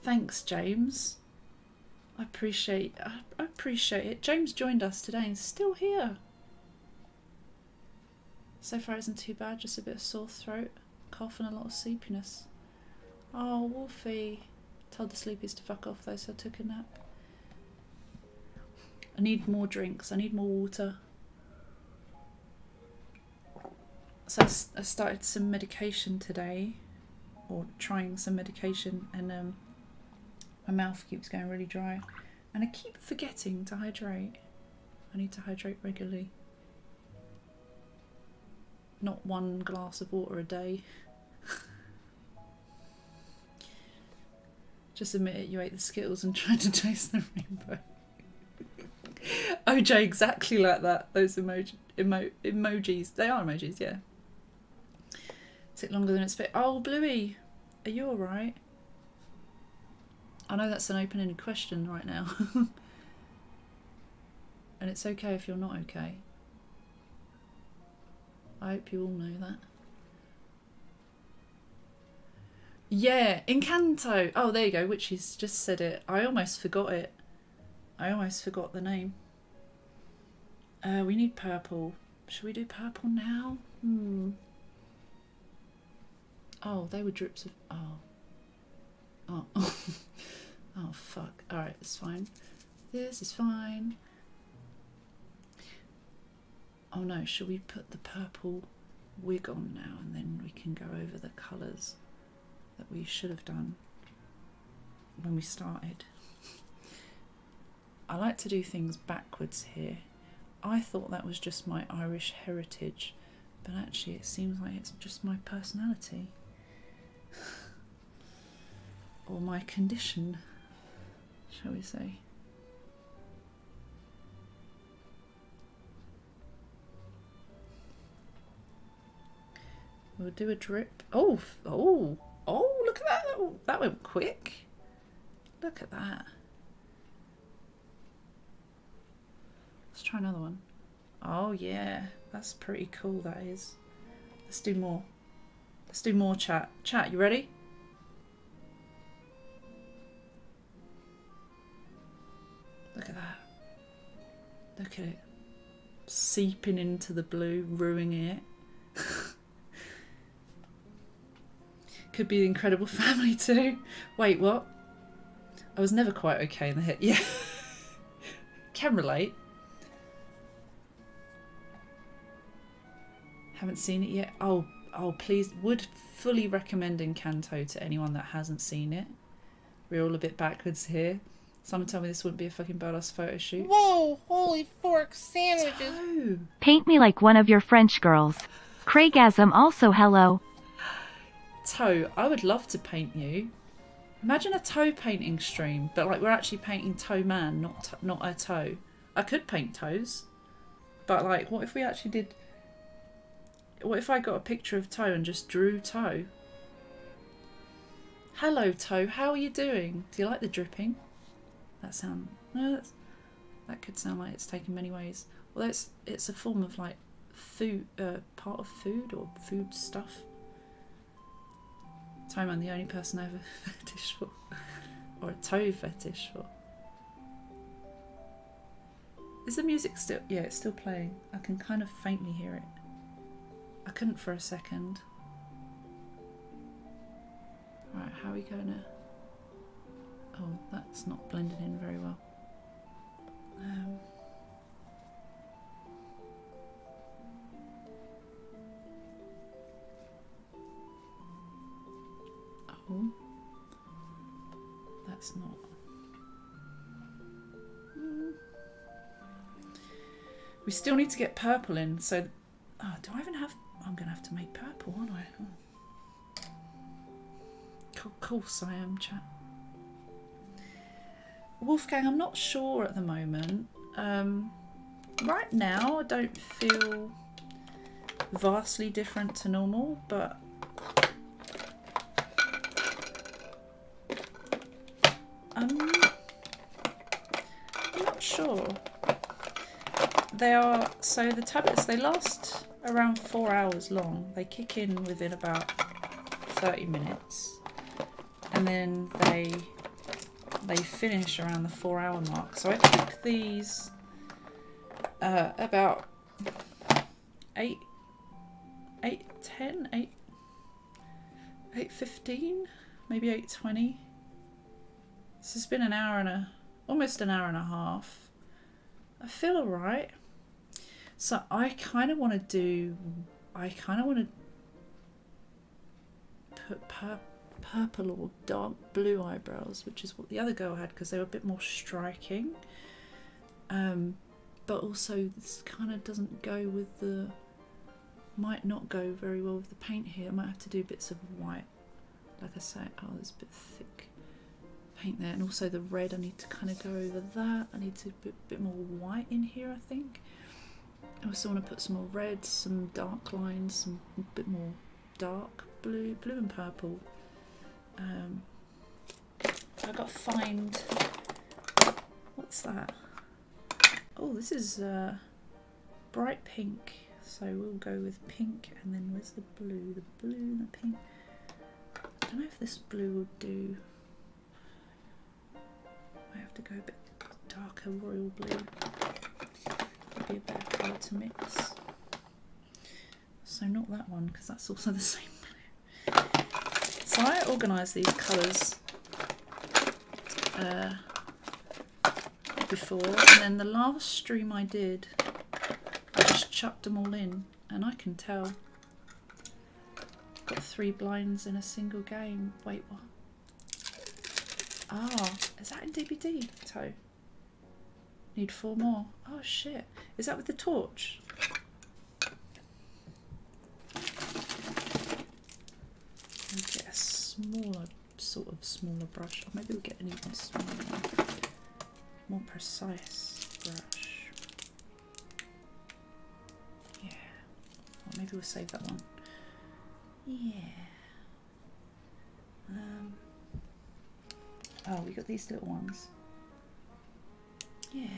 Thanks, James. I appreciate it. James joined us today and is still here. So far isn't too bad, just a bit of sore throat, cough and a lot of sleepiness. Oh, Wolfie. Told the sleepies to fuck off though, so I took a nap. I need more drinks, I need more water. So I started some medication today, or trying some medication, and my mouth keeps going really dry and I keep forgetting to hydrate. I need to hydrate regularly. Not 1 glass of water a day. Just admit it, you ate the Skittles and tried to taste the rainbow. OJ, exactly like that. Those emojis. They are emojis, yeah. Took longer than expected. Oh, Bluey, are you alright? I know that's an open-ended question right now. And it's okay if you're not okay. I hope you all know that. Yeah, Encanto. Oh, there you go. Witchy's just said it. I almost forgot it. I almost forgot the name. We need purple. Should we do purple now? Oh, they were drips of... Oh. Oh, fuck. Alright, it's fine. This is fine. Oh no, should we put the purple wig on now and then we can go over the colours that we should have done when we started? I like to do things backwards here. I thought that was just my Irish heritage, but actually it seems like it's just my personality. Or my condition, shall we say. We'll do a drip. Oh, look at that. Oh, that went quick. Look at that. Let's try another one. Oh yeah, that's pretty cool, that is. Let's do more. Let's do more, chat. Chat, you ready? Look at that. Look at it. Seeping into the blue, ruining it. Could be the Incredible Family too. Wait, what? I was never quite okay in the head. Yeah. Can relate. Haven't seen it yet. Oh, please. Would fully recommend Encanto to anyone that hasn't seen it. We're all a bit backwards here. Someone tell me this wouldn't be a fucking badass photo shoot. Whoa, holy fork sandwiches. Toe. Paint me like one of your French girls. Craigasm also hello. Toe, I would love to paint you. Imagine a toe painting stream, but like we're actually painting Toe Man, not a toe. I could paint toes, but like what if we actually did... What if I got a picture of Toe and just drew Toe? Hello Toe, how are you doing? Do you like the dripping? That sound... No, that could sound like it's taken many ways. Although it's a form of like food, part of food or food stuff. Toe Man, the only person I have a fetish for. Or a toe fetish for. Is the music still... Yeah, it's still playing. I can kind of faintly hear it. I couldn't for a second. Right, how are we going to... Oh, that's not blended in very well. Oh, that's not... We still need to get purple in, so... Oh, do I even have... I'm going to have to make purple, aren't I? Oh. Of course I am, chat. Wolfgang, I'm not sure at the moment. Right now, I don't feel vastly different to normal, but... I'm not sure. They are, so the tablets, they last around 4 hours long. They kick in within about 30 minutes. And then they finish around the 4 hour mark. So I took these about 8:15, maybe 8:20. This has been almost an hour and a half. I feel alright. So I kind of want to put purple or dark blue eyebrows, which is what the other girl had, because they were a bit more striking. But also this kind of doesn't go with the, might not go very well with the paint here. I might have to do bits of white. Like I say, oh, there's a bit thick paint there, and also the red, I need to kind of go over that. I need to put a bit more white in here, I think. I also want to put some more red, some dark lines, some bit more dark blue and purple. I've got to find, what's that? Oh, this is bright pink, so we'll go with pink, and then where's the blue? The blue and the pink. I don't know if this blue would do. I have to go a bit darker royal blue. Would be a better colour to mix. So not that one, because that's also the same blue. So I organised these colours before, and then the last stream I did, I just chucked them all in, and I can tell. Got 3 blinds in a single game. Wait, what? Ah, is that in DBD? Toe. Need 4 more. Oh shit. Is that with the torch? We'll get a smaller, sort of smaller brush. Or maybe we'll get an even smaller one. More precise brush. Yeah. Or maybe we'll save that one. Yeah. Oh, we got these little ones. Yeah.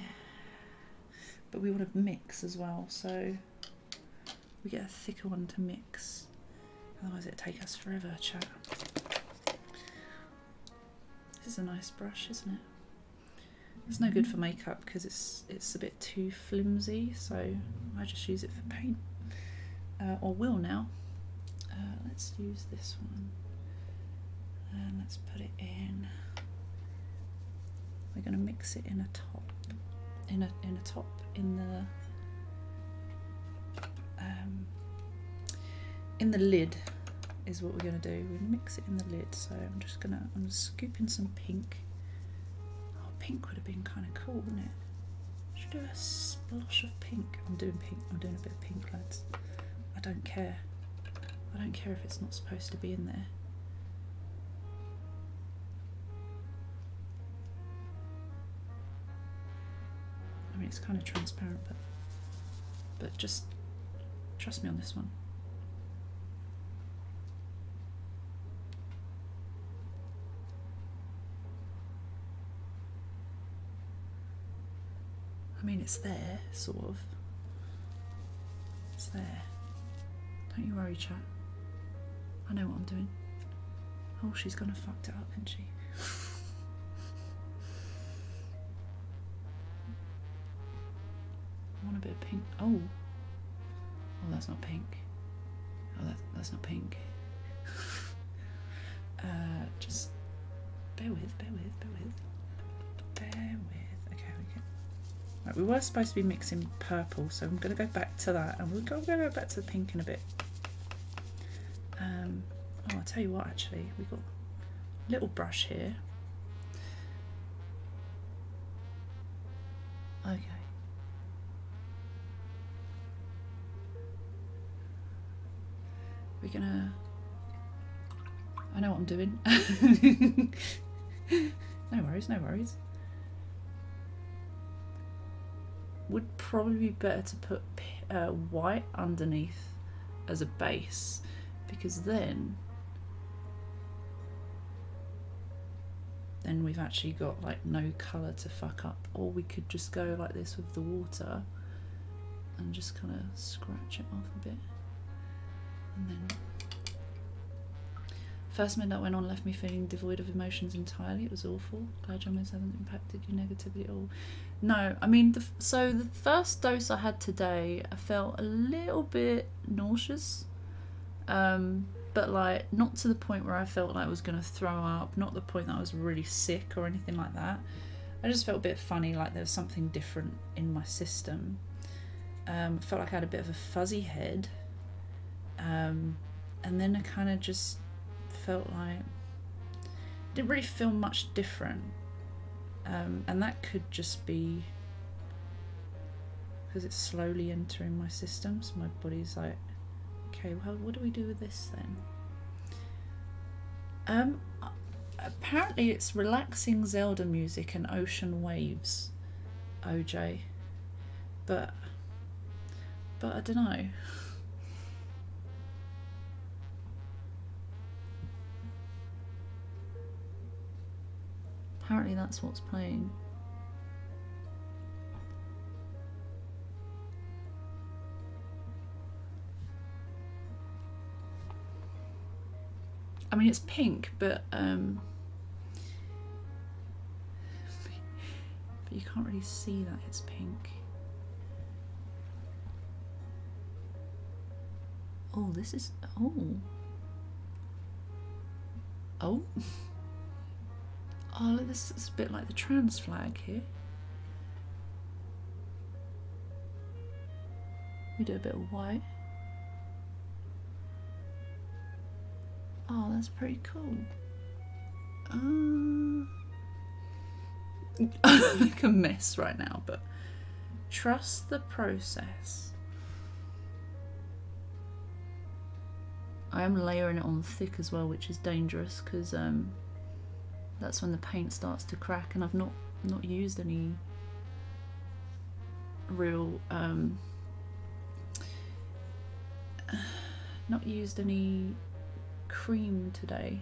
But we want to mix as well, so we get a thicker one to mix. Otherwise it'd take us forever, chat. This is a nice brush, isn't it? It's no good for makeup because it's a bit too flimsy, so I just use it for paint. Or will now. Let's use this one. And let's put it in. We're going to mix it in a top. In the lid is what we're going to do. We mix it in the lid. So I'm scooping some pink. Oh, pink would have been kind of cool, wouldn't it? Should do a splosh of pink. I'm doing pink. I'm doing a bit of pink, lads. I don't care. I don't care if it's not supposed to be in there. I mean, it's kind of transparent, but just trust me on this one. I mean, it's there, sort of. It's there. Don't you worry, chat. I know what I'm doing. Oh, she's gonna fucked it up, isn't she? I want a bit of pink. Oh, that's not pink. Oh, that's not pink. Just bear with. Okay, right, we were supposed to be mixing purple, so I'm gonna go back to that, and we'll go back to the pink in a bit. Oh, I'll tell you what, actually, we've got a little brush here. Okay. We're gonna... I know what I'm doing. No worries, no worries. Would probably be better to put white underneath as a base, because then we've actually got like no colour to fuck up. Or we could just go like this with the water and just kind of scratch it off a bit. And then first minute that went on left me feeling devoid of emotions entirely. It was awful. Glad your meds haven't impacted you negatively at all. No, I mean, so the first dose I had today, I felt a little bit nauseous, but like not to the point where I felt like I was going to throw up, not the point that I was really sick or anything like that. I just felt a bit funny, like there was something different in my system. I felt like I had a bit of a fuzzy head, and then I kind of just felt like didn't really feel much different, and that could just be because it's slowly entering my system, so my body's like, okay, well, what do we do with this then? Apparently it's relaxing Zelda music and ocean waves, OJ, but I don't know. Apparently that's what's playing. I mean, it's pink, but you can't really see that it's pink. Oh, this is... oh. Oh. Oh, look, this is a bit like the trans flag here. We do a bit of white. Oh, that's pretty cool. I make a mess right now, but trust the process. I am layering it on thick as well, which is dangerous because that's when the paint starts to crack, and I've not used any real not used any cream today,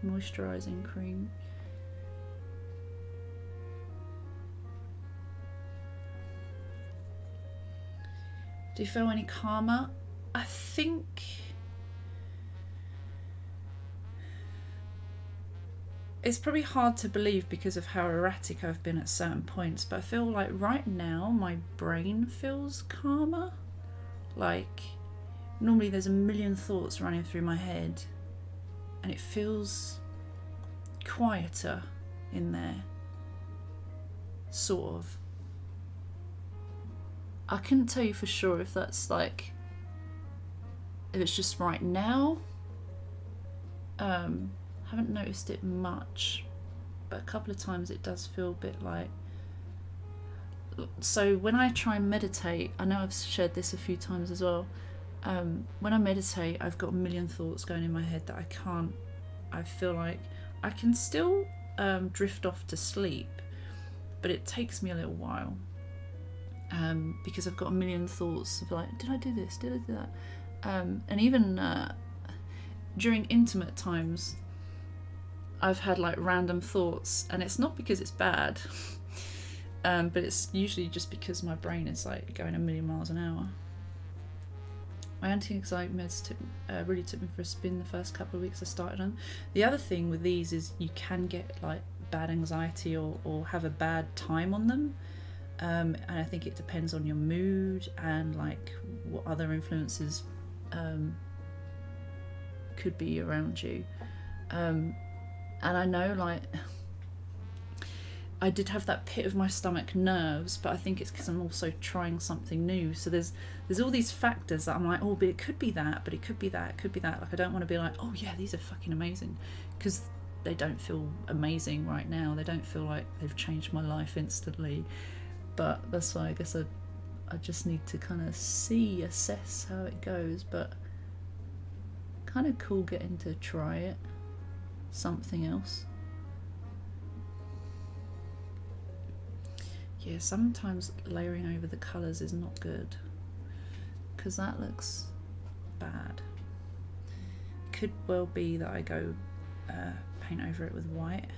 moisturising cream. Do you feel any calmer? I think it's probably hard to believe because of how erratic I've been at certain points, but I feel like right now my brain feels calmer. Like normally there's a million thoughts running through my head and it feels quieter in there, sort of. I couldn't tell you for sure if that's like, if it's just right now. Haven't noticed it much, but a couple of times it does feel a bit like... So when I try and meditate, I know I've shared this a few times as well, when I meditate I've got a million thoughts going in my head that I feel like I can still drift off to sleep, but it takes me a little while, because I've got a million thoughts of like, did I do this, did I do that, and even during intimate times I've had like random thoughts, and it's not because it's bad, but it's usually just because my brain is like going a million miles an hour. My anti-anxiety meds really took me for a spin the first couple of weeks I started on. The other thing with these is you can get like bad anxiety or have a bad time on them, and I think it depends on your mood and like what other influences could be around you. And I know, like, I did have that pit of my stomach nerves, but I think it's because I'm also trying something new. So there's all these factors that I'm like, oh, but it could be that, but it could be that, it could be that. Like, I don't want to be like, oh yeah, these are fucking amazing, because they don't feel amazing right now. They don't feel like they've changed my life instantly. But that's why I guess I just need to kind of assess how it goes. But Kind of cool getting to try it. Something else. Yeah, sometimes layering over the colours is not good because that looks bad. Could well be that I go paint over it with white.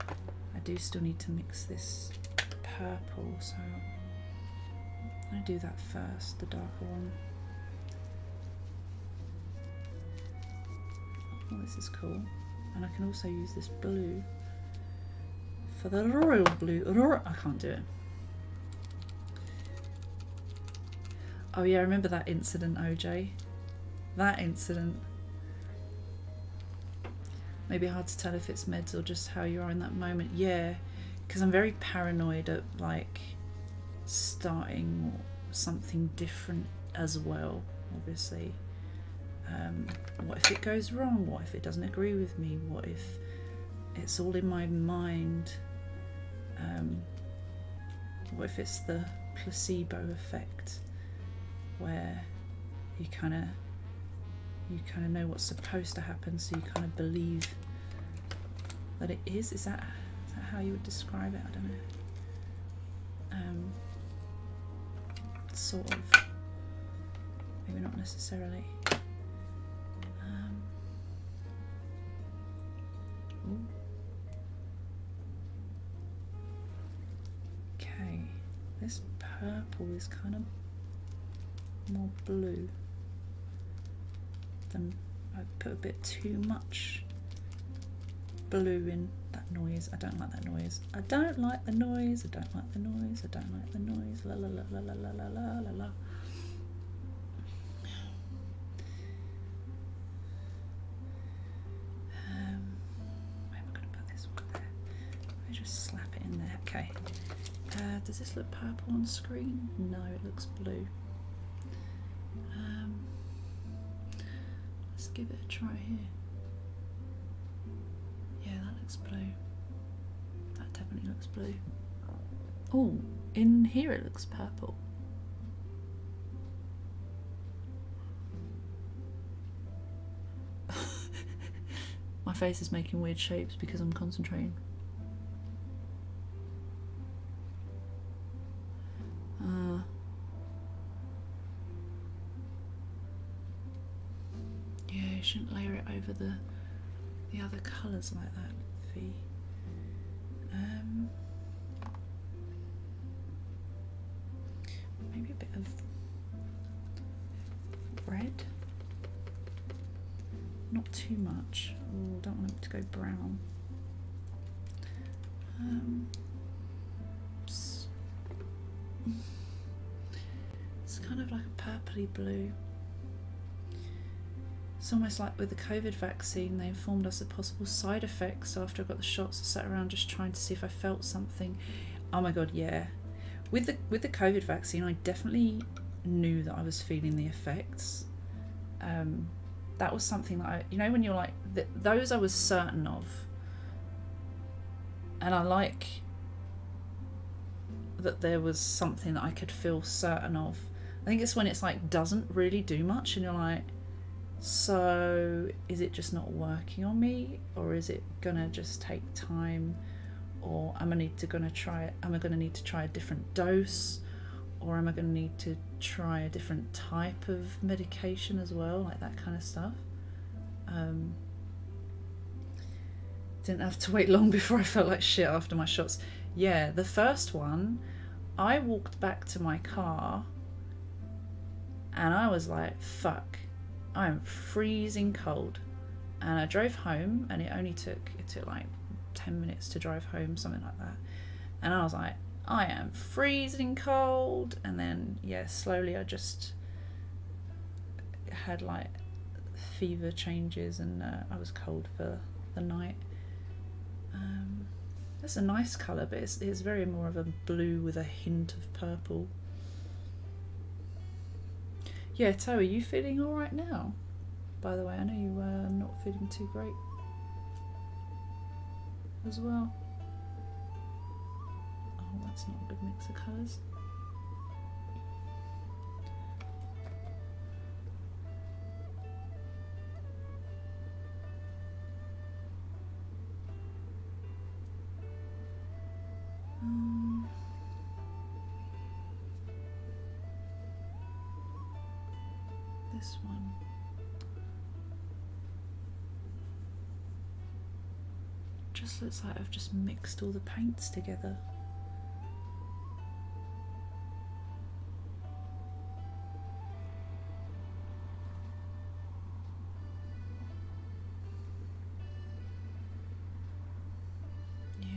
I do still need to mix this purple, so I'm going to do that first, the darker one. Oh, this is cool. And I can also use this blue for the royal blue. I can't do it. Oh yeah, I remember that incident, OJ. That incident. Maybe hard to tell if it's meds or just how you are in that moment. Yeah, because I'm very paranoid at like starting something different as well, obviously. What if it goes wrong? What if it doesn't agree with me? What if it's all in my mind? What if it's the placebo effect, where you kind of know what's supposed to happen, so you kind of believe that it is? Is that how you would describe it? I don't know. Sort of. Maybe not necessarily. Okay, this purple is kind of more blue than I put a bit too much blue in that noise. I don't like that noise. I don't like the noise. I don't like the noise. I don't like the noise. La la la la la la la la la. Slap it in there. Okay. Does this look purple on screen? No, it looks blue. Let's give it a try here. Yeah, that looks blue. That definitely looks blue. Oh, in here it looks purple. My face is making weird shapes because I'm concentrating. Yeah, you shouldn't layer it over the other colours like that, Fee. Maybe a bit of red. Not too much. Oh, don't want it to go brown. It's kind of like a purpley blue. It's almost like with the COVID vaccine, they informed us of possible side effects after I got the shots. I sat around just trying to see if I felt something. Oh my god, yeah. With the COVID vaccine, I definitely knew that I was feeling the effects. That was something that I, you know, when you're like, those I was certain of. And I like that there was something that I could feel certain of. I think it's when it's like doesn't really do much and you're like, so is it just not working on me, or is it gonna just take time, or am I need to try a different dose, or am I gonna need to try a different type of medication as well, like that kind of stuff. Didn't have to wait long before I felt like shit after my shots. Yeah, the first one, I walked back to my car and I was like, fuck, I'm freezing cold. And I drove home, and it took like 10 minutes to drive home, something like that. And I was like, I am freezing cold. And then, yeah, slowly I just had like fever changes, and I was cold for the night. It's a nice colour, but it's very more of a blue with a hint of purple. Yeah, Toe, are you feeling alright now? By the way, I know you were not feeling too great as well. Oh, that's not a good mix of colours. this one. Just looks like I've just mixed all the paints together. Yeah.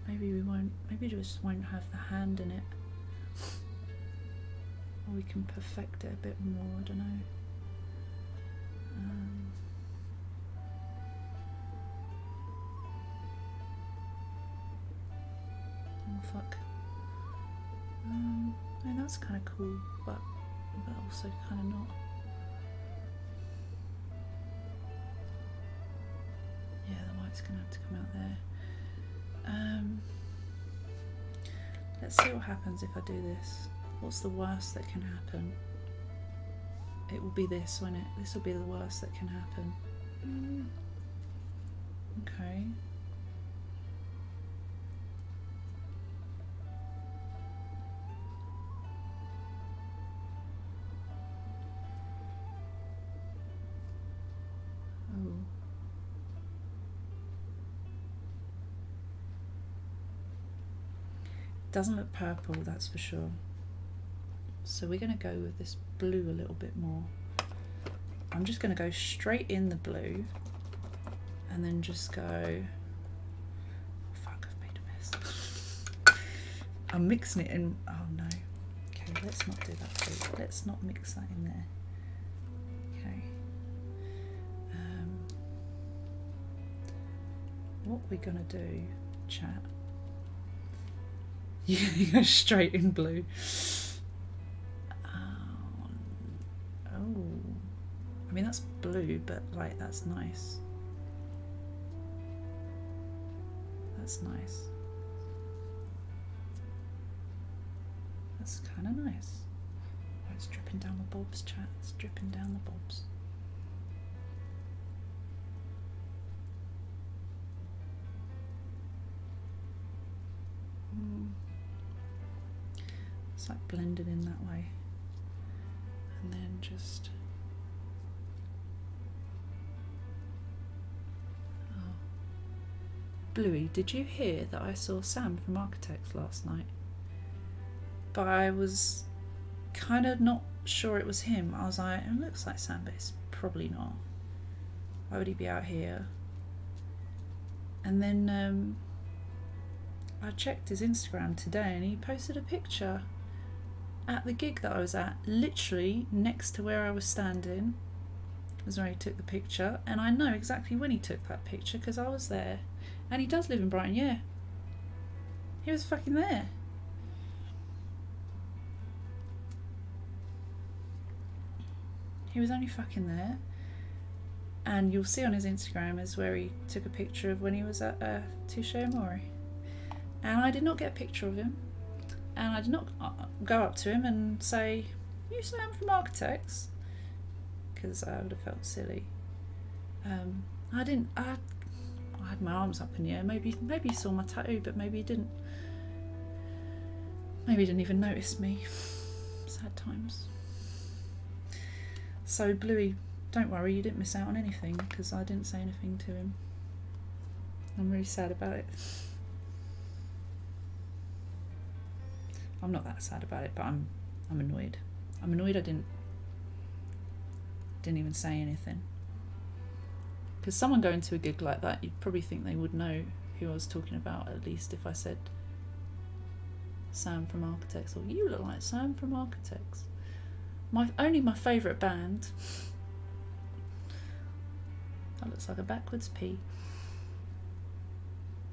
Maybe we won't, maybe we just won't have the hand in it. Or we can perfect it a bit more, I don't know. Oh fuck. I mean, that's kind of cool, but also kind of not. Yeah, the white's gonna have to come out there. Let's see what happens if I do this. What's the worst that can happen? It will be this, won't it? This will be the worst that can happen. Okay. Oh. Doesn't look purple, that's for sure. So we're going to go with this blue a little bit more. I'm just going to go straight in the blue and then just go... Oh, fuck, I've made a mess. I'm mixing it in... Oh no. Okay, let's not do that please. Let's not mix that in there. Okay. What we're going to do, chat... You go straight in blue. Oh, I mean that's blue, but like that's nice. That's nice. That's kind of nice. Oh, it's dripping down the bobs, chat. It's dripping down the bobs. It's like blended in that way. And then just... Oh. Bluey, did you hear that I saw Sam from Architects last night? But I was kind of not sure it was him. I was like, it looks like Sam, but it's probably not. Why would he be out here? And then I checked his Instagram today and he posted a picture at the gig that I was at, literally next to where I was standing was where he took the picture, and I know exactly when he took that picture because I was there. And he does live in Brighton, yeah. He was fucking there. He was only fucking there. And you'll see on his Instagram is where he took a picture of when he was at Touche Amore. And I did not get a picture of him. And I did not go up to him and say, "You Sam from Architects?" Because I would have felt silly. I didn't. I had my arms up in the air. Maybe he saw my tattoo, but maybe he didn't. Maybe he didn't even notice me. Sad times. So Bluey, don't worry, you didn't miss out on anything because I didn't say anything to him. I'm really sad about it. I'm not that sad about it, but I'm annoyed. I'm annoyed I didn't even say anything. Because someone going to a gig like that, you'd probably think they would know who I was talking about, at least if I said Sam from Architects, or you look like Sam from Architects. Only my favourite band. That looks like a backwards P.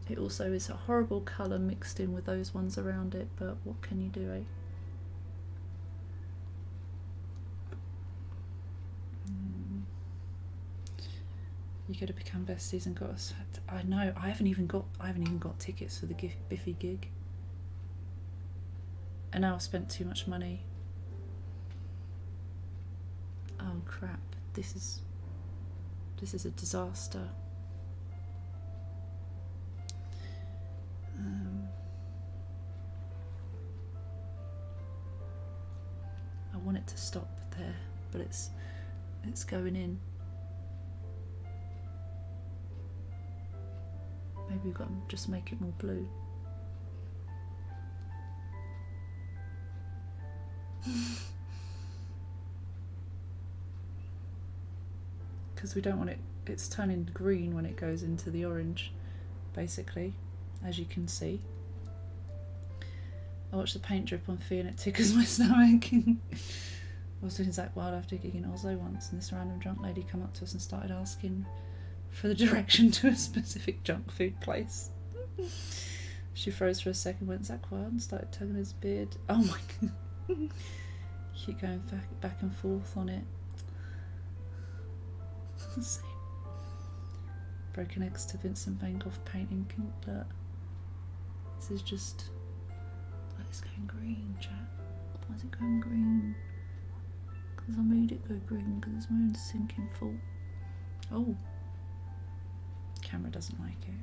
It also is a horrible colour mixed in with those ones around it, but what can you do, eh? You could have become besties and got us. I know. I haven't even got tickets for the Biffy gig, and now I've spent too much money. Oh crap! This is a disaster. I want it to stop there, but it's going in. Maybe we've got to just make it more blue. Because we don't want it, it's turning green when it goes into the orange, basically, as you can see. I watched the paint drip on Fee and it tickles my stomach. I was doing Zach Wild after gigging in Oslo once, and this random drunk lady came up to us and started asking for the direction to a specific junk food place. She froze for a second, went Zach Wild, and started tugging his beard. Oh my god. Keep going back and forth on it. Same. Broken eggs to Vincent Van Gogh painting. Look. This is just. Like, it's going green, chat. Why is it going green? Because I made it go green, because it's my own sinking fault. Oh. Camera doesn't like it.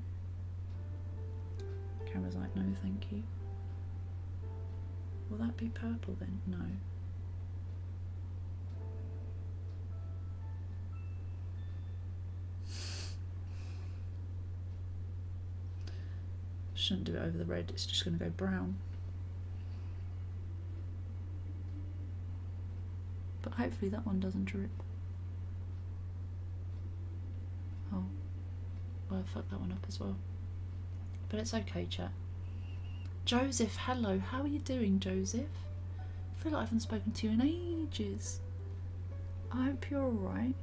Camera's like, no thank you. Will that be purple then? No. Shouldn't do it over the red, it's just going to go brown. But hopefully that one doesn't drip. Oh. Well, I fucked that one up as well. But it's okay, chat. Joseph, hello. How are you doing, Joseph? I feel like I haven't spoken to you in ages. I hope you're alright.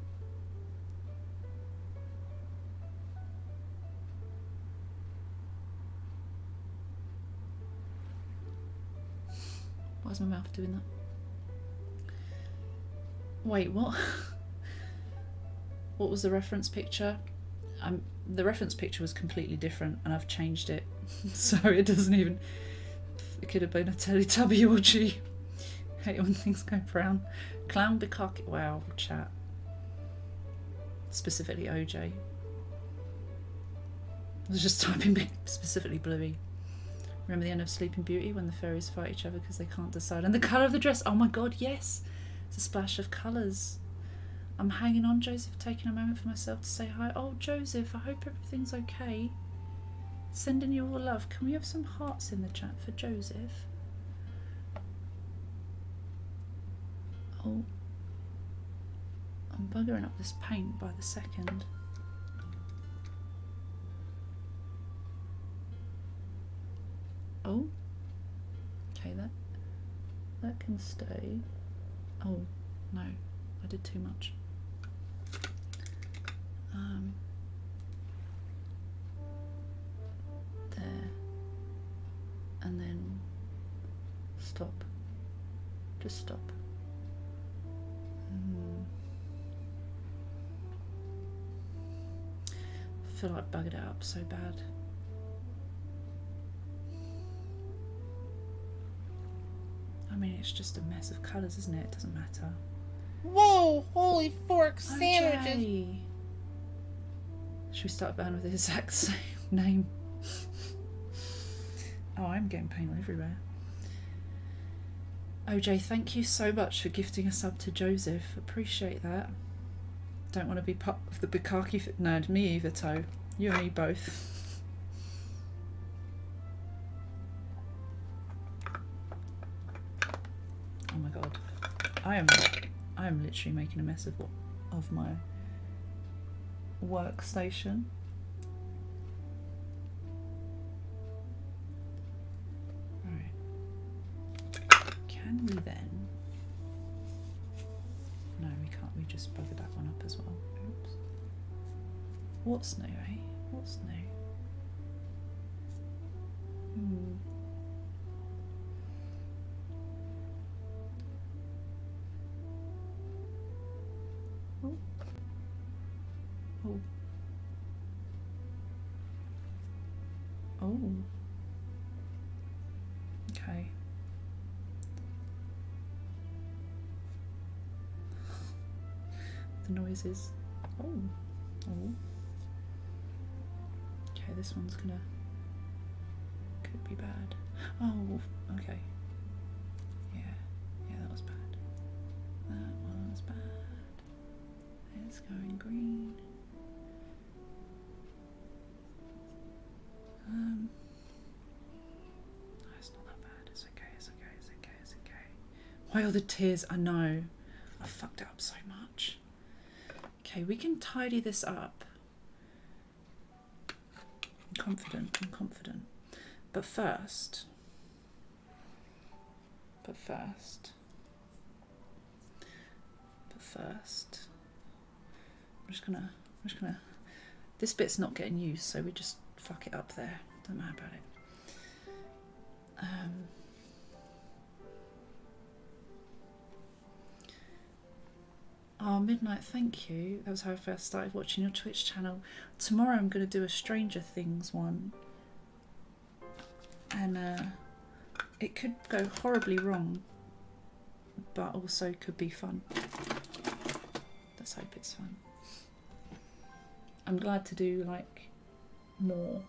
Why is my mouth doing that? Wait, what? What was the reference picture? The reference picture was completely different and I've changed it. So it doesn't even... It could have been a Teletubby orgy. Hate when things go brown. Clown Bukaki. Wow, chat. Specifically OJ. I was just typing specifically Bluey. Remember the end of Sleeping Beauty when the fairies fight each other because they can't decide? And the colour of the dress. Oh my god, yes. It's a splash of colours. I'm hanging on, Joseph, taking a moment for myself to say hi. Oh, Joseph, I hope everything's okay. Sending you all love. Can we have some hearts in the chat for Joseph? Oh. I'm buggering up this paint by the second. Oh. Okay, that can stay. Oh, no. I did too much. There. And then stop. Just stop. I feel like I buggered it up so bad. I mean, it's just a mess of colours, isn't it? It doesn't matter. Whoa, holy fork sandwiches. OJ. Should we start band with the exact same name? Oh, I'm getting paint everywhere. OJ, thank you so much for gifting a sub to Joseph. Appreciate that. Don't want to be part of the Bukaki no, me either, Toe. You and me both. Oh my god. I am literally making a mess of my workstation. Right. Can we then? No, we can't. We just buggered that one up as well. Oops. What's new, eh? What's new? Oh. Oh. Oh. Okay. The noises. Oh. Oh. Okay, this one's gonna... could be bad. Oh, okay. Yeah. Yeah, that was bad. Let's go in green. No, it's not that bad. It's okay, it's okay, it's okay, it's okay. Why all the tears? I know. I fucked it up so much. Okay, we can tidy this up. I'm confident, I'm confident. But first, I'm just gonna, this bit's not getting used, so we just fuck it up there. Don't matter about it. Oh, Midnight, thank you. That was how I first started watching your Twitch channel. Tomorrow I'm going to do a Stranger Things one. And it could go horribly wrong, but also could be fun. Let's hope it's fun. I'm glad to do like more.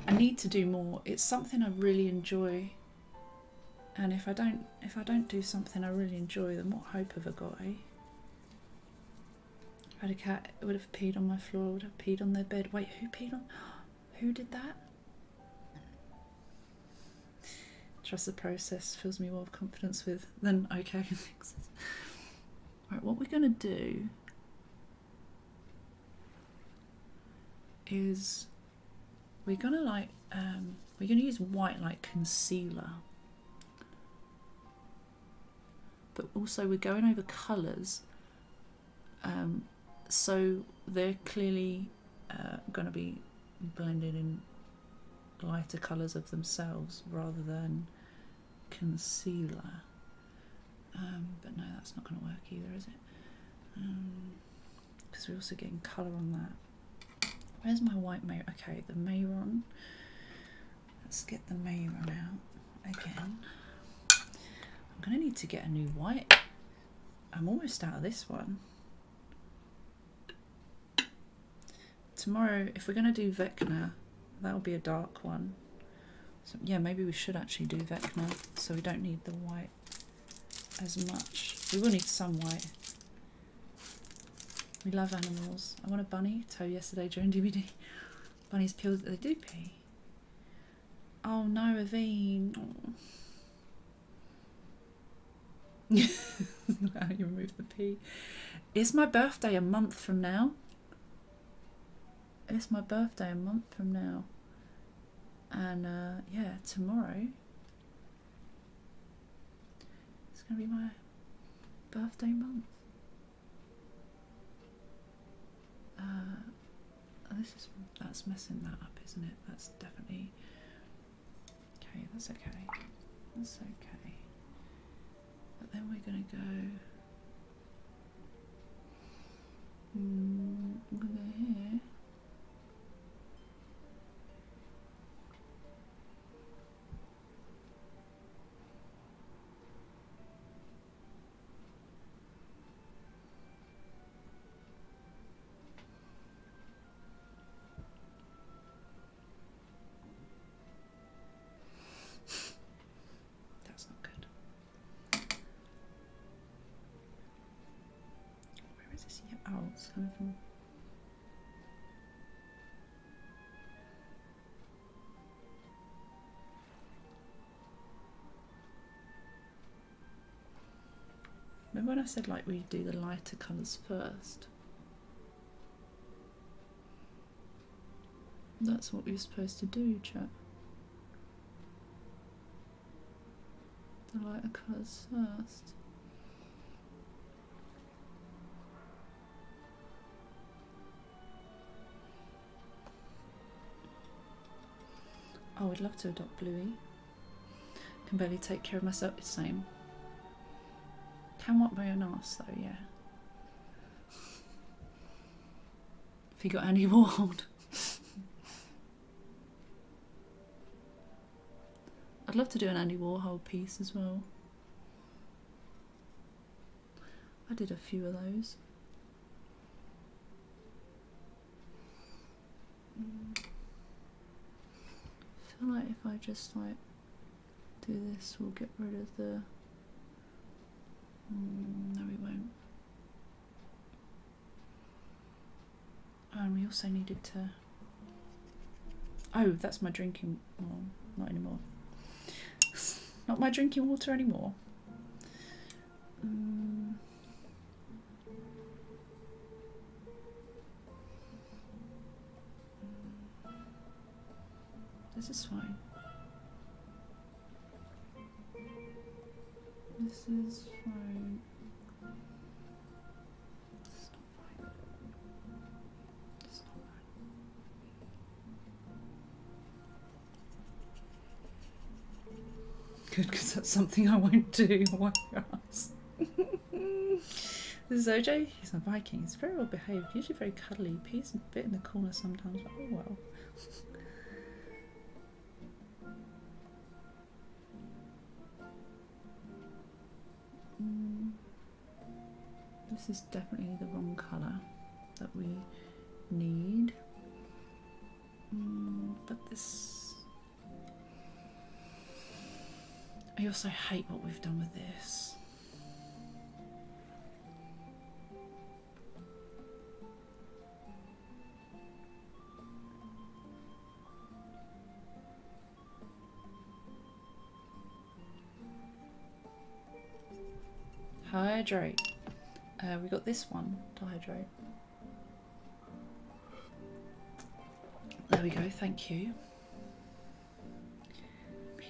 I need to do more. It's something I really enjoy. And if I don't do something I really enjoy, then what hope have I got, eh? If I had a cat, it would have peed on my floor, would have peed on their bed. Wait, who peed on? Who did that? Trust the process fills me more with confidence with than okay, I can fix this. Right, what we're gonna do is we're gonna use white like concealer. But also we're going over colours, so they're clearly going to be blended in lighter colours of themselves rather than concealer. But no, that's not going to work either, is it? Because we're also getting colour on that. Where's my white Mayron? Okay, the Mayron. Let's get the Mayron out again. I'm going to need to get a new white. I'm almost out of this one. Tomorrow, if we're going to do Vecna, that'll be a dark one. So yeah, maybe we should actually do Vecna, so we don't need the white as much. We will need some white. We love animals. I want a bunny. Toe yesterday during DVD. Bunnies peel, they do pee. Oh no, Aveen. Oh. How you remove the pee. It's my birthday a month from now. It's my birthday a month from now. And yeah, tomorrow it's gonna be my birthday month. That's messing that up, isn't it? That's definitely okay, that's okay. That's okay. But then we're gonna go we're gonna go here. That's not good. Where is this? Yeah, oh, it's coming from. Remember when I said like we do the lighter colours first? That's what we're supposed to do, chat. The lighter colours first. Oh, I'd love to adopt Bluey. Can barely take care of myself. It's the same. Can wipe my own arse though, yeah. If you got Andy Warhol. I'd love to do an Andy Warhol piece as well. I did a few of those. I feel like if I just like do this, we'll get rid of the No, we won't. And we also needed to... Oh, that's my drinking... Well, not anymore. Not my drinking water anymore. This is fine. This is fine. It's not fine. It's not fine. Good, because that's something I won't do. Why ask? This is OJ. He's a Viking. He's very well behaved. Usually very cuddly. Pees a bit in the corner sometimes. But oh well. This is definitely the wrong colour that we need. But this... I also hate what we've done with this. Hydrate. We got this one to hydrate. There we go, thank you. We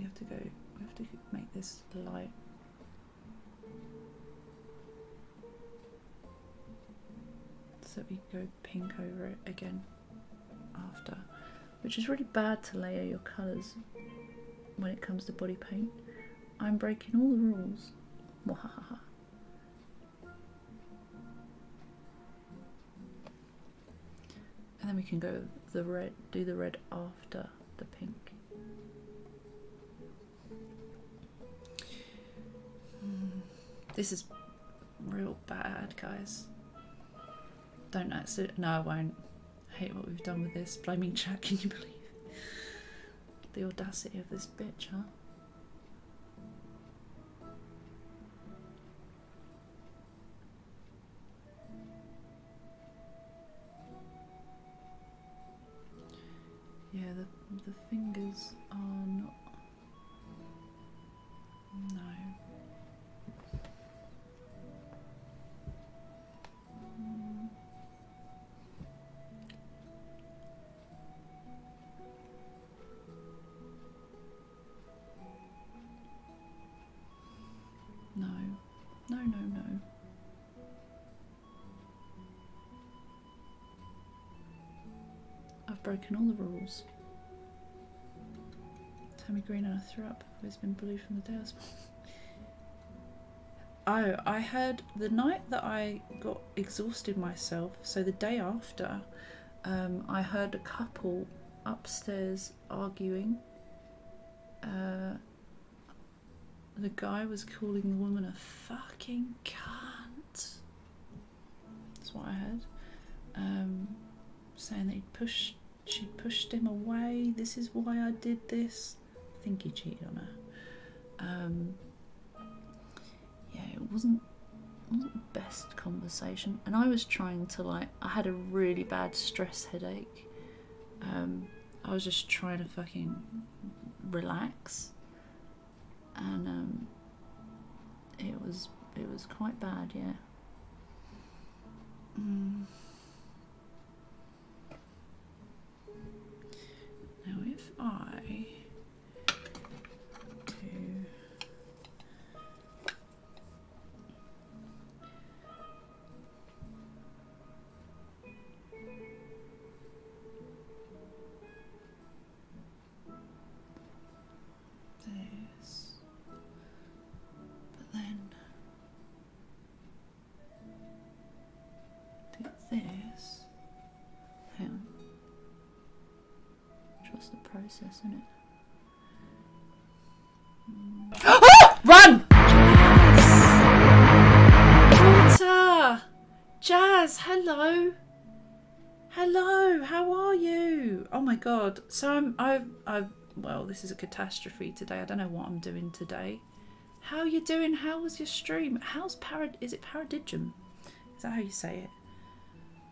have to go, we have to make this light. So we go pink over it again after. Which is really bad to layer your colours when it comes to body paint. I'm breaking all the rules. Wahaha. And then we can go the red, do the red after the pink. This is real bad, guys. Don't accident. No, I won't. Hate what we've done with this. Blaming chat, can you believe the audacity of this bitch, huh? Yeah, the fingers are not... No. No, no, no, no. I've broken all the rules. Tammy Green and I threw up. It's been blue from the day I was born. Oh, I heard the night that I got exhausted myself, so the day after, I heard a couple upstairs arguing. The guy was calling the woman a fucking cunt. That's what I heard. Saying that she'd pushed him away. This is why I did this. I think he cheated on her. Yeah, it wasn't the best conversation. And I was trying to I had a really bad stress headache. I was just trying to fucking relax. And it was quite bad, yeah. Now if I do this, but then do this, hang on. Trust the process, innit? Run! Jazz! Water! Jazz, hello! Hello, how are you? Oh my god. So well, this is a catastrophe today. I don't know what I'm doing today. How are you doing? How was your stream? Is it Paradigm? Is that how you say it?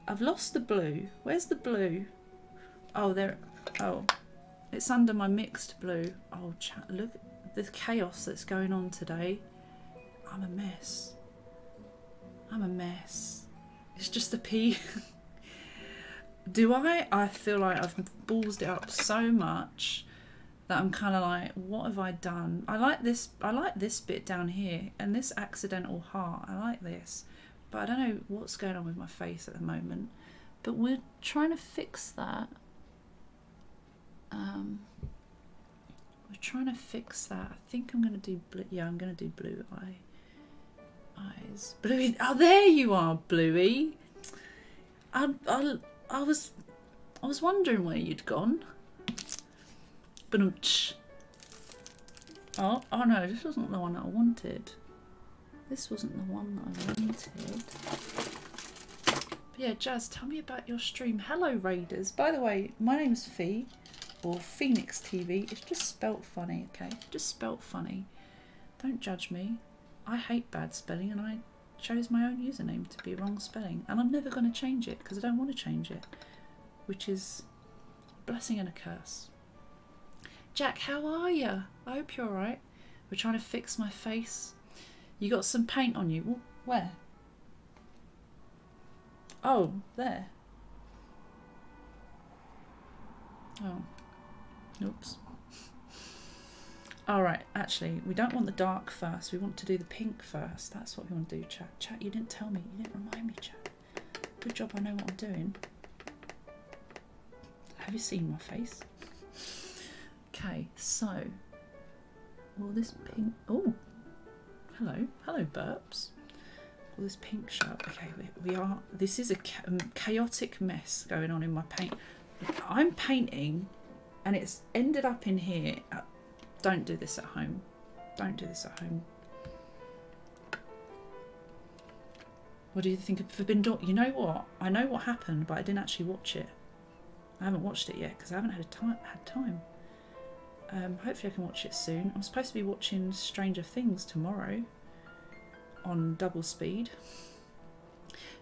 I've lost the blue. Where's the blue? Oh, there. Oh, it's under my mixed blue. Oh, chat, look at the chaos that's going on today. I'm a mess. I'm a mess. It's just the P. Do I? I feel like I've ballsed it up so much that I'm kind of like, what have I done? I like this bit down here and this accidental heart. I like this, but I don't know what's going on with my face at the moment. But we're trying to fix that. We're trying to fix that. I think I'm going to do blue. Yeah, I'm going to do blue eyes. Bluey. Oh, there you are, Bluey. I was wondering where you'd gone. But oh no, this wasn't the one that I wanted. This wasn't the one that I wanted. But yeah, Jazz, tell me about your stream. Hello, Raiders. By the way, my name's Fee, or Phoenix TV. It's just spelt funny, okay? Just spelt funny. Don't judge me. I hate bad spelling, and I chose my own username to be wrong spelling, and I'm never going to change it because I don't want to change it, which is a blessing and a curse. Jack, how are you? I hope you're alright. We're trying to fix my face. You got some paint on you. Ooh, where? Oh, there. Oh, oops. Alright, actually, we don't want the dark first. We want to do the pink first. That's what we want to do, chat. Chat, you didn't tell me. You didn't remind me, chat. Good job, I know what I'm doing. Have you seen my face? Okay, so... Will this pink... Oh! Hello. Hello, burps. Will this pink show up? Okay, we are... This is a chaotic mess going on in my paint. I'm painting, and it's ended up in here... Don't do this at home. Don't do this at home. What do you think of Forbidden Dawn? You know what? I know what happened, but I didn't actually watch it. I haven't watched it yet because I haven't had time. Hopefully I can watch it soon. I'm supposed to be watching Stranger Things tomorrow on double speed.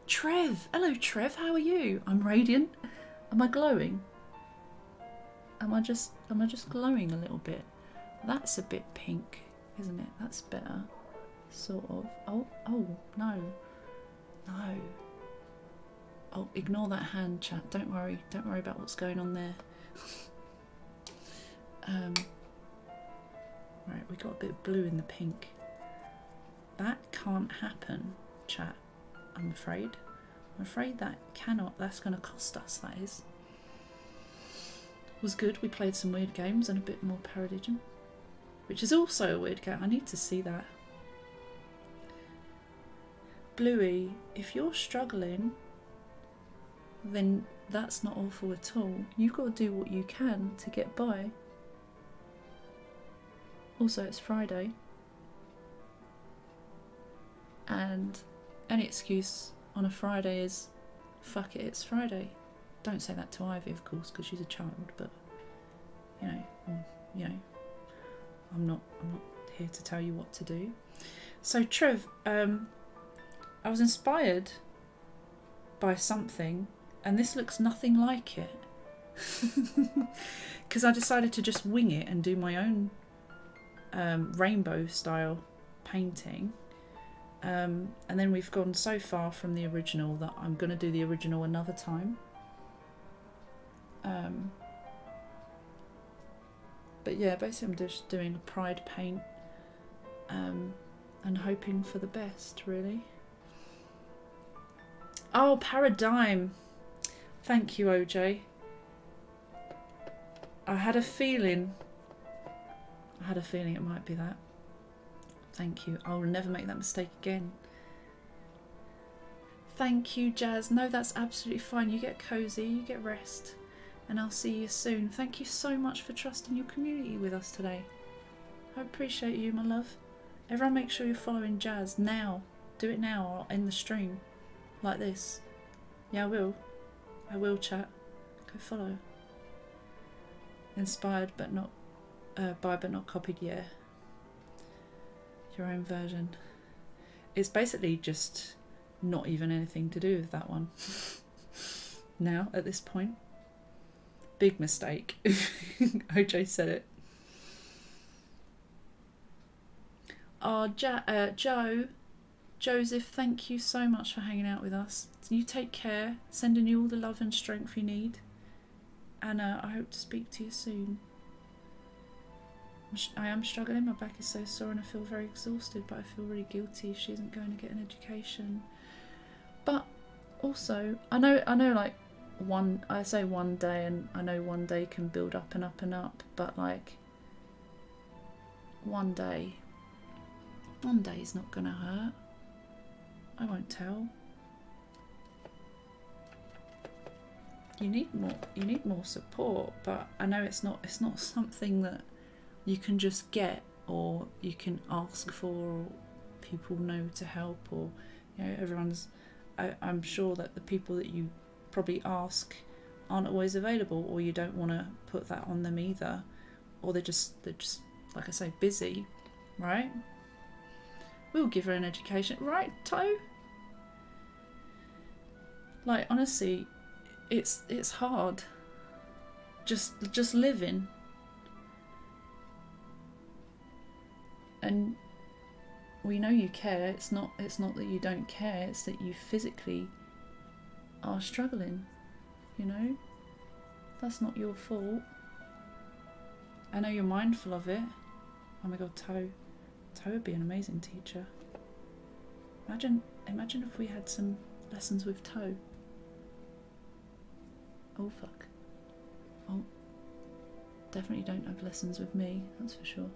Trev! Hello, Trev. How are you? I'm radiant. Am I glowing? Am I just glowing a little bit? That's a bit pink, isn't it? That's better, sort of. Oh, no. No. Oh, ignore that hand, chat. Don't worry about what's going on there. Right, we got a bit of blue in the pink. That can't happen, chat. I'm afraid. I'm afraid that cannot. That's going to cost us, that is. Was good. We played some weird games and a bit more Paradigm, which is also a weird game. I need to see that. Bluey, if you're struggling, then that's not awful at all. You've got to do what you can to get by. Also, it's Friday. And any excuse on a Friday is, fuck it, it's Friday. Don't say that to Ivy, of course, because she's a child, but, you know, I'm not here to tell you what to do. So, Trev, I was inspired by something, and this looks nothing like it. Because I decided to just wing it and do my own rainbow style painting. And then we've gone so far from the original that I'm going to do the original another time. But yeah, basically I'm just doing a pride paint and hoping for the best, really. Oh, Paradigm. Thank you, OJ. I had a feeling it might be that. Thank you. I will never make that mistake again. Thank you, Jazz. No, that's absolutely fine. You get cozy, you get rest, and I'll see you soon. Thank you so much for trusting your community with us today. I appreciate you, my love. Everyone make sure you're following Jazz now. Do it now or end the stream. Like this. Yeah, I will. I will, chat. Go follow. Inspired but not by but not copied, yeah. Your own version. It's basically just not even anything to do with that one. Now, at this point. Big mistake. OJ said it. Oh, Joseph, thank you so much for hanging out with us. You take care. Sending you all the love and strength you need. And I hope to speak to you soon. I am struggling. My back is so sore and I feel very exhausted, but I feel really guilty. She isn't going to get an education. But also, I know like I say one day, and I know one day can build up and up and up, but like one day is not gonna hurt. I won't tell. You need more support, but I know it's not something that you can just get, or you can ask for, or people know to help, or you know, everyone's. I'm sure that the people that you probably ask aren't always available, or you don't want to put that on them either, or they're just like I say, busy, right? We'll give her an education, right, Toe? Like honestly, it's hard. Just living. And we know you care. It's not that you don't care, it's that you physically are struggling, you know? That's not your fault. I know you're mindful of it. Oh my god, Toe would be an amazing teacher. Imagine if we had some lessons with Toe. Oh fuck. Oh, definitely don't have lessons with me, that's for sure.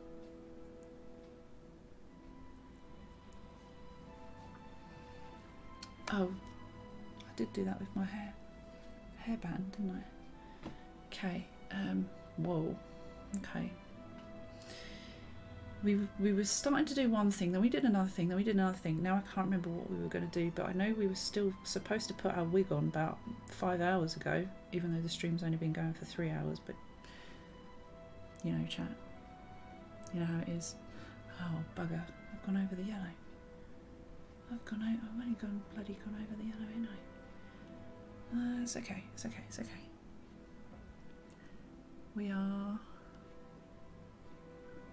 Oh, I did do that with my hairband, didn't I? Okay, whoa, okay. We were starting to do one thing, then we did another thing, then we did another thing. Now I can't remember what we were going to do, but I know we were still supposed to put our wig on about 5 hours ago, even though the stream's only been going for 3 hours, but you know, chat. You know how it is. Oh, bugger. I've gone over the yellow. I've only bloody gone over the yellow, ain't I? It's okay, it's okay, it's okay.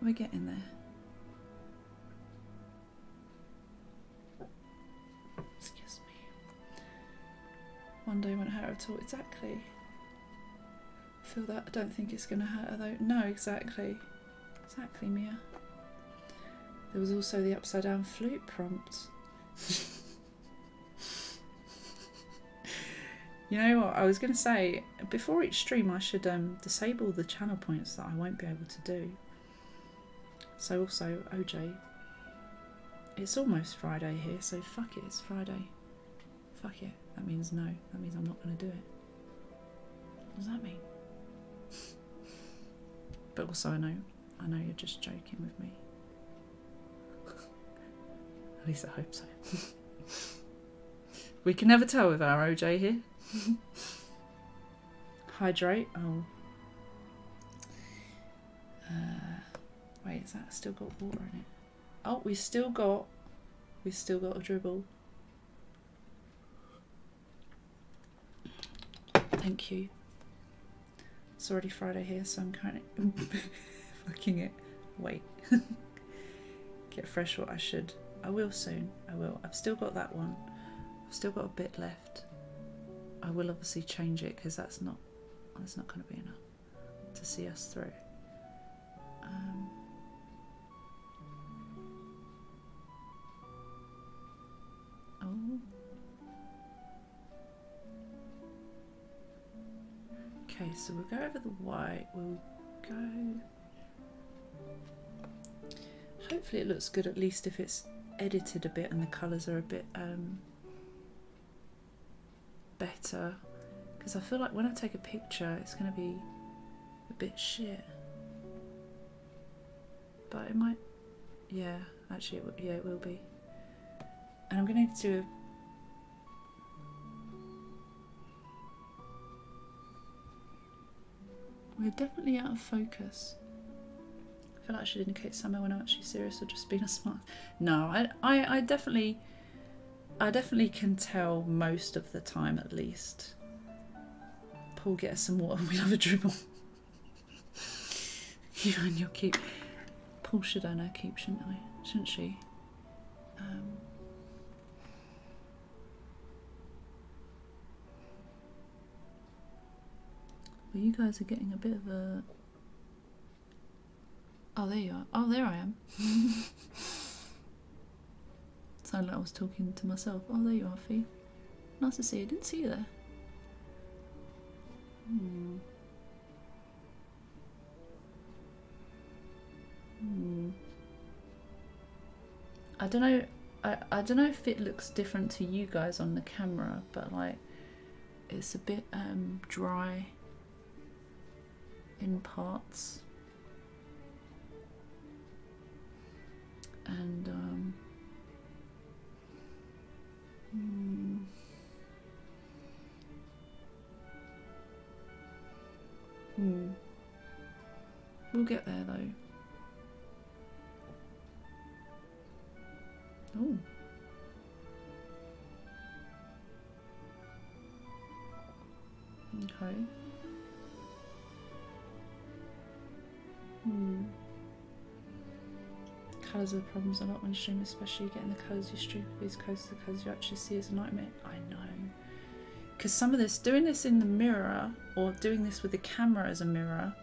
We're getting there. Excuse me. One day won't hurt at all. Exactly. I feel that. I don't think it's going to hurt her though. No, exactly. Exactly, Mia. There was also the upside down flute prompt. You know what, I was going to say, before each stream I should disable the channel points that I won't be able to do. So also, OJ, it's almost Friday here, so fuck it, it's Friday. Fuck it, that means no, that means I'm not going to do it. What does that mean? But also I know you're just joking with me. At least I hope so. We can never tell with our OJ here. Hydrate. Oh. Wait, is that still got water in it? Oh, we still got a dribble. Thank you. It's already Friday here, so I'm kind of fucking it. Wait. Get fresh what I should. I will soon. I will. I've still got that one. I've still got a bit left. I will obviously change it because that's not going to be enough to see us through. Oh. Okay, so we'll go over the white. We'll go. Hopefully it looks good, at least if it's edited a bit and the colours are a bit better, because I feel like when I take a picture it's going to be a bit shit, but it might, yeah, actually it will be. And I'm going to do We're definitely out of focus. I feel like I should indicate somewhere when I'm actually serious or just being a smart. No, I definitely can tell most of the time at least. Paul, get us some water and we'll have a dribble. You and your keep. Paul should earn her keep, shouldn't she? Well, you guys are getting a bit of a... Oh, there you are. Oh, there I am. Sounded like I was talking to myself. Oh, there you are, Fee. Nice to see you. Didn't see you there. I don't know. I don't know if it looks different to you guys on the camera, but like it's a bit dry in parts, and we'll get there though. Oh. Okay. Colours are the problems a lot when streaming, especially getting the colours you stream as close to the colours you actually see is a nightmare. I know. Because some of this, doing this in the mirror or doing this with the camera as a mirror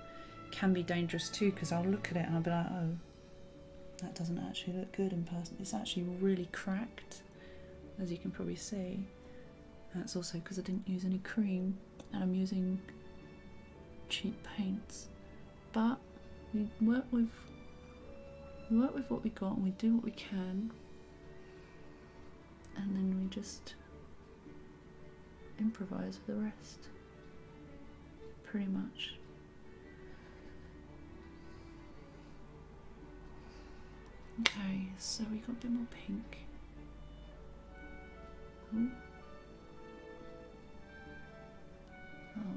can be dangerous too, because I'll look at it and I'll be like, oh, that doesn't actually look good in person. It's actually really cracked, as you can probably see. That's also because I didn't use any cream and I'm using cheap paints. But we work with what we got and we do what we can, and then we just improvise with the rest, pretty much. Okay, so we got a bit more pink. Ooh. Oh.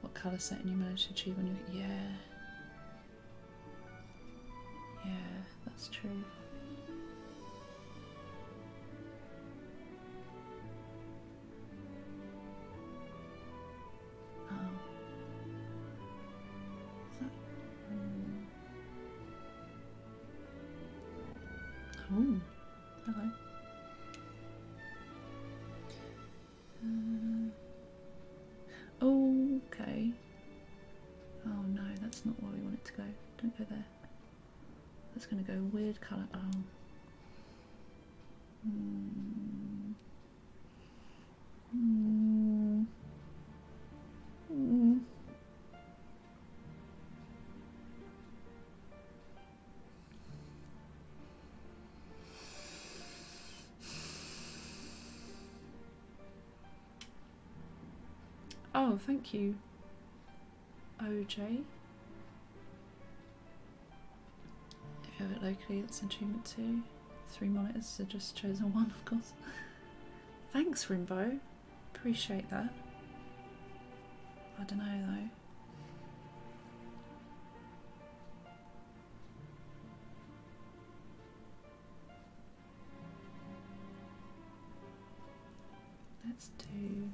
What colour setting you managed to achieve when you... Yeah, that's true. Oh, hello. Okay. Oh no, that's not where we want it to go. Don't go there. That's going to go weird colour. Oh. Oh, thank you, OJ. If you have it locally, it's an achievement too. 3 monitors, so just chosen one, of course. Thanks, Rimbo. Appreciate that. I don't know though. Let's do...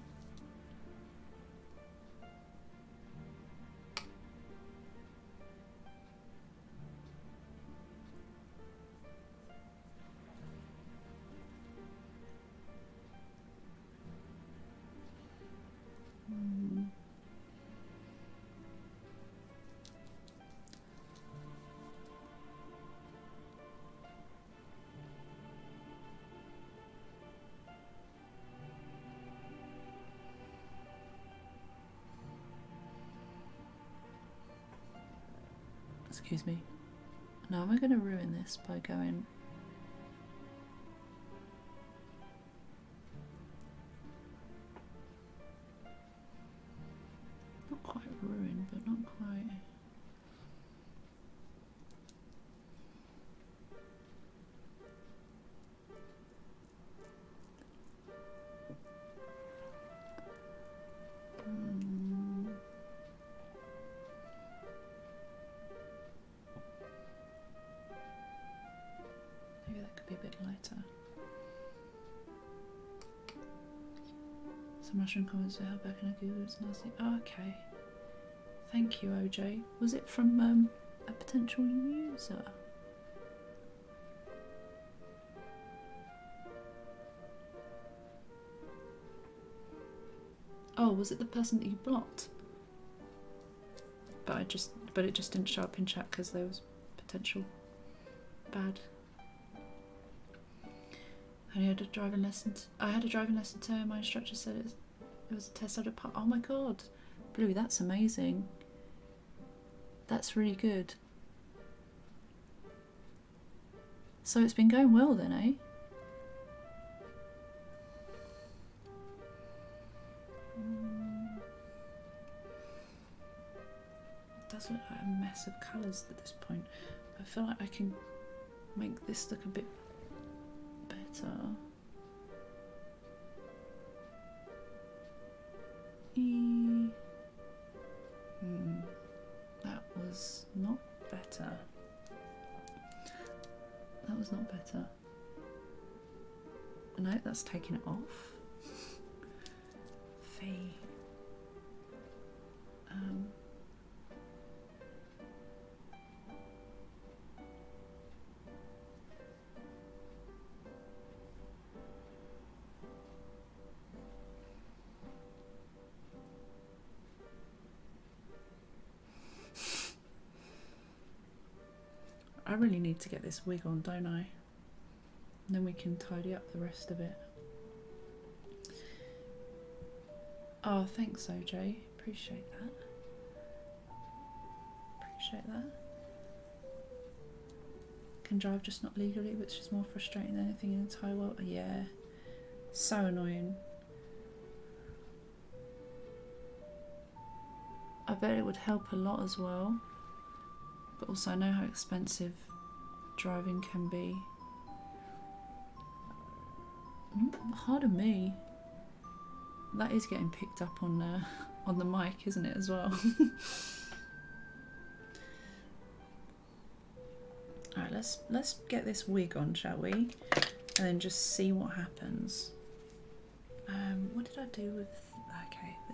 Excuse me. Now, am I going to ruin this by going... Not quite ruin, but not quite... Some Russian comments to help back in a Google. It's nasty. Oh, okay. Thank you, OJ. Was it from a potential user? Oh, was it the person that you blocked? But it just didn't show up in chat because there was potential bad. I had a driving lesson. I had a driving lesson too. My instructor said it was a test I did. Oh my god, Bluey, that's amazing. That's really good. So it's been going well then, eh? It does look like a mess of colours at this point. I feel like I can make this look a bit better. That was not better. That was not better. No, that's taking it off. Fee. I really need to get this wig on, don't I? And then we can tidy up the rest of it. Oh, thanks, OJ. Appreciate that. Appreciate that. Can drive, just not legally, which is more frustrating than anything in the entire world. Yeah. So annoying. I bet it would help a lot as well. But also I know how expensive driving can be. Hard on me. That is getting picked up on the mic, isn't it, as well? Alright, let's get this wig on, shall we? And then just see what happens. What did I do with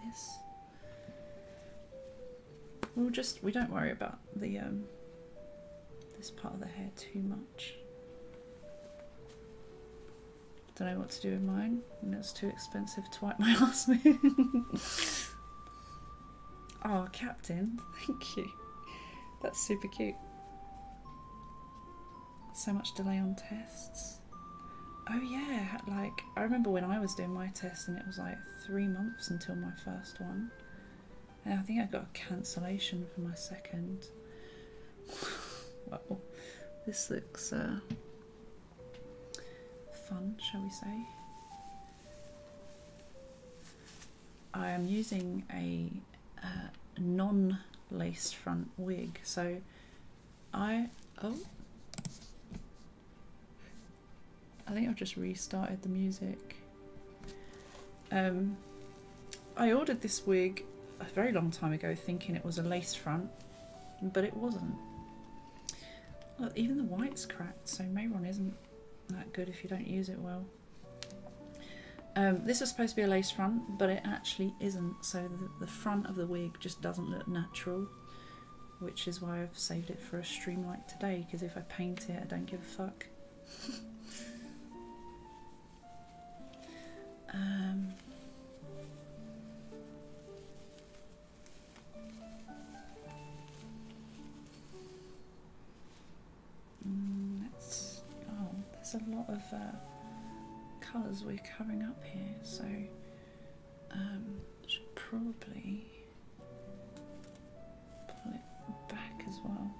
this? We don't worry about the this part of the hair too much. Don't know what to do with mine, and it's too expensive to wipe my ass with. Oh, Captain, thank you. That's super cute. So much delay on tests. Oh yeah, like I remember when I was doing my test and it was like 3 months until my first one. And I think I got a cancellation for my second. Well, this looks fun, shall we say. I am using a non-laced front wig, so I think I've just restarted the music. I ordered this wig a very long time ago thinking it was a lace front, but it wasn't. Look, even the white's cracked, so Mayron isn't that good if you don't use it well. This was supposed to be a lace front, but it actually isn't, so the front of the wig just doesn't look natural, which is why I've saved it for a stream like today, because if I paint it I don't give a fuck. There's a lot of colours we're covering up here, so should probably pull it back as well.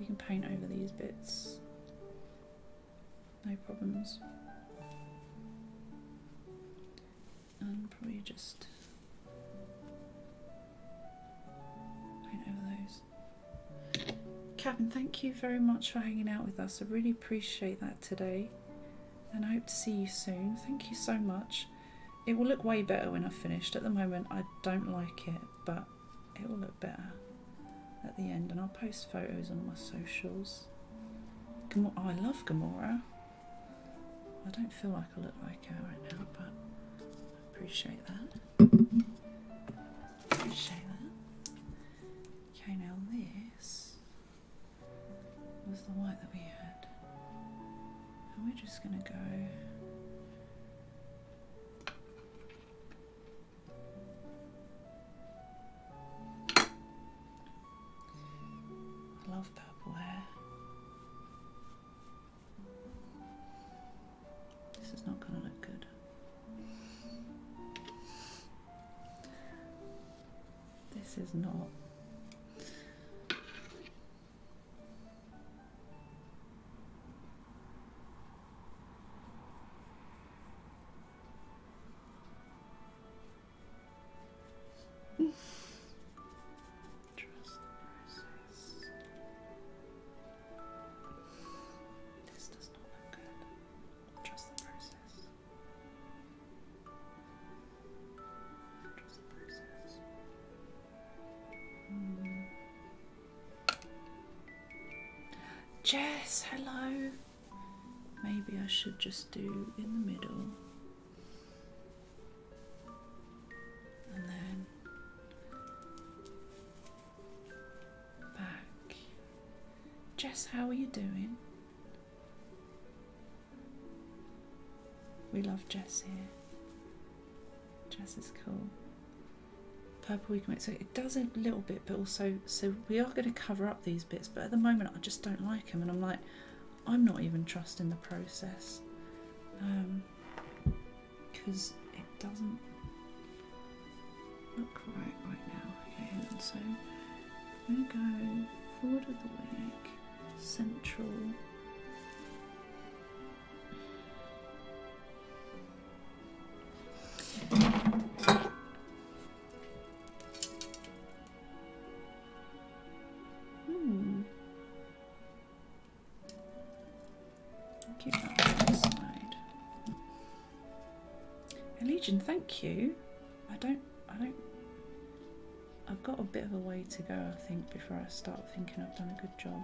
We can paint over these bits, no problems. And probably just paint over those. Kevin, thank you very much for hanging out with us. I really appreciate that today, and I hope to see you soon. Thank you so much. It will look way better when I've finished. At the moment I don't like it, but it will look better at the end, and I'll post photos on my socials. Oh, I love Gamora. I don't feel like I look like her right now, but I appreciate that. Appreciate that. Okay, now this was the white that we had. And we're just gonna go I love purple hair. This is not gonna look good. This is not. Trust the process. This does not look good. Trust the process. Trust the process. Jess, hello. Maybe I should just do in the middle. And then back. Jess, how are you doing? We love Jess here. Jess is cool. Purple we can make, so it does a little bit, but also, so we are going to cover up these bits, but at the moment I just don't like them, and I'm like, I'm not even trusting the process, because it doesn't look right now. Okay, and so I'm going to go forward of the wig, central. Keep that on the side. Legion, thank you. I've got a bit of a way to go, I think, before I start thinking I've done a good job.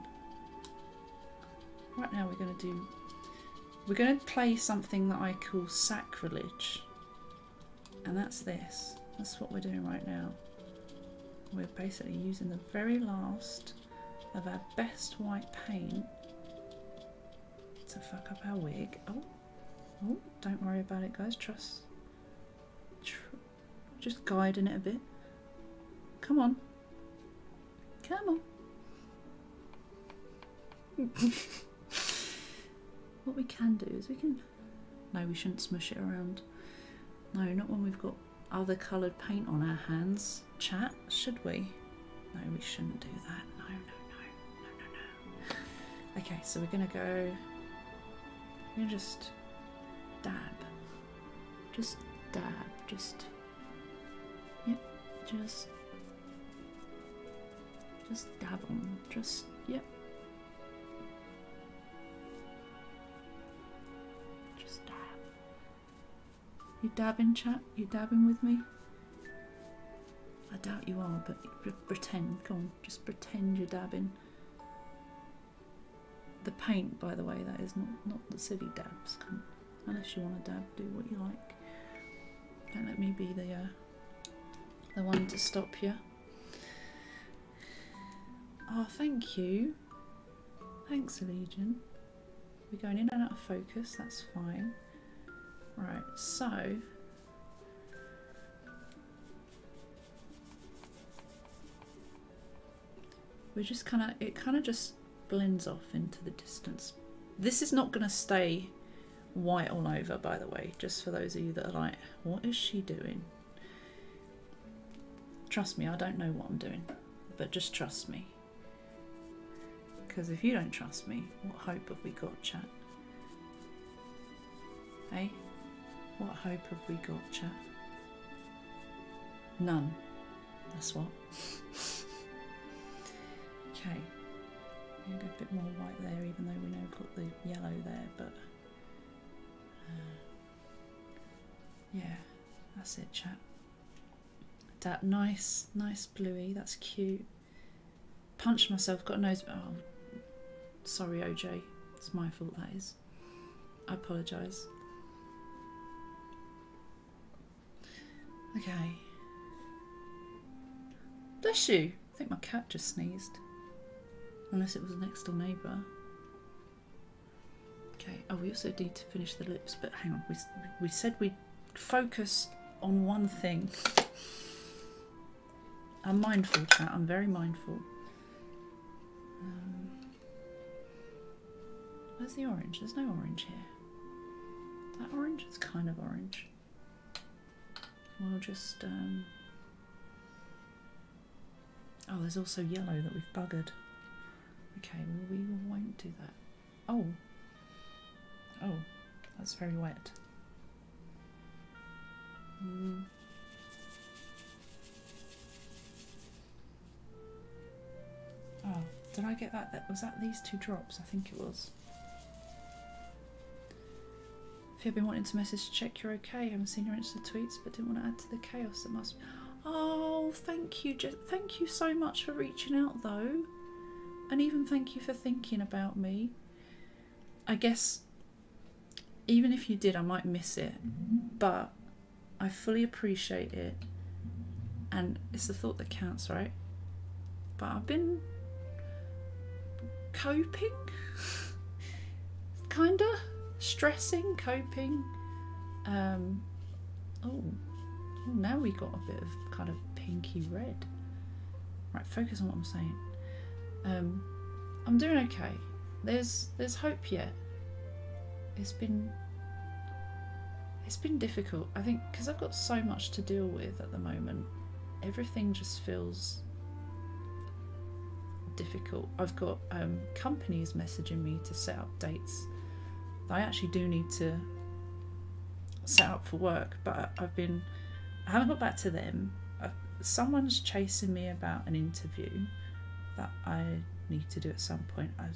Right now we're going to play something that I call sacrilege, and that's this. That's what we're doing right now. We're basically using the very last of our best white paint to fuck up our wig. Oh, don't worry about it, guys. Trust. Just guiding it a bit. Come on. Come on. What we can do is we can... No, we shouldn't smush it around. No, not when we've got other coloured paint on our hands. Chat, should we? No, we shouldn't do that. No. Okay, so we're going to go... We're going to just dab. Just dab. Just... Yep, just dab on. Just, yep. Just dab. You dabbing, chat? You dabbing with me? I doubt you are, but pretend. Come on, just pretend you're dabbing. The paint, by the way, that is not the silly dabs. Come on. Unless you want to dab, do what you like. Don't let me be the one to stop you. Oh, thank you. Thanks, Legion. We're going in and out of focus, that's fine. Right, so... we're just it kind of just blends off into the distance. This is not going to stay white all over, by the way, just for those of you that are like, what is she doing? Trust me, I don't know what I'm doing, but just trust me. Because if you don't trust me, what hope have we got, chat? Hey? What hope have we got, chat? None. That's what. Okay. I'm going to go a bit more white there, even though we know we've got the yellow there, but... yeah. That's it, chat. That nice bluey. That's cute. Punched myself. Got a nose. Oh, sorry, OJ. It's my fault. That is. I apologise. Okay. Bless you. I think my cat just sneezed. Unless it was a next door neighbour. Okay. Oh, we also need to finish the lips, but hang on. We said we'd focus on one thing. I'm mindful, chat. I'm very mindful. Where's the orange? There's no orange here. That orange? It's kind of orange. We'll just... Oh, there's also yellow that we've buggered. Okay, well, we won't do that. Oh. Oh, that's very wet. Oh, did I get that? Was that these two drops? I think it was. If you've been wanting to message to check you're okay, I haven't seen your Insta tweets, but didn't want to add to the chaos that must be. Oh, thank you. Thank you so much for reaching out, though. And even thank you for thinking about me. I guess, even if you did, I might miss it. But I fully appreciate it. And it's the thought that counts, right? But I've been coping. Kinda. Stressing, coping. Oh, now we got a bit of kind of pinky red. Right, focus on what I'm saying. I'm doing okay. There's hope yet. It's been difficult, I think, because I've got so much to deal with at the moment. Everything just feels difficult. I've got companies messaging me to set up dates. I actually do need to set up for work, but I haven't got back to them. Someone's chasing me about an interview that I need to do at some point. I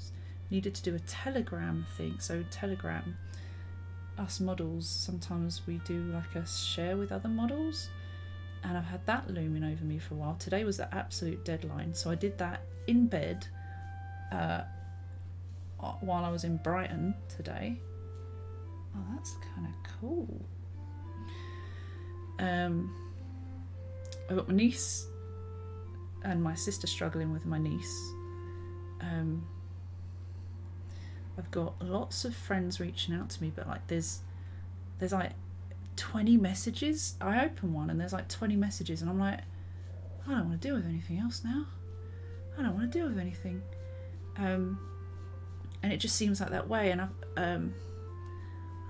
needed to do a Telegram thing. So Telegram, us models, sometimes we do like a share with other models, and I've had that looming over me for a while. Today was the absolute deadline, so I did that in bed while I was in Brighton today. Oh, that's kind of cool. I've got my niece and my sister struggling with my niece. I've got lots of friends reaching out to me, but like there's like 20 messages. I open one and there's like 20 messages, and I'm like, I don't want to deal with anything else now. I don't want to deal with anything. And it just seems like that way. And I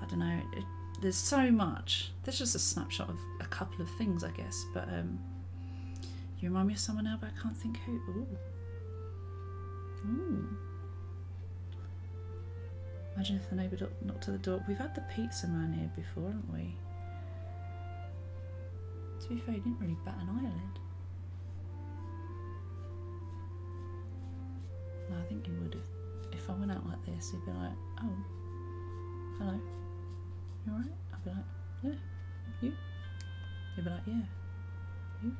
don't know. There's so much. There's just a snapshot of a couple of things, I guess. But you remind me of someone now, but I can't think who. Ooh. Ooh. Imagine if the neighbour knocked at the door. We've had the pizza man here before, haven't we? To be fair, he didn't really bat an eyelid. No, I think he would if I went out like this. He'd be like, "Oh, hello, you alright?" I'd be like, "Yeah, you?" He'd be like, "Yeah, you?"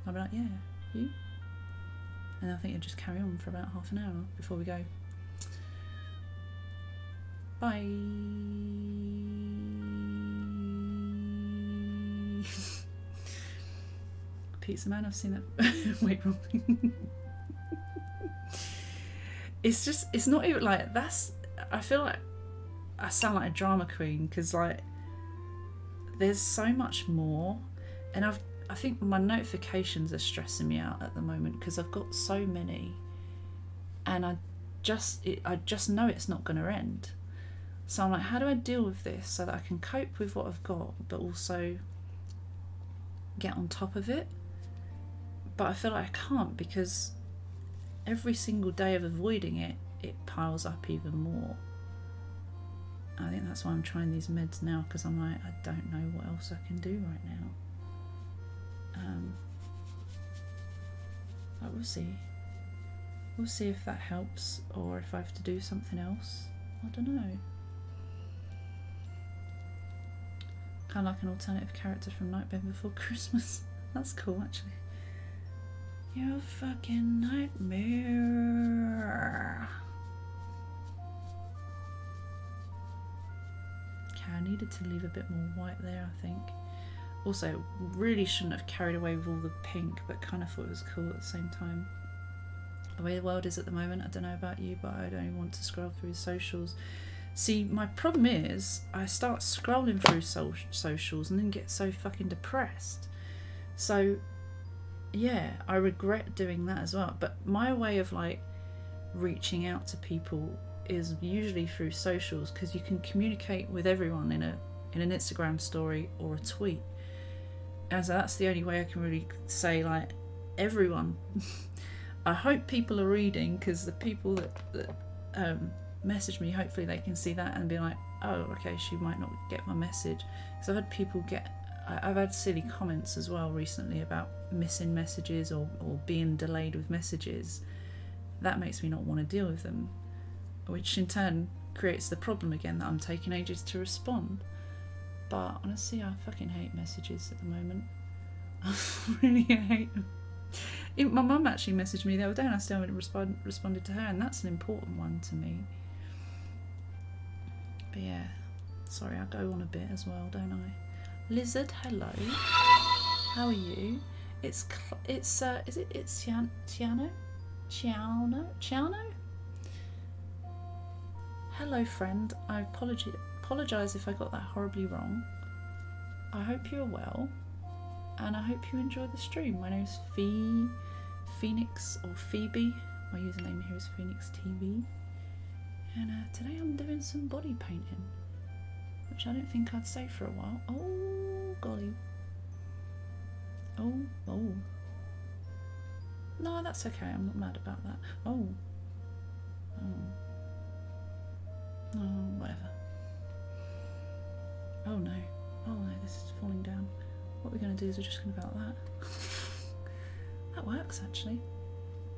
I'd be like, "Yeah, you?" And I think it'd just carry on for about half an hour before we go, bye. Pizza man, I've seen that. Wait, wrong. It's not even like that's. I feel like I sound like a drama queen because like there's so much more, and I think my notifications are stressing me out at the moment because I've got so many, and I just know it's not going to end. So I'm like, how do I deal with this so that I can cope with what I've got, but also get on top of it? But I feel like I can't because every single day of avoiding it, it piles up even more. I think that's why I'm trying these meds now, because I'm like, I don't know what else I can do right now. But we'll see. We'll see if that helps or if I have to do something else. I don't know. Kind of like an alternative character from Nightmare Before Christmas. That's cool, actually. You're a fucking nightmare. Okay, I needed to leave a bit more white there, I think. Also, really shouldn't have carried away with all the pink, but kind of thought it was cool at the same time. The way the world is at the moment, I don't know about you, but I don't want to scroll through socials. See, my problem is I start scrolling through socials and then get so fucking depressed. So, yeah, I regret doing that as well. But my way of like reaching out to people is usually through socials, because you can communicate with everyone in an Instagram story or a tweet. And so that's the only way I can really say like everyone. I hope people are reading, because the people that message me, hopefully they can see that and be like, oh, okay, she might not get my message. Because I've had people I've had silly comments as well recently about missing messages or being delayed with messages. That makes me not want to deal with them, which in turn creates the problem again that I'm taking ages to respond. But honestly, I fucking hate messages at the moment. I really hate them. My mum actually messaged me the other day and I still haven't responded to her, and that's an important one to me. But yeah, sorry, I go on a bit as well, don't I? Lizard, hello. How are you? It's Tiano? Hello, friend. I apologise if I got that horribly wrong. I hope you're well, and I hope you enjoy the stream. My name's Phoenix or Phoebe. My username here is Phoenix TV, and today I'm doing some body painting, which I don't think I'd say for a while. Oh golly. Oh. No, that's okay. I'm not mad about that. Oh, whatever. Oh no, this is falling down. What we're going to do is we're just going to go like that. That works actually.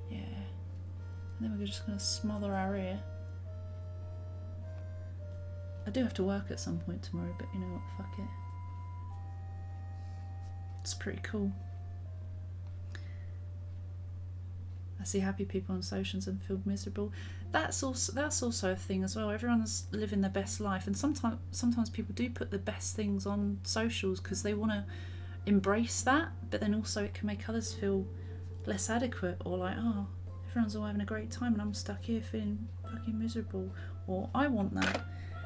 Yeah. And then we're just going to smother our ear. I do have to work at some point tomorrow, but you know what, fuck it. It's pretty cool. I see happy people on socials and feel miserable. That's also a thing as well. Everyone's living their best life, and sometimes people do put the best things on socials because they want to embrace that, but then also it can make others feel less adequate, or like, oh, everyone's all having a great time and I'm stuck here feeling fucking miserable. Or I want that.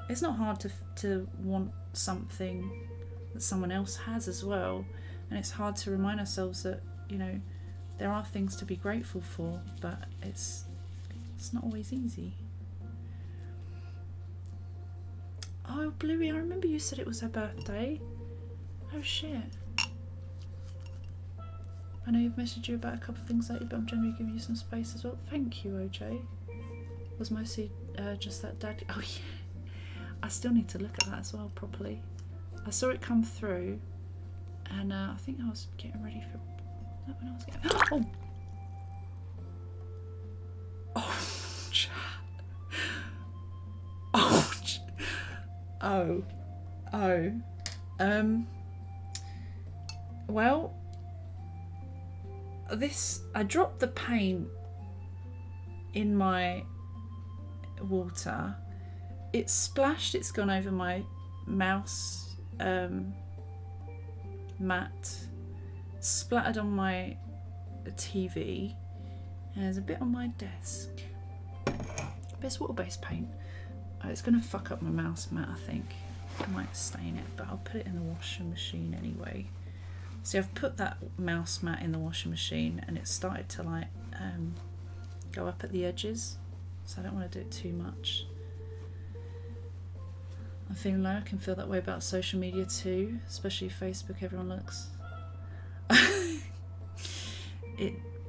It's not hard to want something that someone else has as well, and it's hard to remind ourselves that, you know, there are things to be grateful for, but it's not always easy. Oh, Bluey, I remember you said it was her birthday. Oh shit. I know you've messaged you about a couple of things lately, but I'm generally giving you some space as well. Thank you, OJ. It was mostly just that dad. Oh yeah. I still need to look at that as well properly. I saw it come through, and I think I was getting ready for. When I was getting. Well, I dropped the paint in my water. It's splashed, it's gone over my mouse mat, splattered on my TV, and there's a bit on my desk. But it's water-based paint. It's going to fuck up my mouse mat, I think. I might stain it, but I'll put it in the washing machine anyway. See, I've put that mouse mat in the washing machine and it started to like go up at the edges, so I don't want to do it too much. I'm feeling like I can feel that way about social media too, especially Facebook. Everyone looks.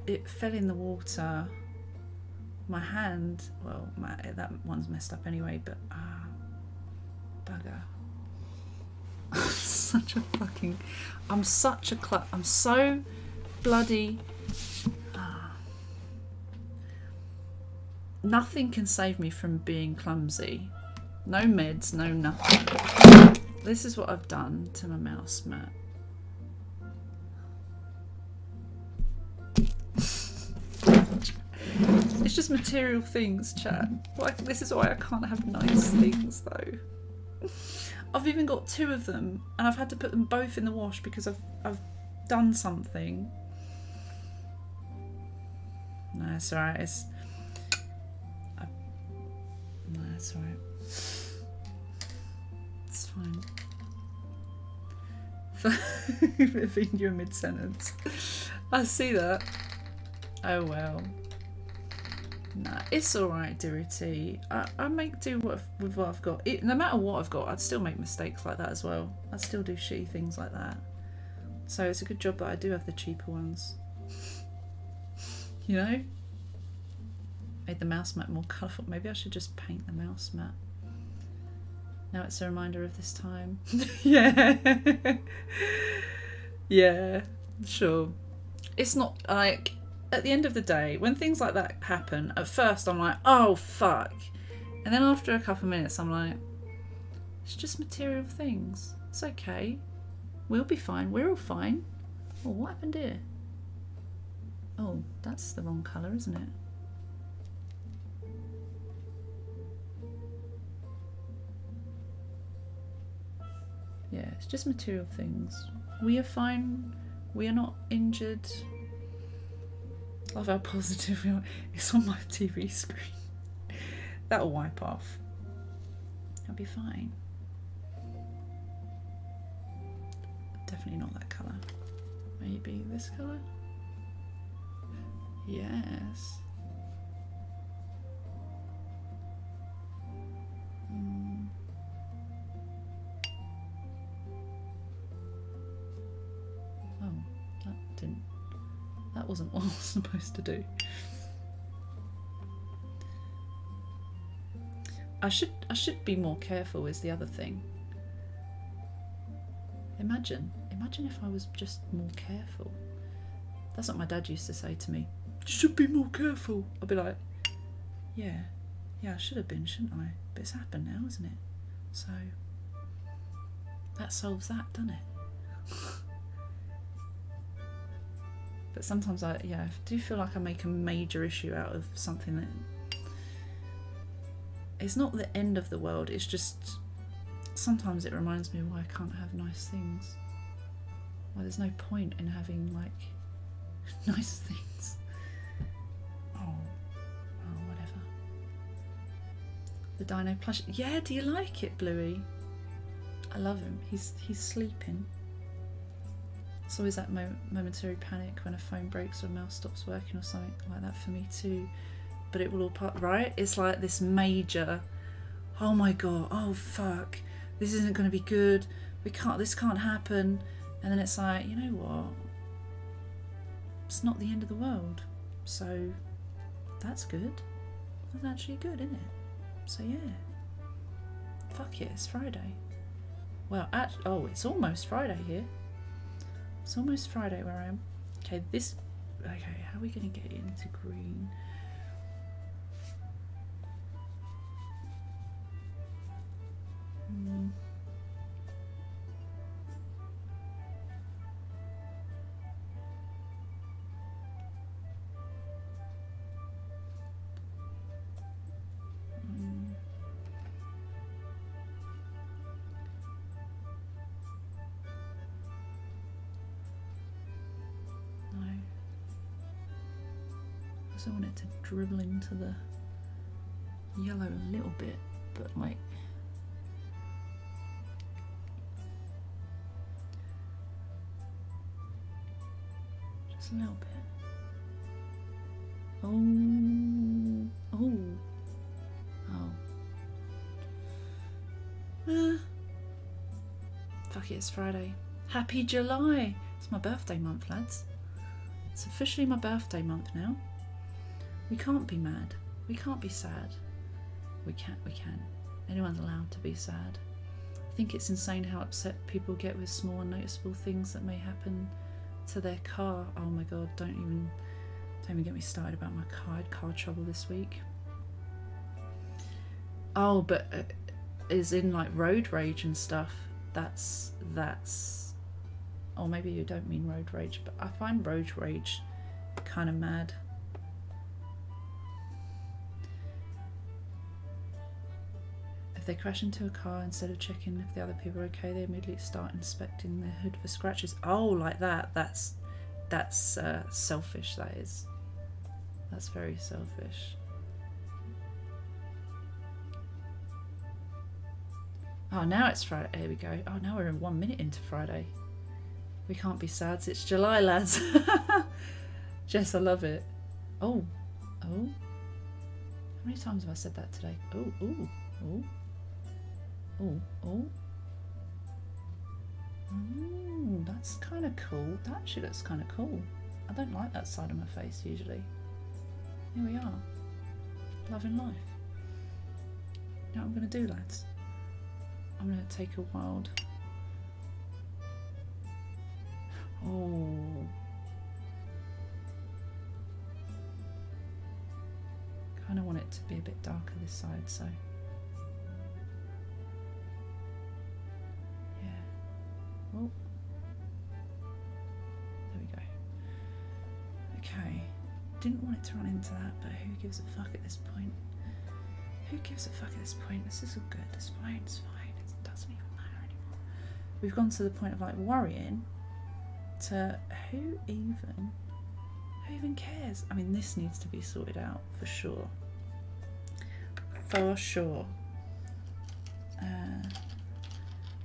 It fell in the water. My hand, well, that one's messed up anyway, but bugger. I'm such a klutz. I'm so bloody. Nothing can save me from being clumsy. No meds, no nothing. This is what I've done to my mouse mat. It's just material things, chat. Like, this is why I can't have nice things, though. I've even got 2 of them, and I've had to put them both in the wash because I've done something. No, it's alright. No, it's alright. It's fine. Between you and mid-sentence. I see that. Oh well. Nah, it's alright, Dirty. I make do with what I've got. No matter what I've got, I'd still make mistakes like that as well. I'd still do shitty things like that. So it's a good job that I do have the cheaper ones. You know? Made the mouse mat more colourful. Maybe I should just paint the mouse mat. Now it's a reminder of this time. Yeah. Yeah, sure. It's not like, at the end of the day, when things like that happen, at first I'm like, oh fuck. And then after a couple of minutes I'm like, it's just material things. It's okay. We'll be fine. We're all fine. Oh, what happened here? Oh, that's the wrong colour, isn't it? Yeah, it's just material things. We are fine. We are not injured. Love how positive we are. It's on my TV screen. That'll wipe off. I'll be fine. Definitely not that colour. Maybe this colour? Yes. Oh, that wasn't what I was supposed to do. I should be more careful is the other thing. Imagine if I was just more careful. That's what my dad used to say to me. You should be more careful. I'd be like, yeah, I should have been, shouldn't I? But it's happened now, isn't it? So that solves that, doesn't it? But sometimes I do feel like I make a major issue out of something that it's not the end of the world. It's just sometimes it reminds me why I can't have nice things. Why there's no point in having like nice things. Oh, whatever. The dino plush. Yeah, do you like it, Bluey? I love him. He's sleeping. It's always that momentary panic when a phone breaks or a mouse stops working or something like that for me too. But it will all part right. It's like this major. Oh my god. Oh fuck. This isn't going to be good. This can't happen. And then it's like, you know what? It's not the end of the world. So that's good. That's actually good, isn't it? So yeah. Fuck it, it's Friday. Well, it's almost Friday here. It's almost Friday where I am. Okay, how are we going to get into green? I want it to dribble into the yellow a little bit, but like just a little bit. Fuck it, it's Friday. Happy July! It's my birthday month, lads. It's officially my birthday month now. We can't be mad. We can't be sad. We can. Anyone's allowed to be sad. I think it's insane how upset people get with small and noticeable things that may happen to their car. Oh my god, don't even get me started about my car. I had car trouble this week. Oh, but is in like road rage and stuff. That's or maybe you don't mean road rage, but I find road rage kind of mad. If they crash into a car, instead of checking if the other people are okay, they immediately start inspecting their hood for scratches. Oh, like that. That's selfish. That is. That's very selfish. Oh, now it's Friday. Here we go. Oh, now we're in 1 minute into Friday. We can't be sad. It's July, lads. Jess, I love it. Oh. Oh. How many times have I said that today? Oh, oh, oh. Oh, oh. That's kind of cool. That actually looks kind of cool. I don't like that side of my face usually. Here we are. Loving life. You know what I'm going to do, lads? I'm going to take a wild... Oh. Kind of want it to be a bit darker this side, so... Oh, there we go. Okay, didn't want it to run into that, but who gives a fuck at this point? Who gives a fuck at this point? This is all good. It's fine. It's fine. It doesn't even matter anymore. We've gone to the point of like worrying. To who even cares? I mean, this needs to be sorted out for sure. For sure.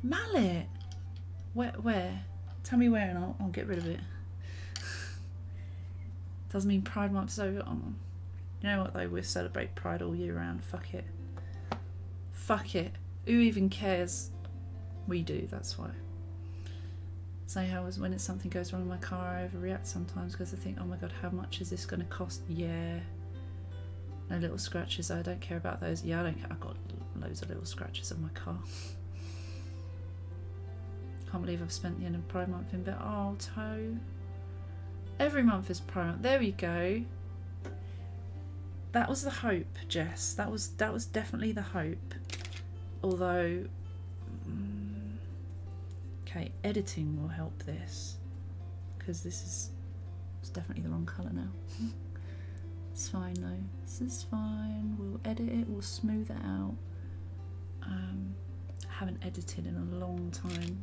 Mallet. Where? Tell me where and I'll get rid of it. Doesn't mean Pride Month's over. Oh. You know what though? We celebrate Pride all year round. Fuck it. Fuck it. Who even cares? We do, that's why. Say how when something goes wrong in my car, I overreact sometimes because I think, oh my god, how much is this going to cost? Yeah. No little scratches. I don't care about those. Yeah, I don't care. I've got loads of little scratches on my car. Can't believe I've spent the end of Pride Month in bed. Oh, Toe. Every month is Pride Month. There we go. That was the hope, Jess. That was definitely the hope. Although, okay, editing will help this because it's definitely the wrong colour now. It's fine though. This is fine. We'll edit it. We'll smooth it out. Haven't edited in a long time.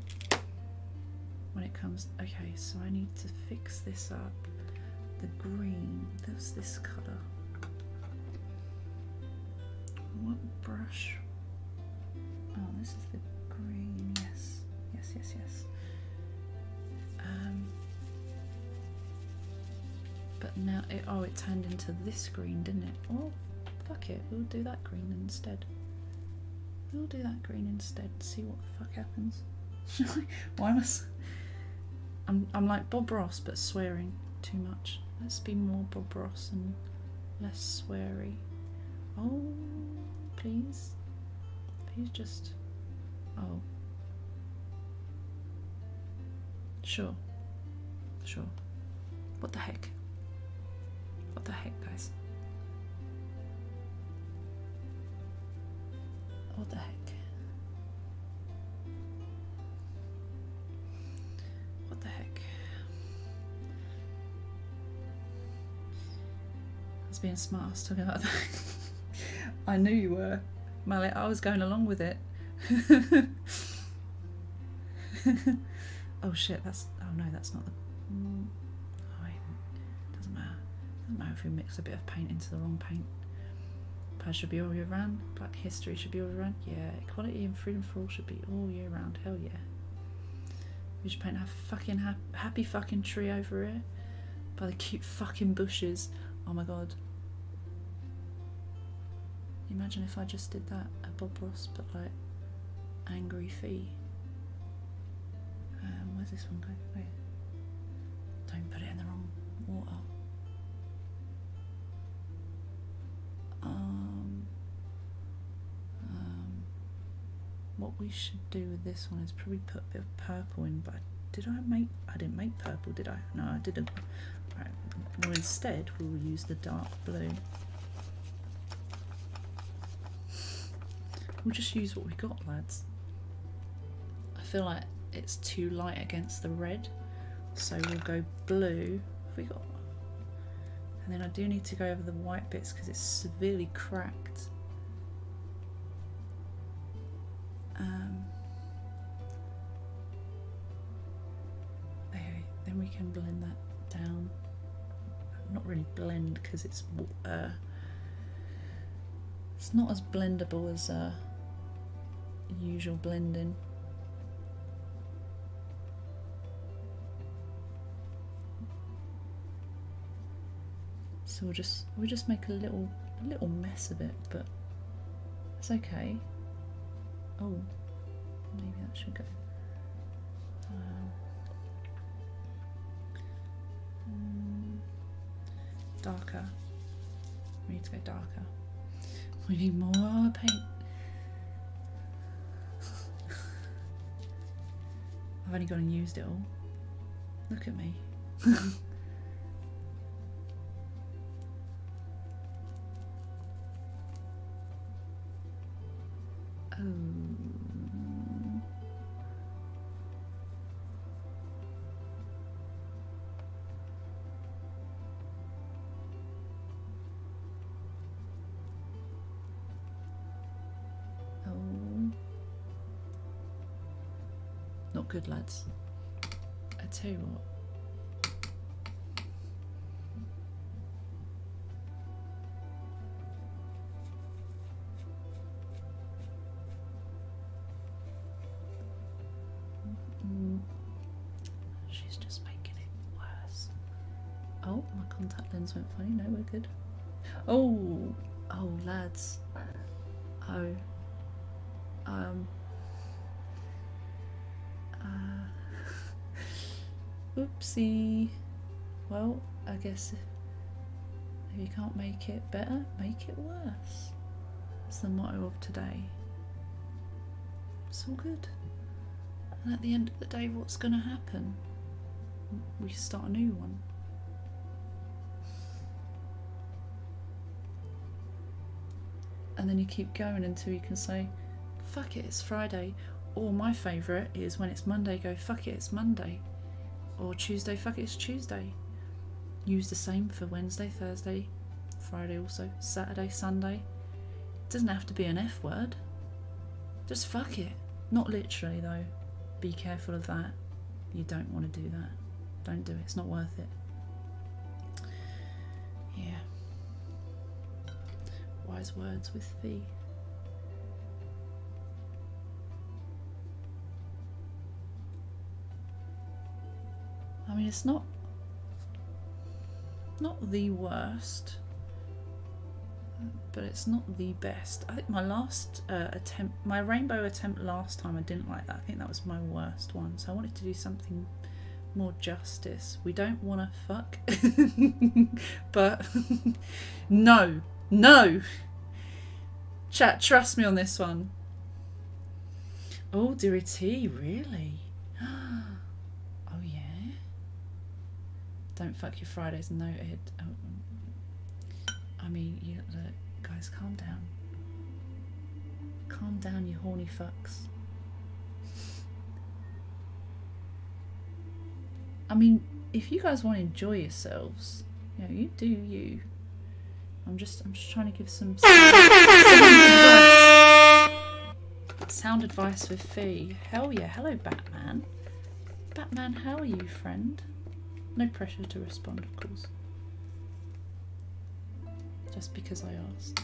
When it comes, okay, so I need to fix this up. The green, there's this colour. What brush? Oh, this is the green, yes. Yes, yes, yes. But now, it turned into this green, didn't it? Oh, fuck it, we'll do that green instead. We'll do that green instead, see what the fuck happens. Why am I'm like Bob Ross, but swearing too much. Let's be more Bob Ross and less sweary. Oh, please. Please just... Oh. Sure. Sure. What the heck? What the heck, guys? What the heck? What the heck? I was being smart, I was talking about that. I knew you were, Mallet. I was going along with it. Oh shit, that's... Oh no, that's not the... Oh, doesn't matter. Doesn't matter if we mix a bit of paint into the wrong paint. Pride should be all year round. Black history should be all year round. Yeah, equality and freedom for all should be all year round. Hell yeah. We should paint a fucking happy fucking tree over here by the cute fucking bushes. Oh my god. Imagine if I just did that at Bob Ross, but like angry fee. Where's this one going? Wait. Don't put it in the wrong water. What we should do with this one is probably put a bit of purple in, but I didn't make purple, did I? No, I didn't. Right. Well, instead we'll use the dark blue. We'll just use what we got, lads. I feel like it's too light against the red, so we'll go blue. Have we got? And then I do need to go over the white bits because it's severely cracked. Okay, then we can blend that down. Not really blend because it's not as blendable as usual blending. So we'll just make a little mess of it, but it's okay. Oh, maybe that should go. Darker. We need to go darker. We need more paint. I've only gone and used it all. Look at me. Not good, lads. I tell you what. She's just making it worse. Oh, my contact lens went funny. No, we're good. Oh, lads. Oh. Oopsie. Well, I guess if you can't make it better, make it worse. That's the motto of today. It's all good. And at the end of the day, what's going to happen? We start a new one. And then you keep going until you can say, fuck it, it's Friday. Or my favourite is when it's Monday, go, fuck it, it's Monday. Or Tuesday, fuck it, it's Tuesday. Use the same for Wednesday, Thursday, Friday also, Saturday, Sunday. It doesn't have to be an F word. Just fuck it. Not literally though. Be careful of that. You don't want to do that. Don't do it, it's not worth it. Yeah. Wise words with Fee. I mean, it's not the worst, but it's not the best. I think my last attempt, my rainbow attempt last time, I didn't like that. I think that was my worst one. So I wanted to do something more justice. We don't want to fuck, but no. Chat, trust me on this one. Oh, dearie tea, really? Oh yeah. Don't fuck your Fridays, noted. Oh, I mean, you guys, calm down. Calm down, you horny fucks. I mean, if you guys want to enjoy yourselves, you know, you do you. I'm just trying to give some sound advice with Fee. Hell yeah, hello Batman. Batman, how are you, friend? No pressure to respond, of course. Just because I asked.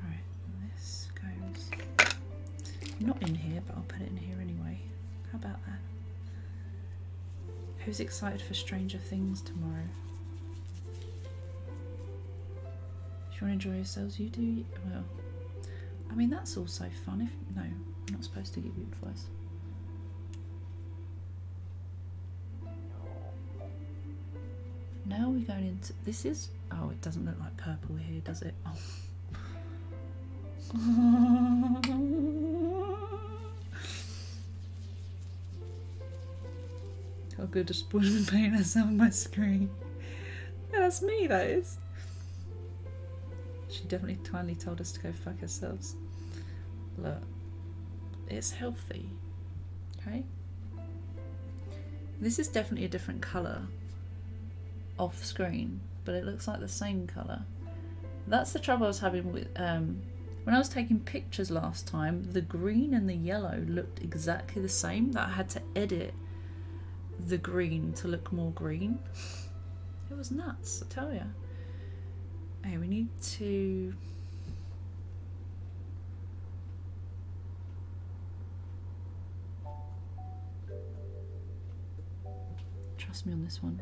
Right, this goes not in here, but I'll put it in here anyway. How about that? Who's excited for Stranger Things tomorrow? If you want to enjoy yourselves, you do. Well, I mean, that's also fun. If no, I'm not supposed to give you advice. Now we're going into, this is, oh, it doesn't look like purple here, does it? Oh. How good to spoil the paint that's on my screen. Yeah, that's me, that is. She definitely kindly told us to go fuck ourselves. Look, it's healthy. Okay. This is definitely a different colour off screen, but it looks like the same colour. That's the trouble I was having with when I was taking pictures last time. The green and the yellow looked exactly the same. That I had to edit the green to look more green. It was nuts, I tell you. Hey, we need to... Trust me on this one.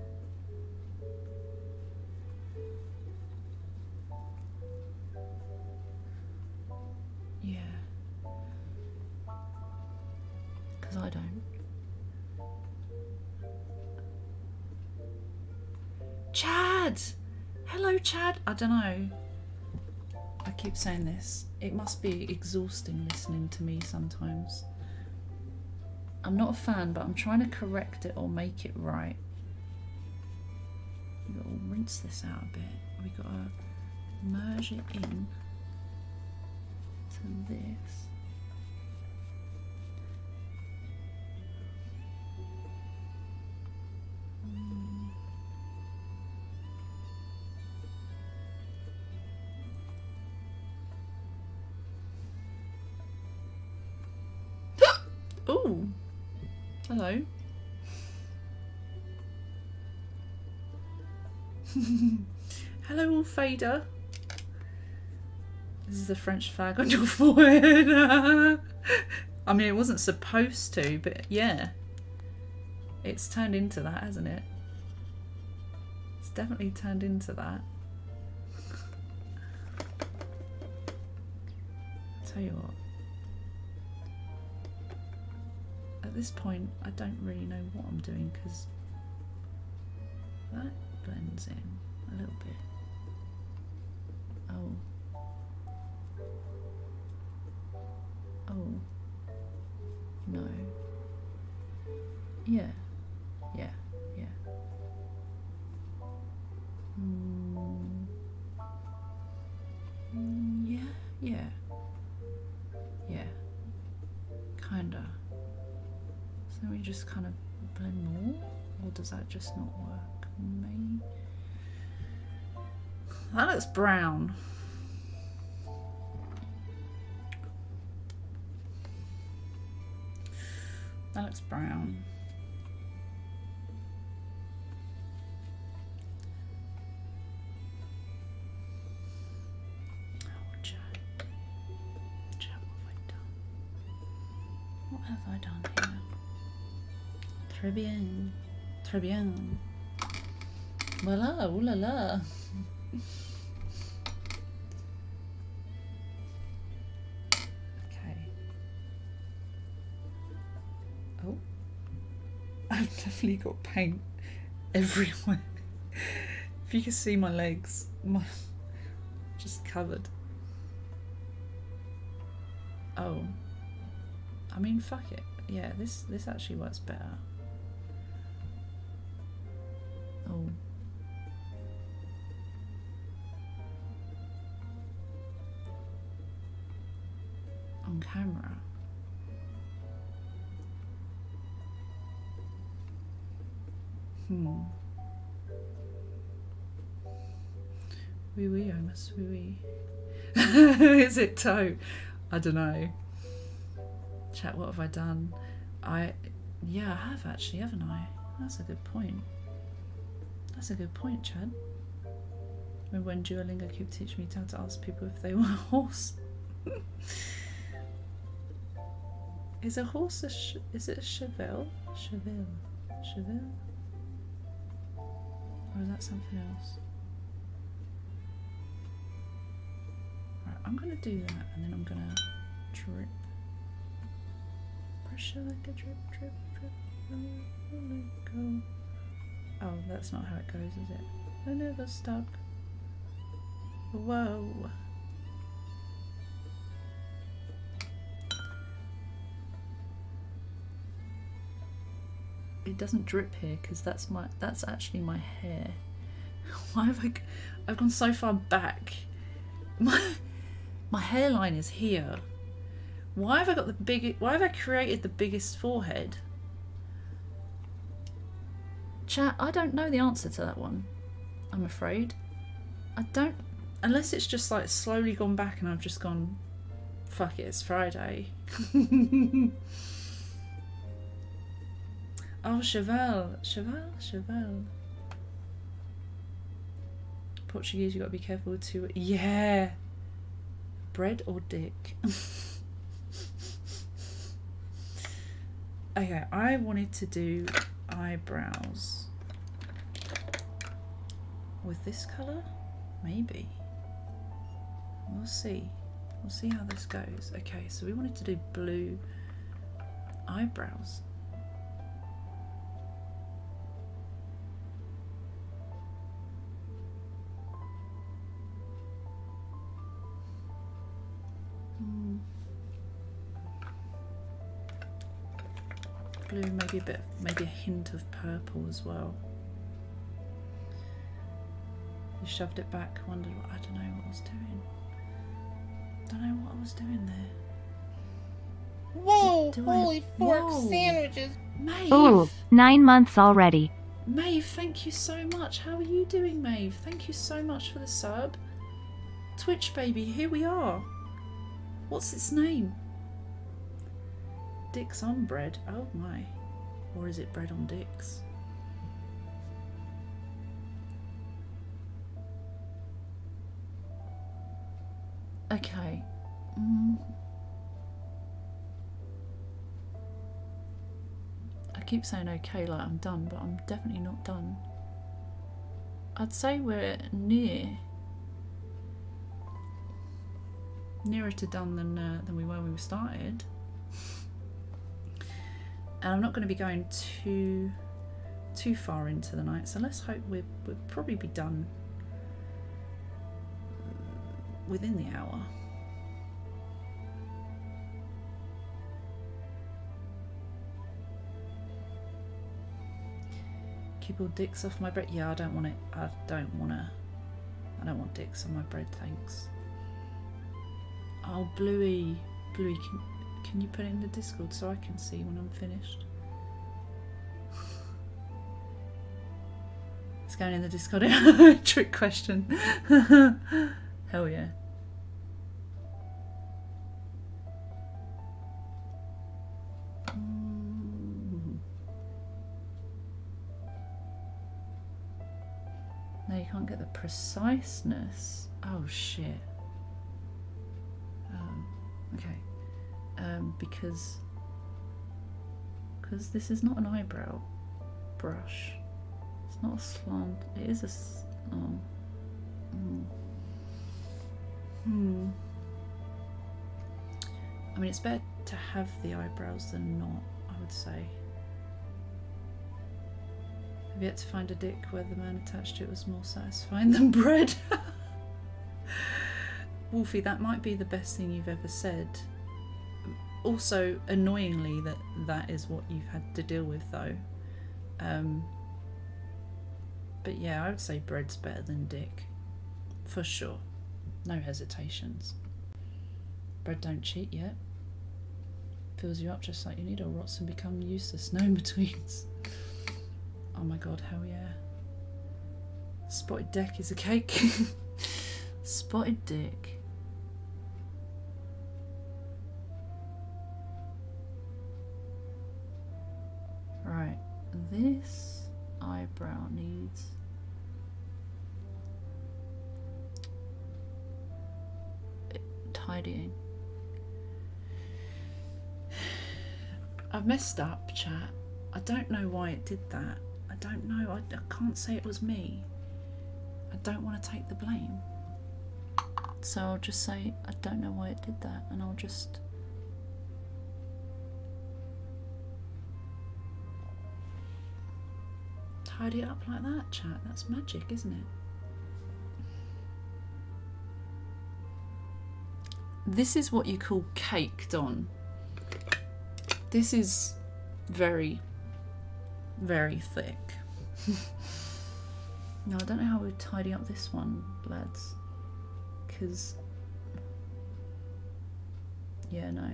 Yeah. Because I don't. Chad! Hello, Chad! I don't know. I keep saying this. It must be exhausting listening to me sometimes. I'm not a fan, but I'm trying to correct it or make it right. We've got to rinse this out a bit. We've got to merge it in to this. Ooh, hello. Hello, all fader. This is a French flag on your forehead. I mean, it wasn't supposed to, but yeah. It's turned into that, hasn't it? It's definitely turned into that. I'll tell you what. At this point, I don't really know what I'm doing because that blends in a little bit. Oh. Oh. No. Yeah. Yeah. Yeah. Yeah. Yeah. Yeah. Kinda. So we just kind of blend more, or does that just not work? Maybe. That looks brown. That looks brown. Oh, Chad. Chad, what have I done? What have I done here? Très bien. Très bien. Voila, ooh la la. Okay. Oh. I've definitely got paint everywhere. If you can see my legs, just covered. Oh. I mean, fuck it. Yeah, this actually works better. Oh. On camera. Oui, oui, I must oui, oui. Is it toe? I don't know. Chat, what have I done? Yeah, I have actually, haven't I? That's a good point. That's a good point, Chad. Remember when Duolingo kept teaching me how to ask people if they want a horse? Is a horse is it a cheval? Cheval? Cheval? Or is that something else? Right, I'm gonna do that and then I'm gonna drip. Pressure like a drip, drip, drip. Let it go. Oh, that's not how it goes, is it? I never stuck. Whoa. It doesn't drip here because that's actually my hair. Why have I've gone so far back? My hairline is here, Why have I got the biggest... Why have I created the biggest forehead? Chat, I don't know the answer to that one. I'm afraid. I don't... Unless it's just like slowly gone back and I've just gone, fuck it, it's Friday. Oh, Cheval. Cheval. Portuguese, you gotta be careful to... Yeah! Bread or dick? Okay, I wanted to do eyebrows with this colour? Maybe. We'll see. We'll see how this goes. Okay, so we wanted to do blue eyebrows. Blue, maybe a hint of purple as well. You shoved it back, wondered what, I don't know what I was doing. Don't know what I was doing there. Whoa, Do holy fork Whoa. Sandwiches. Maeve! Ooh, 9 months already. Maeve, thank you so much. How are you doing, Maeve? Thank you so much for the sub. Twitch baby, here we are. What's its name? Dicks on bread. Oh my. Or is it bread on dicks? Okay. I keep saying okay like I'm done, but I'm definitely not done. I'd say we're nearer to done than we were when we started. And I'm not going to be going too far into the night, so let's hope we'll probably be done within the hour. Keep all dicks off my bread. Yeah, I don't want it. I don't want dicks on my bread, thanks. Oh, Bluey, can you put it in the Discord so I can see when I'm finished? It's going in the Discord. Trick question. Hell yeah. No, you can't get the preciseness. Oh shit. Okay. Because this is not an eyebrow brush. It's not a slant. It is a. I mean, it's better to have the eyebrows than not, I would say. I've yet to find a dick where the man attached to it was more satisfying than bread. Wolfie, that might be the best thing you've ever said. Also, annoyingly, that is what you've had to deal with, though. But yeah, I would say bread's better than dick. For sure. No hesitations. Bread don't cheat yet. Fills you up just like you need, or rots and become useless. No in-betweens. Oh my god, hell yeah. Spotted dick is a cake. Spotted dick. Right, this eyebrow needs tidying. I've messed up, chat. I don't know why it did that. I don't know. I can't say it was me. I don't want to take the blame. So I'll just say I don't know why it did that, and I'll just tidy it up like that, chat. That's magic, isn't it? This is what you call caked on. This is very, very thick. No, I don't know how we tidy up this one, lads. Because, yeah, no.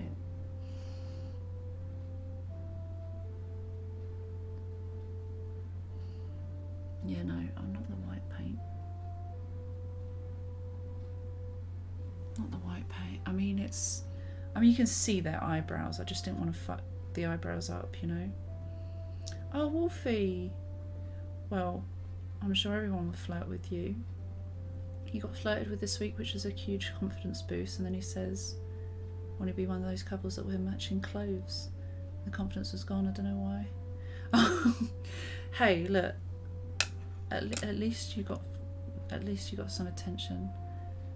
Yeah, no, I'm not the white paint. Not the white paint. I mean, it's... I mean, you can see their eyebrows. I just didn't want to fuck the eyebrows up, you know? Oh, Wolfie! Well, I'm sure everyone will flirt with you. He got flirted with this week, which was a huge confidence boost, and then he says, want to be one of those couples that wear matching clothes. The confidence was gone, I don't know why. Hey, look, at least you got some attention.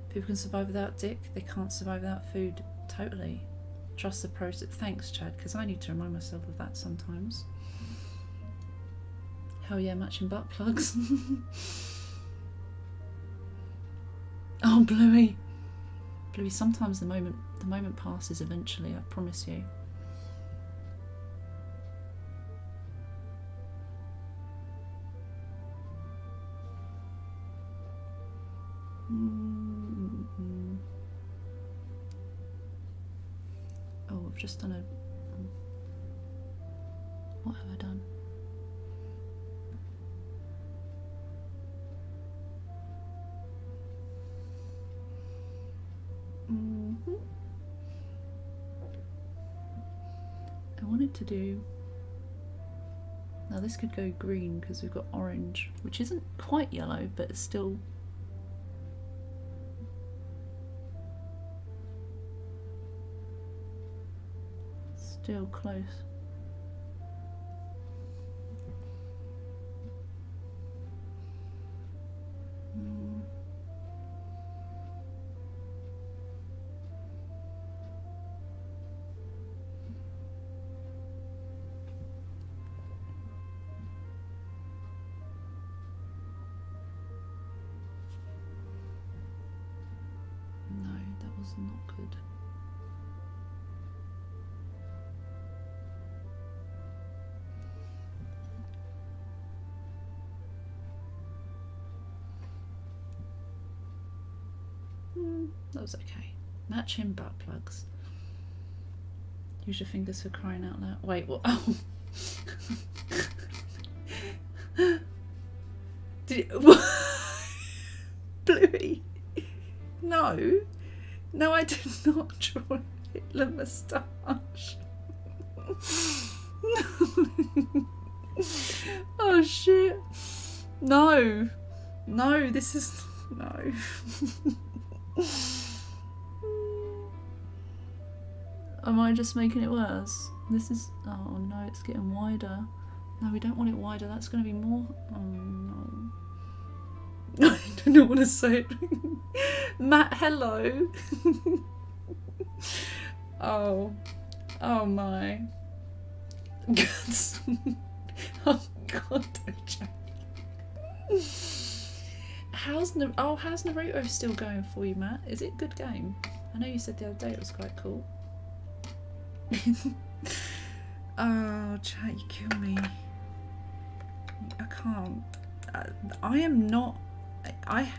People can survive without dick, they can't survive without food. Totally. Trust the process. Thanks, Chad, because I need to remind myself of that sometimes. Hell yeah, matching butt plugs. Oh, Bluey. Bluey, sometimes the moment passes eventually, I promise you. Oh, I've just done a... What have I done? I wanted to do... Now this could go green because we've got orange, which isn't quite yellow, but it's still... still close. No, that was not good. That was okay. Matching butt plugs. Use your fingers for crying out loud. Wait, what? Oh. Did it... Bluey? No. No, I did not draw a Hitler moustache. Oh shit. No. No, this is... No. Am I just making it worse? This is... Oh no, it's getting wider. No, we don't want it wider. That's going to be more... Oh no. I don't want to say it. Matt, hello. Oh. Oh my. Oh god, Jack. How's Naruto still going for you, Matt? Is it a good game? I know you said the other day it was quite cool. Oh, chat, you kill me. I can't. I am not... I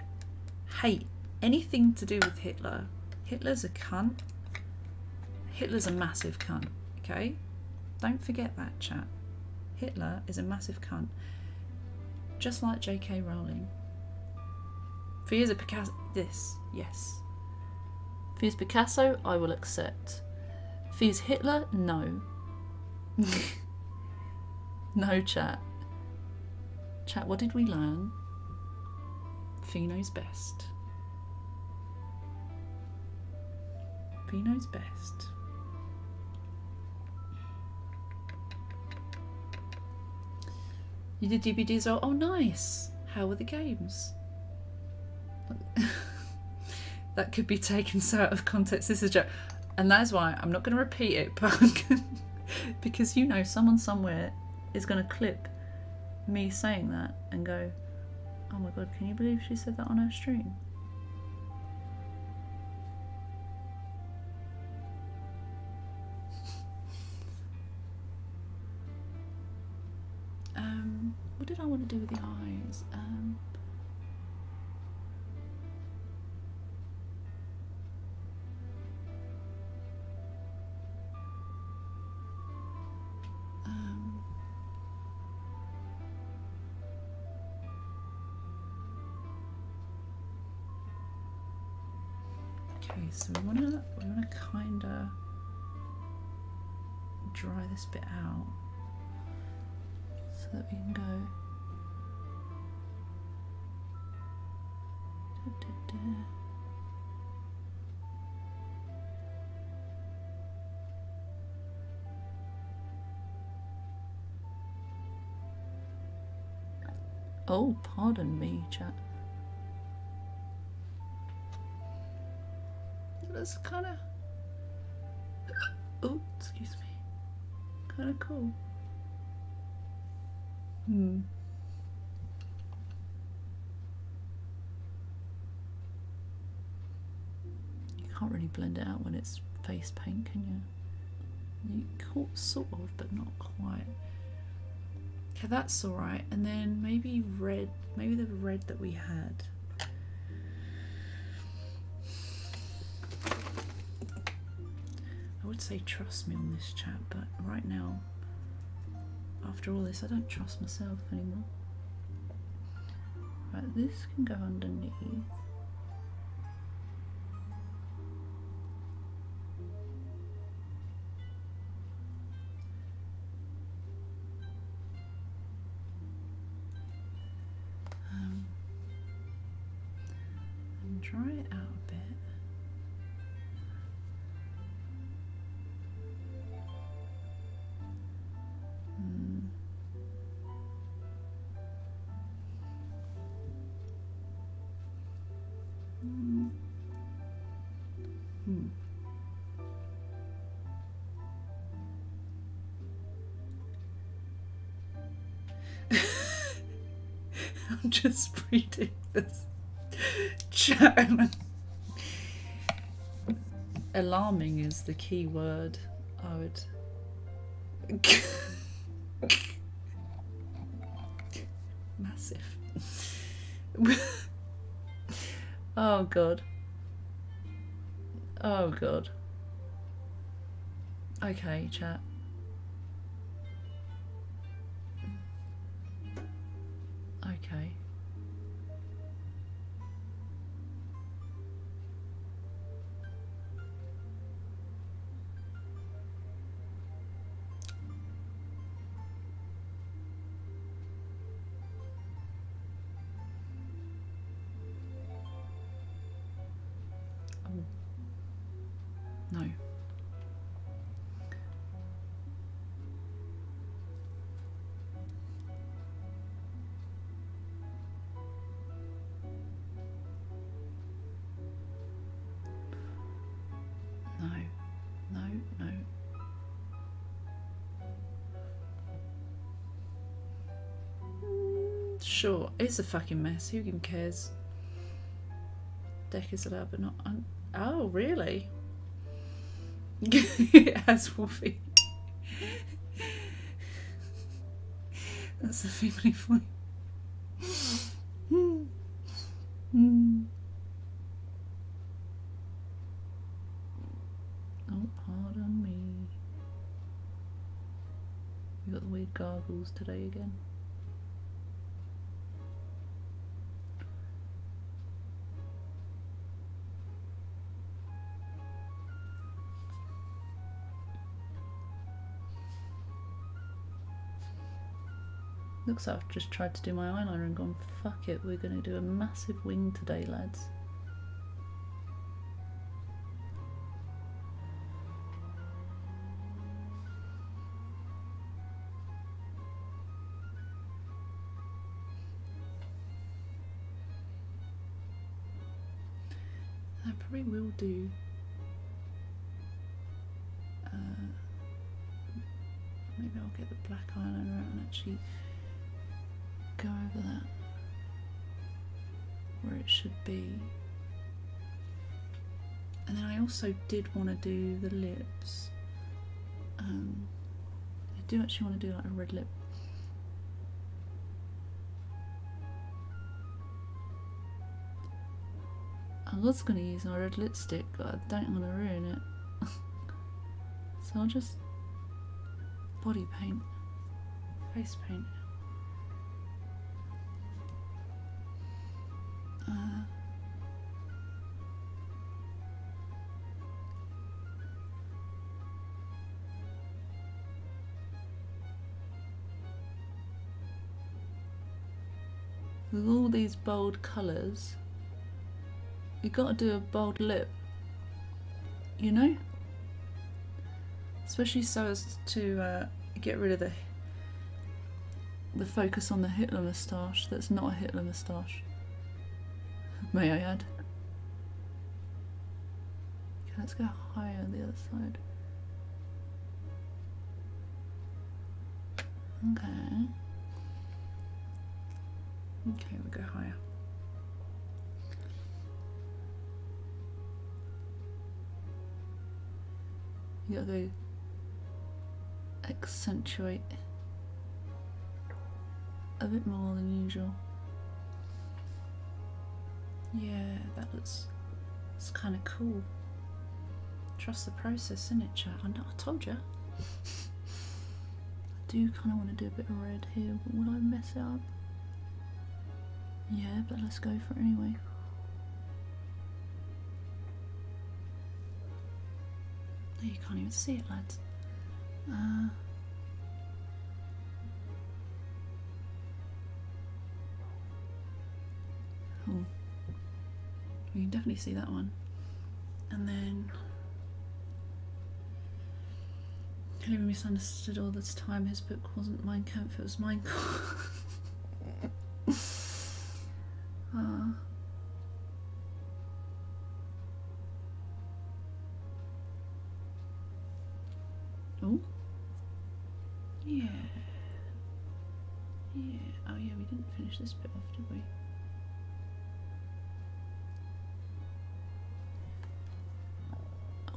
hate anything to do with Hitler. Hitler's a cunt. Hitler's a massive cunt, okay? Don't forget that, chat. Hitler is a massive cunt. Just like J.K. Rowling. If he is a Picasso... This, yes. If he is Picasso, I will accept. If he is Hitler, no. No, chat. Chat, what did we learn? Fee knows best. Fee knows best. You did DVDs? Oh, nice. How were the games? That could be taken so out of context. This is a joke. And that is why I'm not going to repeat it, but because you know someone somewhere is going to clip me saying that and go, oh my god, can you believe she said that on her stream? What did I want to do with the eyes? Okay, so we wanna kinda dry this bit out so that we can go. Oh, pardon me, chat. That's kind of. Oh, excuse me. Kind of cool. You can't really blend it out when it's face paint, can you? You sort of, but not quite. Okay, that's all right. And then maybe red. Maybe the red that we had. I would say trust me on this chat, but right now, after all this, I don't trust myself anymore. Right, this can go underneath. And dry it out a bit. I'm just reading this chat. Alarming is the key word. I would. Massive. Oh god. Oh god. Okay, chat. Okay. Oh. No. No. Sure, it's a fucking mess. Who even cares? Deck is allowed, but not. Oh, really? As Wolfie. That's a family point. Oh, pardon me. You got the weird gargles today again. Looks like I've just tried to do my eyeliner and gone, fuck it, we're going to do a massive wing today, lads. I probably will do maybe I'll get the black eyeliner out and actually go over that where it should be. And then I also did want to do the lips. I do actually want to do like a red lip. I was going to use my red lipstick, but I don't want to ruin it. So I'll just body paint, face paint. with all these bold colours, you've got to do a bold lip, you know? Especially so as to get rid of the focus on the Hitler moustache that's not a Hitler moustache, may I add. Okay, let's go higher on the other side. Okay. Okay, we'll go higher. You gotta go accentuate a bit more than usual. Yeah, that looks, it's kind of cool. Trust the process, isn't it, chat? I know, I told you. I do kind of want to do a bit of red here, but will I mess it up? Yeah, but let's go for it anyway. Oh, you can't even see it, lads. Oh, you can definitely see that one. And then Kelly misunderstood all this time. His book wasn't Mein Kampf, it was Mein Kampf. Oh, yeah, yeah. Oh yeah, we didn't finish this bit off, did we?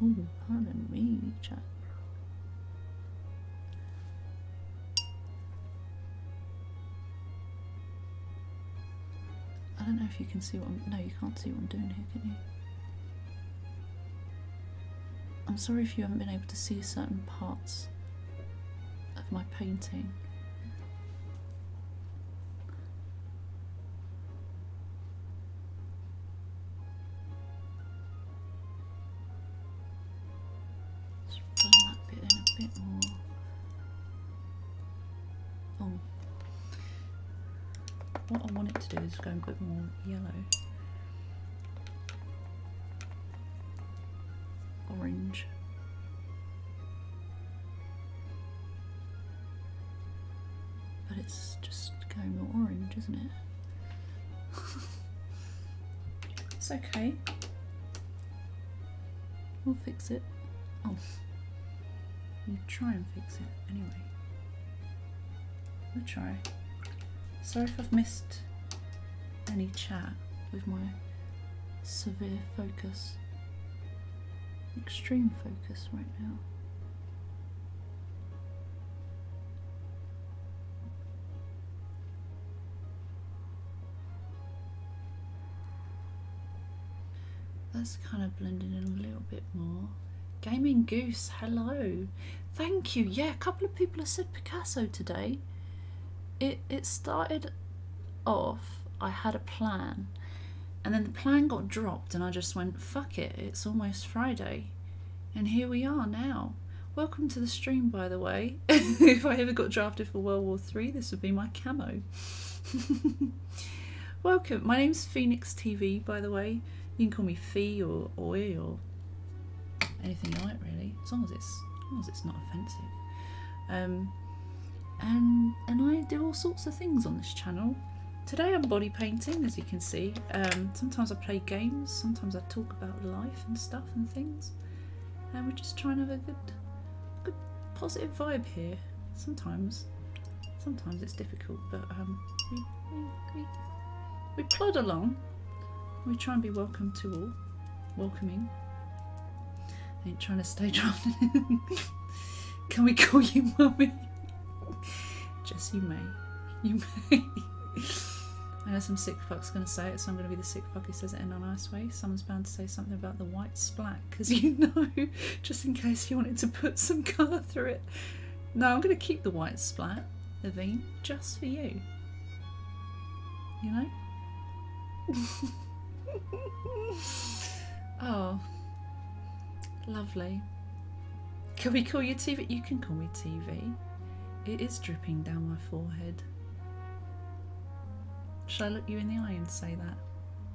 Oh, pardon me, chat. I don't know if you can see what I'm... No, you can't see what I'm doing here, can you? I'm sorry if you haven't been able to see certain parts of my painting. Let's run that bit in a bit more. Oh. What I want it to do is go a bit more yellow. Orange. But it's just going more orange, isn't it? It's okay. We'll fix it. Oh. We'll try and fix it anyway. We'll try. Sorry if I've missed any chat with my severe focus. Extreme focus right now. That's kind of blending in a little bit more. Gaming Goose, hello. Thank you. Yeah, a couple of people have said Picasso today. It started off, I had a plan, and then the plan got dropped and I just went, fuck it, it's almost Friday. And here we are now. Welcome to the stream, by the way. If I ever got drafted for World War III, this would be my camo. Welcome. My name's Phoenix TV, by the way. You can call me Fee or Oi or anything you like, really, as long as it's not offensive. And I do all sorts of things on this channel. Today I'm body painting, as you can see. Sometimes I play games, sometimes I talk about life and stuff and things. And we're just trying to have a good positive vibe here. Sometimes it's difficult, but we plod along. We try and be welcome to all. Welcoming. I ain't trying to stay drafted. Can we call you mummy? Jess, you may. You may. I know some sick fuck's going to say it, so I'm going to be the sick fuck who says it in a nice way. Someone's bound to say something about the white splat, because you know, just in case you wanted to put some colour through it. No, I'm going to keep the white splat, Levine, just for you. You know? Oh, lovely. Can we call you TV? You can call me TV. It is dripping down my forehead. Should I look you in the eye and say that?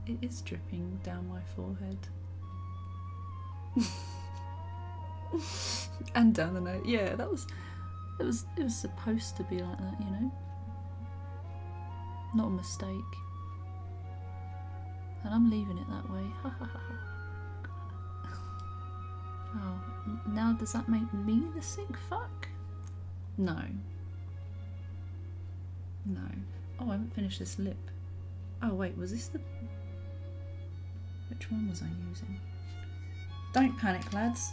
It is dripping down my forehead. And down the nose. Yeah, it was supposed to be like that, you know? Not a mistake. And I'm leaving it that way. Ha ha ha ha. Oh, now does that make me the sick fuck? No. No. Oh, I haven't finished this lip. Oh wait, was this the... Which one was I using? Don't panic, lads.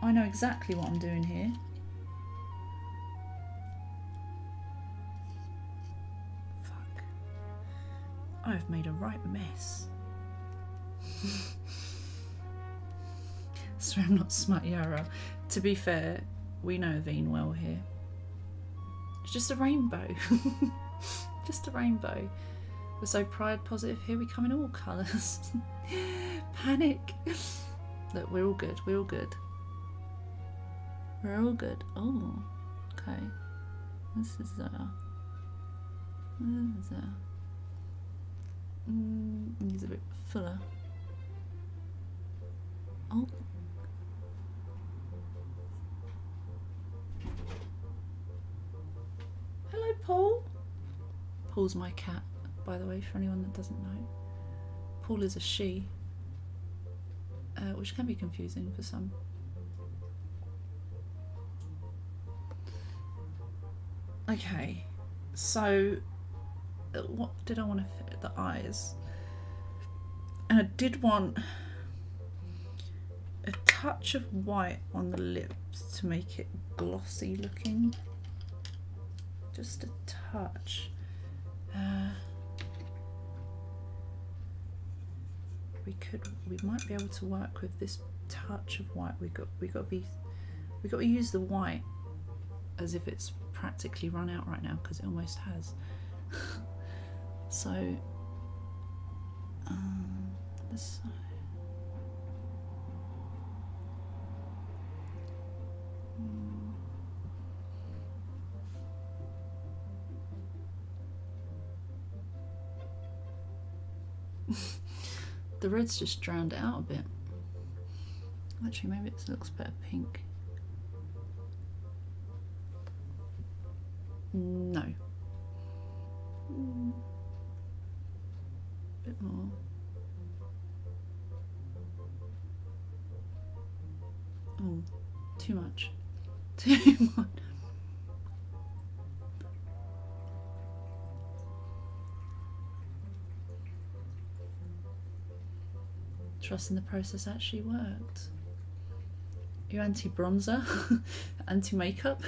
I know exactly what I'm doing here. Fuck. I've made a right mess. Sorry, I'm not smut Yara. To be fair, we know Aveen well here. It's just a rainbow. Just a rainbow. We're so pride positive here, we come in all colours. Panic. Look, we're all good, we're all good. We're all good. Oh, okay. This is he's a bit fuller. Oh. Hello, Paul. Paul's my cat, by the way, for anyone that doesn't know. Paul is a she, which can be confusing for some. Okay, so what did I want to fit? The eyes. And I did want a touch of white on the lips to make it glossy looking. Just a touch. We might be able to work with this touch of white. We got to use the white as if it's practically run out right now, because it almost has. So this side. The red's just drowned it out a bit. Actually, maybe it looks better pink. No. Bit more. Oh, too much. Too much. Trusting the process actually worked. You anti-bronzer? Anti-makeup?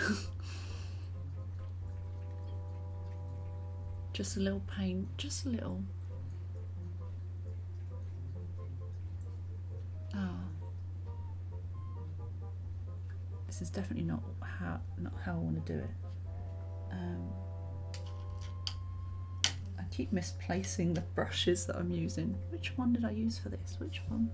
Just a little paint, just a little. Oh. This is definitely not how I want to do it. I keep misplacing the brushes that I'm using. Which one did I use for this? Which one?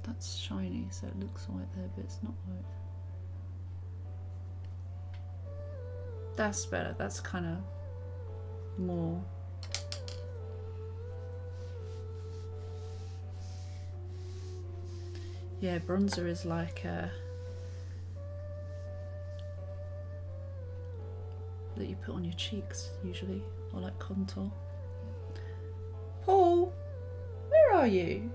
That's shiny, so it looks white there, but it's not white. That's better. That's kind of more. Yeah, bronzer is like that you put on your cheeks usually, or like contour. Paul, where are you?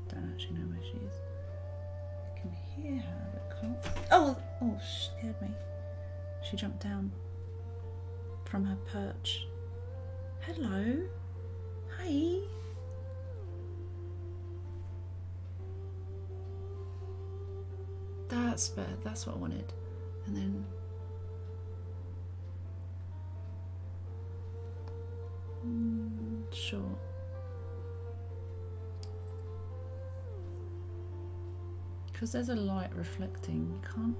Don't actually know where she is. I can hear her, but can't. Oh, scared me. She jumped down from her perch. Hello. Hi. That's better, that's what I wanted. And then sure. Because there's a light reflecting, you can't.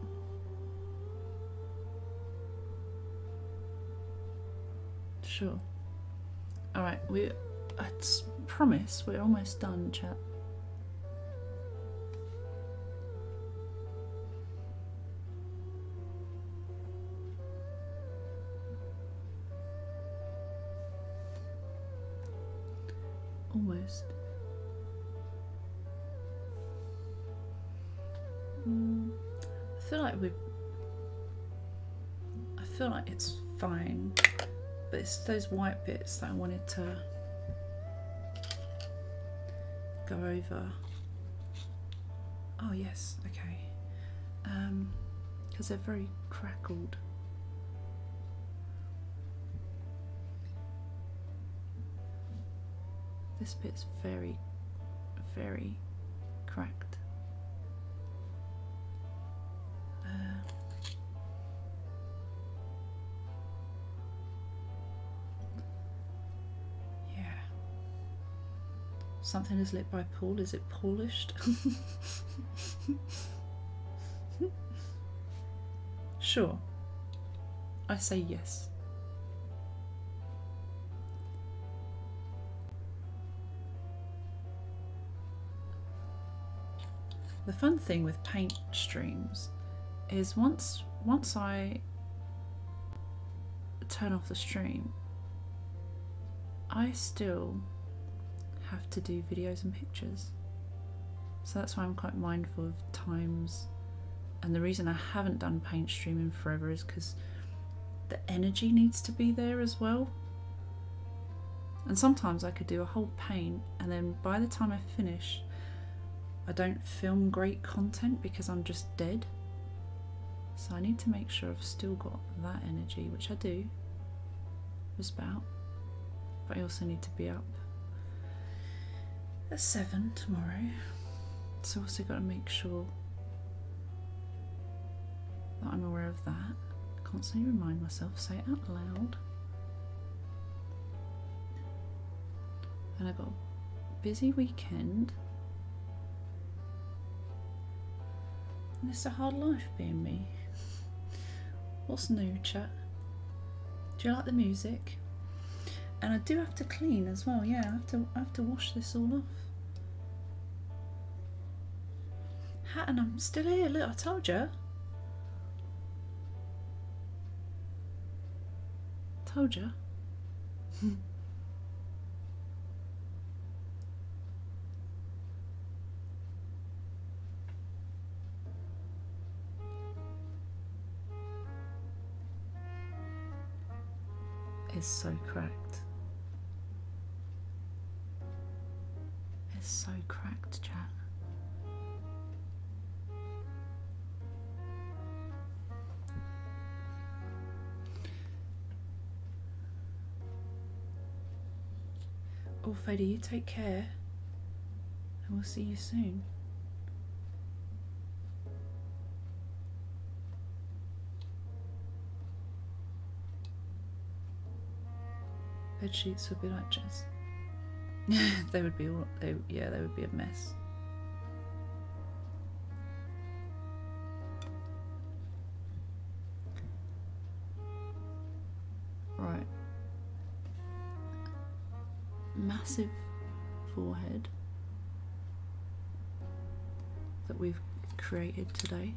Sure. Alright, I promise we're almost done, chat. Almost. I feel like it's fine, but it's those white bits that I wanted to go over. Oh yes, okay. Because they're very crackled. This bit's very, very cracked. Yeah. Something is lit by Paul. Is it polished? Sure. I say yes. The fun thing with paint streams is once I turn off the stream, I still have to do videos and pictures. So that's why I'm quite mindful of times. And the reason I haven't done paint streaming forever is because the energy needs to be there as well. And sometimes I could do a whole paint and then by the time I finish, I don't film great content because I'm just dead. So I need to make sure I've still got that energy, which I do, just about. But I also need to be up at 7 tomorrow. So I've also got to make sure that I'm aware of that. Constantly remind myself, say it out loud. And I've got a busy weekend. And it's a hard life being me. What's new, chat? Do you like the music? And I do have to clean as well. Yeah, I have to wash this all off. And I'm still here. Look, I told you. Told you. It's so cracked. It's so cracked, chat. Oh, Fader, you take care, and we'll see you soon. Bed sheets would be like Jess. They would be all. Yeah, they would be a mess. Right. Massive forehead that we've created today.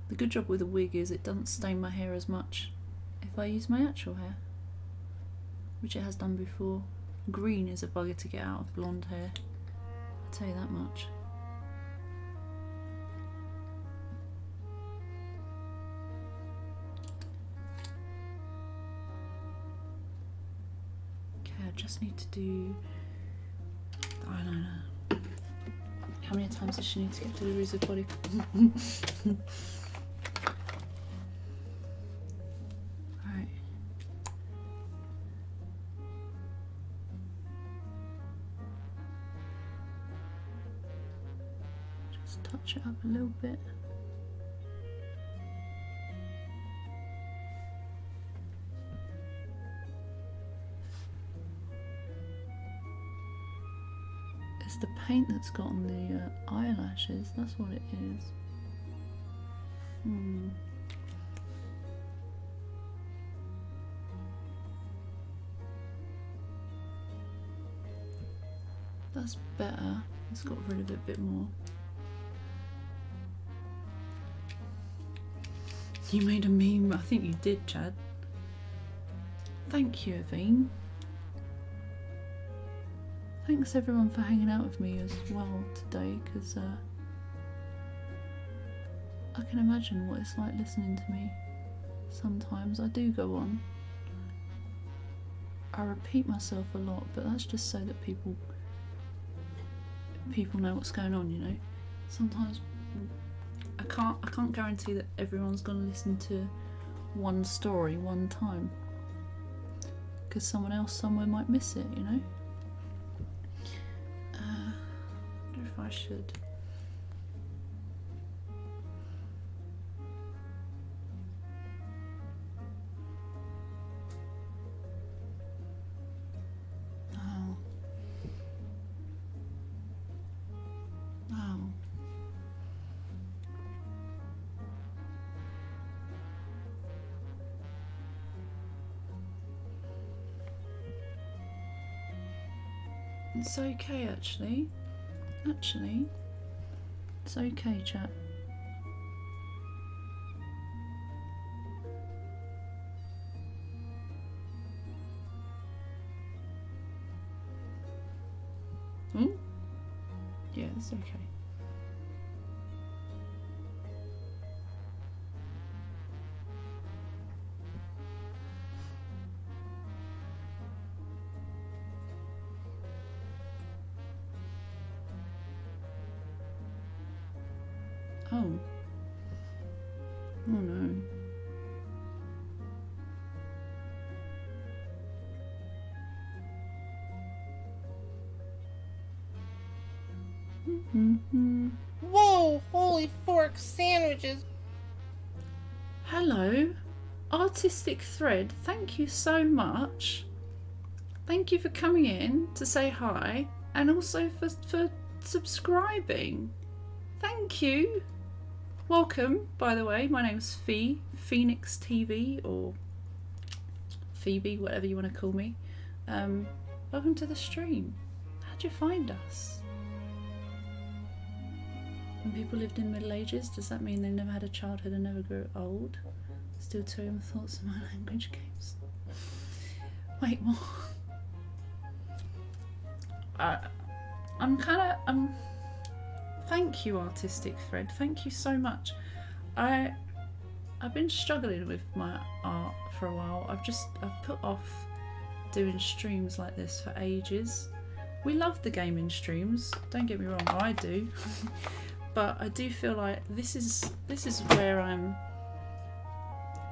The good job with a wig is it doesn't stain my hair as much if I use my actual hair, which it has done before. Green is a bugger to get out of blonde hair, I'll tell you that much. Okay, I just need to do the eyeliner. How many times does she need to get deliveries of body? Right. Just touch it up a little bit. It's the paint that's got on the eyelashes, that's what it is. That's better. It's got rid of it a bit more. You made a meme. I think you did, Chad. Thank you, Aveen. Thanks everyone for hanging out with me as well today, because I can imagine what it's like listening to me. Sometimes I do go on. I repeat myself a lot, but that's just so that people know what's going on, you know. Sometimes I can't guarantee that everyone's gonna listen to one story one time, because someone else somewhere might miss it, you know. I wonder if I should. It's okay, actually. It's okay, chat. Yeah, it's okay. Oh. Oh no. Whoa, holy fork sandwiches. Hello, Artistic Thread, thank you so much. Thank you for coming in to say hi, and also for subscribing. Thank you. Welcome, by the way. My name's Phoenix TV, or Phoebe, whatever you want to call me. Welcome to the stream. How'd you find us? When people lived in the Middle Ages, does that mean they never had a childhood and never grew old? Still touring the thoughts of my language games. Wait, what? Thank you, Artistic Thread. Thank you so much. I've been struggling with my art for a while. I've put off doing streams like this for ages. We love the gaming streams, don't get me wrong, I do. But I do feel like this is where I'm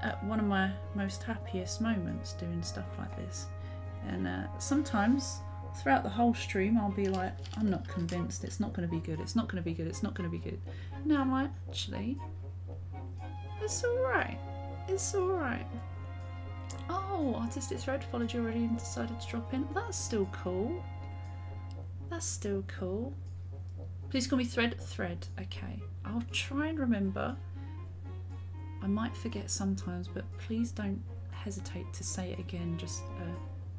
at one of my most happiest moments, doing stuff like this. And sometimes throughout the whole stream I'll be like, I'm not convinced, it's not going to be good, it's not going to be good, it's not going to be good. Now I'm like, actually, it's alright, it's alright. Oh, Artistic Thread followed you already and decided to drop in. That's still cool. That's still cool. Please call me Thread. Okay, I'll try and remember. I might forget sometimes, but please don't hesitate to say it again. Just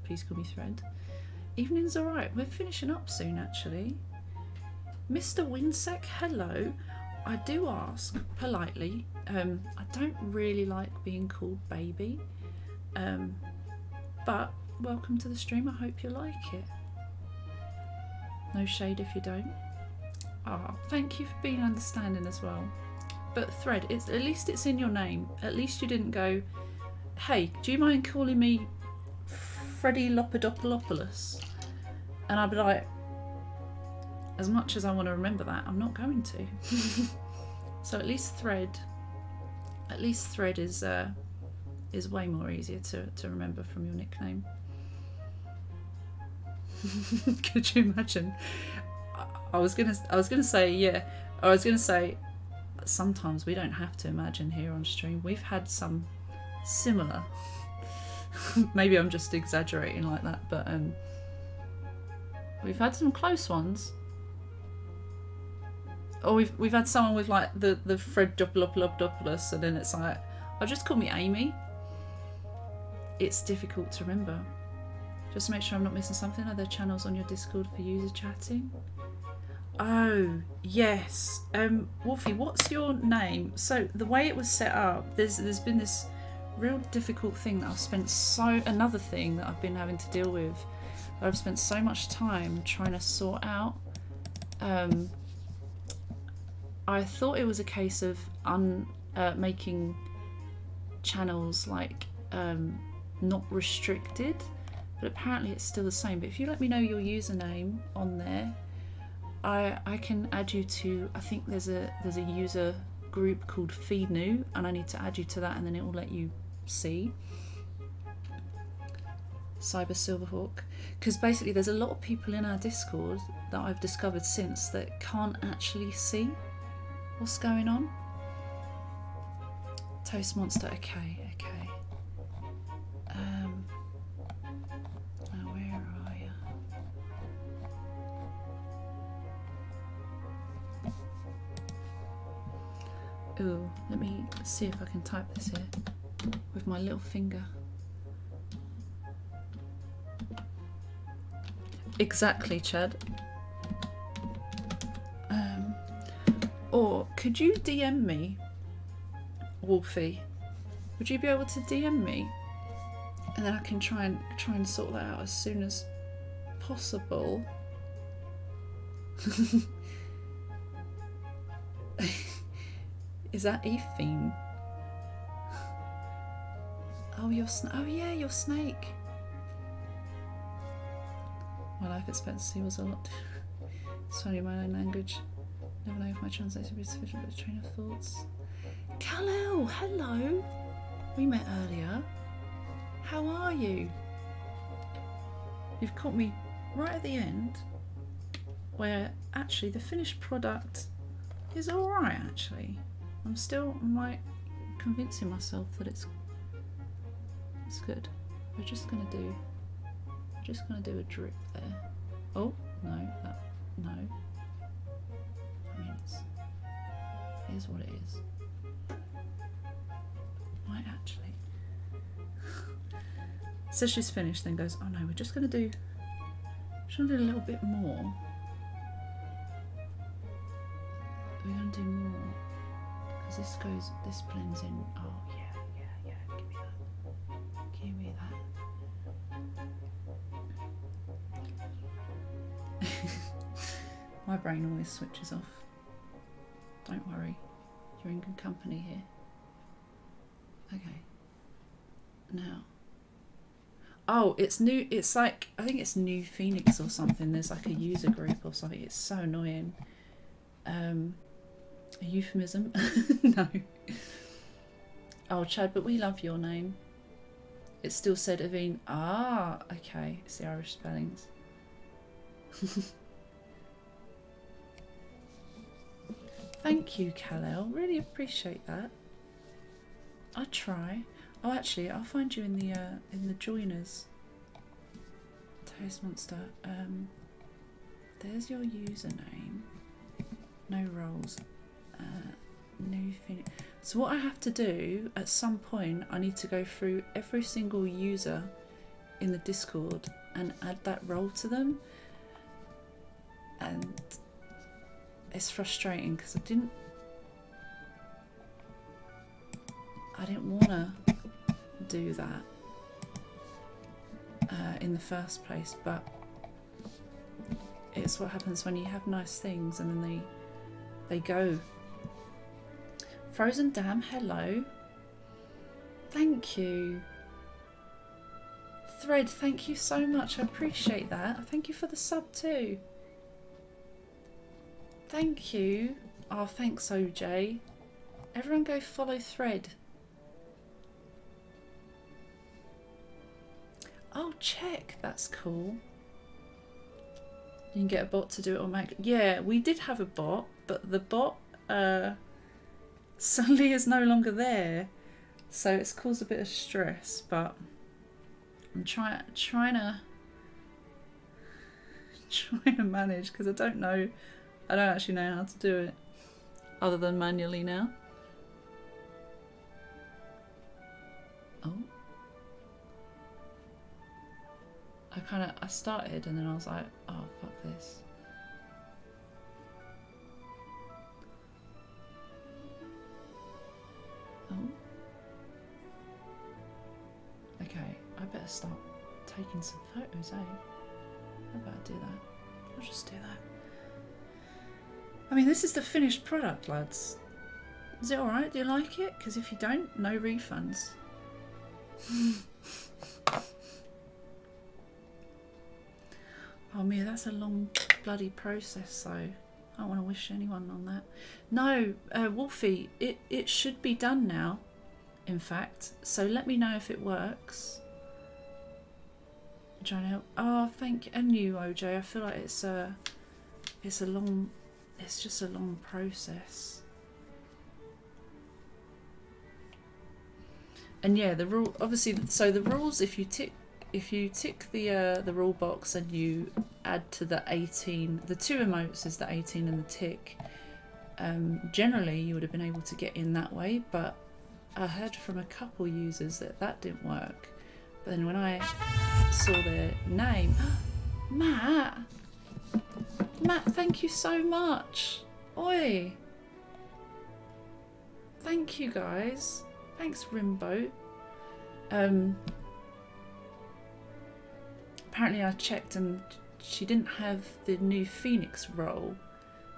please call me Thread. Evening's alright. We're finishing up soon, actually. Mr. Winsec, hello. I do ask politely. I don't really like being called baby, but welcome to the stream. I hope you like it. No shade if you don't. Ah, thank you for being understanding as well. But Thread, at least it's in your name. At least you didn't go, hey, do you mind calling me Freddie Lopadopoulos? And I'd be like, as much as I want to remember that, I'm not going to. So at least Thread is way more easier to remember from your nickname. Could you imagine? I was gonna say, yeah. I was gonna say, sometimes we don't have to imagine here on stream. We've had some similar. Maybe I'm just exaggerating like that, but we've had some close ones. Or we've had someone with like the Fred Doppelopoulos, and then it's like, oh, just call me Amy. It's difficult to remember. Just to make sure I'm not missing something. Are there channels on your Discord for user chatting? Oh, yes. Wolfie, what's your name? So the way it was set up, there's been this real difficult thing that I've spent another thing that I've been having to deal with. I've spent so much time trying to sort out. I thought it was a case of making channels like not restricted, but apparently it's still the same. But if you let me know your username on there, I can add you to, I think there's a user group called Feed New, and I need to add you to that, and then it will let you see. Cyber Silverhawk, because basically there's a lot of people in our Discord that I've discovered since that can't actually see what's going on. Toast Monster, okay. Now where are you? Ooh, let me see if I can type this here with my little finger. Exactly, Chad. Or could you DM me, Wolfie? Would you be able to DM me, and then I can try and sort that out as soon as possible. Is that Ephine? Oh, oh yeah, your snake. My life expectancy was a lot. It's only my own language. Never know if my translation will be sufficient for a train of thoughts. Kal-El, hello. We met earlier. How are you? You've caught me right at the end, where actually the finished product is all right. Actually, I'm still convincing myself that it's good. We're just gonna do a drip there. Oh no, no. I mean, here's what it is. Might actually. Says she's finished, then goes, oh no, we're just gonna do a little bit more. We're gonna do more because this blends in. Oh yeah. Give me that. My brain always switches off. Don't worry, you're in good company here. Okay. Now. Oh, it's new. It's like, I think it's New Phoenix or something. There's like a user group or something. It's so annoying. A euphemism? No. Oh, Chad, but we love your name. It still said Aveen. Ah, okay. It's the Irish spellings. Thank you, Kal-El. Really appreciate that. I try. Oh, actually, I'll find you in the joiners. Toast Monster. There's your username. No roles. New Phoenix. So what I have to do at some point, I need to go through every single user in the Discord and add that role to them. And it's frustrating because I didn't want to do that in the first place, but it's what happens when you have nice things and then they go. Frozen Dam, hello. Thank you. Thread, thank you so much. I appreciate that. Thank you for the sub too. Thank you. Oh, thanks, OJ. Everyone go follow Thread. Oh, check. That's cool. You can get a bot to do it on Mac. Yeah, we did have a bot, but the bot suddenly is no longer there. So it's caused a bit of stress, but I'm trying to manage because I don't actually know how to do it. other than manually now. Oh. I started and then I was like, oh, fuck this. Oh. Okay, I better start taking some photos, eh? How about I do that? I'll just do that. I mean, this is the finished product, lads. Is it alright? Do you like it? Because if you don't, no refunds. Oh, Mia, that's a long bloody process, so I don't want to wish anyone on that. No, Wolfie, it should be done now, in fact. So let me know if it works. Trying to help. Oh, thank you. And you, OJ. I feel like it's just a long process. And yeah, the rule, obviously, so the rules, if you tick the rule box and you add to the 18, the two emotes is the 18 and the tick, generally you would have been able to get in that way, but I heard from a couple users that didn't work. But then when I saw their name, Matt, thank you so much. Oi. Thank you guys. Thanks, Rimbo. Apparently I checked and she didn't have the new Phoenix role,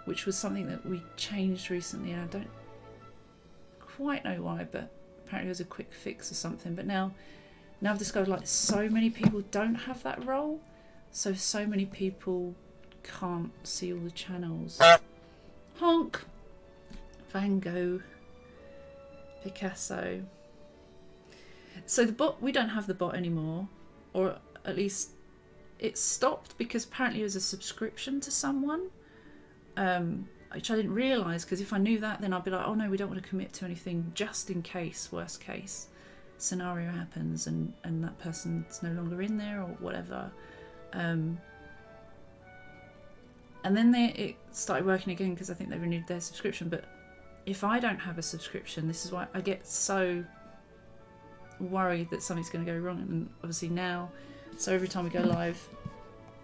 which was something that we changed recently, and I don't quite know why, but apparently it was a quick fix or something. But now I've discovered, like, so many people don't have that role, so many people can't see all the channels. Honk! Van Gogh. Picasso. So the bot, we don't have the bot anymore, or at least it stopped because apparently it was a subscription to someone, which I didn't realise, because if I knew that, then I'd be like, oh no, we don't want to commit to anything just in case, worst case scenario happens and that person's no longer in there or whatever. And then it started working again because I think they renewed their subscription. But if I don't have a subscription, this is why I get so worried that something's going to go wrong. And obviously now, so every time we go live,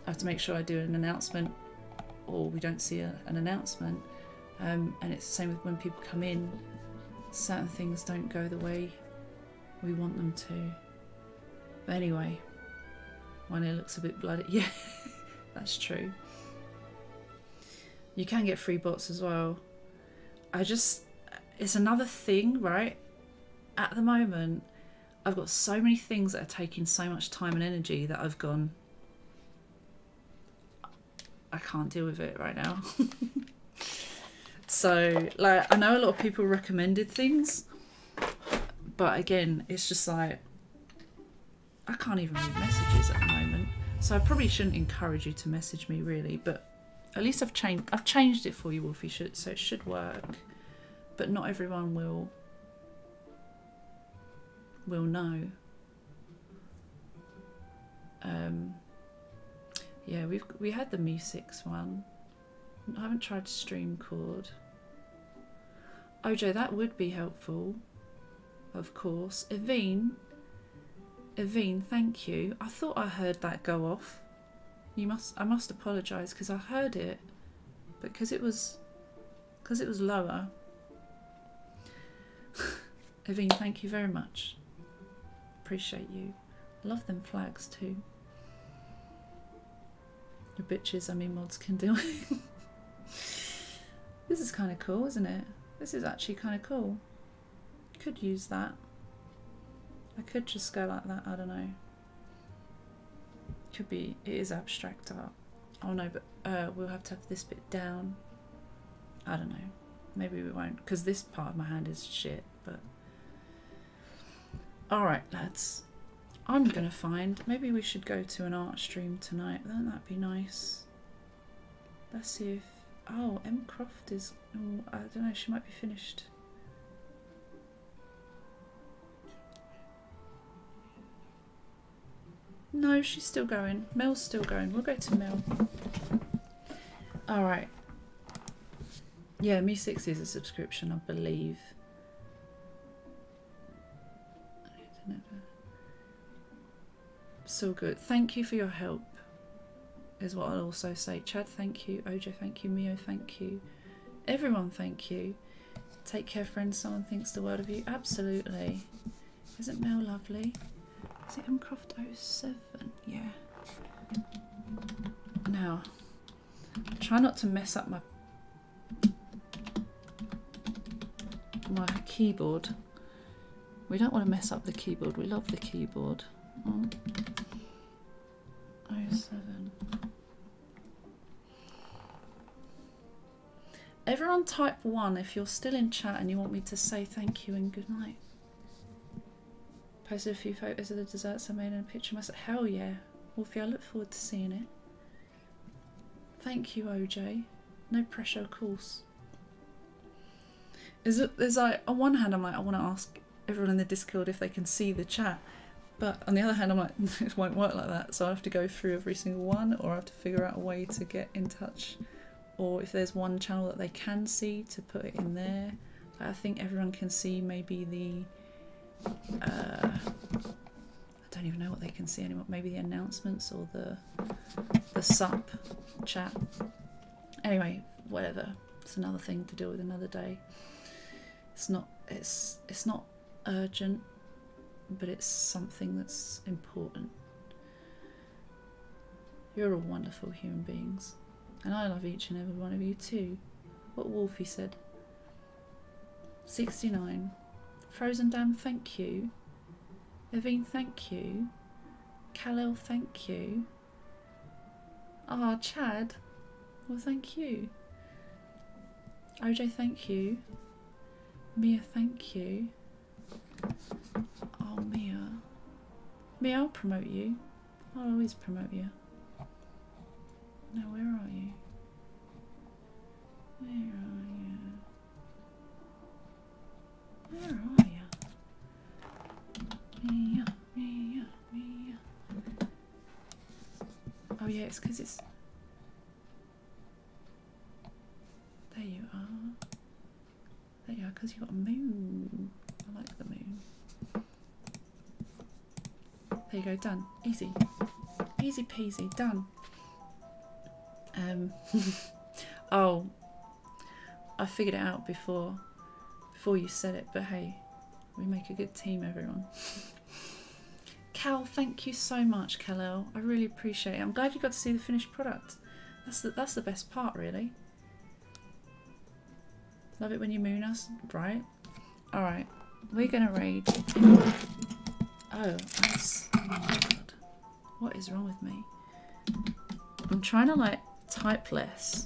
I have to make sure I do an announcement, or we don't see an announcement. And it's the same with when people come in. Certain things don't go the way we want them to. But anyway, one ear looks a bit bloody. Yeah, that's true. You can get free bots as well. It's another thing, right? At the moment, I've got so many things that are taking so much time and energy that I've gone, I can't deal with it right now. So, like, I know a lot of people recommended things, but again, it's just like, I can't even read messages at the moment. So I probably shouldn't encourage you to message me, really, but at least I've changed it for you, Wolfie, so it should work. But not everyone will know. Yeah, we had the Mi6 one. I haven't tried StreamCord. OJ, that would be helpful, of course. Evine, thank you. I thought I heard that go off. I must apologise because I heard it, but because it was lower. Evine, thank you very much. Appreciate you. Love them flags too. The bitches, I mean, mods can do it. This is kind of cool, isn't it? This is actually kind of cool. Could use that. I could just go like that, I don't know. Could be, it is abstract art. Oh no, but we'll have to have this bit down. I don't know. Maybe we won't, because this part of my hand is shit, but... Alright, lads. I'm gonna find... Maybe we should go to an art stream tonight. Wouldn't that be nice? Let's see if... Oh, M. Croft is... Oh, I don't know, she might be finished. No, she's still going. Mel's still going. We'll go to Mel. Alright. Yeah, Me60 is a subscription, I believe. So good. Thank you for your help, is what I'll also say. Chad, thank you. OJ, thank you. Mio, thank you. Everyone, thank you. Take care, friends. Someone thinks the world of you. Absolutely. Isn't Mel lovely? Is it Mcroft07? Yeah. Now, try not to mess up my keyboard. We don't want to mess up the keyboard. We love the keyboard. Oh. 07. Everyone type 1 if you're still in chat and you want me to say thank you and good night. Posted a few photos of the desserts I made and a picture of myself. Hell yeah. Wolfie, I look forward to seeing it. Thank you, OJ. No pressure, of course. There's like, on one hand I'm like, I want to ask everyone in the Discord if they can see the chat. But on the other hand, I'm like, it won't work like that. So I have to go through every single one, or I have to figure out a way to get in touch. Or if there's one channel that they can see, to put it in there. I think everyone can see maybe the... I don't even know what they can see anymore. Maybe the announcements or the sup chat. Anyway, whatever. It's another thing to deal with another day. It's not urgent, but it's something that's important. You're all wonderful human beings, and I love each and every one of you too. What Wolfie said. 69. Frozen Dam, thank you. Evine, thank you. Khalil, thank you. Ah, Chad, well, thank you. OJ, thank you. Mia, thank you. Oh, Mia. Mia, I'll promote you. I'll always promote you. Now, where are you? Where are you? Where are you? Mia, Mia, Mia. Oh yeah, it's because it's... There you are. There you are, because you've got a moon. I like the moon. There you go, done. Easy. Easy peasy, done. Oh, I figured it out before you said it, but hey, we make a good team, everyone. Cal, thank you so much, Kal-El. I really appreciate it. I'm glad you got to see the finished product. That's the best part, really. Love it when you moon us, right? Alright, we're gonna raid. Oh, God. What is wrong with me? I'm trying to, like, type less.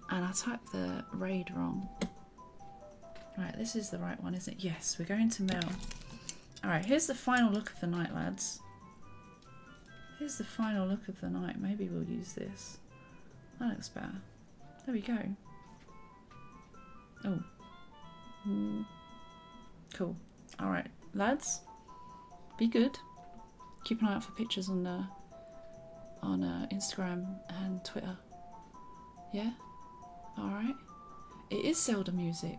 And I typed the raid wrong. Right, this is the right one, isn't it? Yes, we're going to Mel. Alright, here's the final look of the night, lads. Here's the final look of the night. Maybe we'll use this. That looks better. There we go. Oh. Cool. Alright, lads. Be good. Keep an eye out for pictures on Instagram and Twitter. Yeah? Alright. It is Zelda music.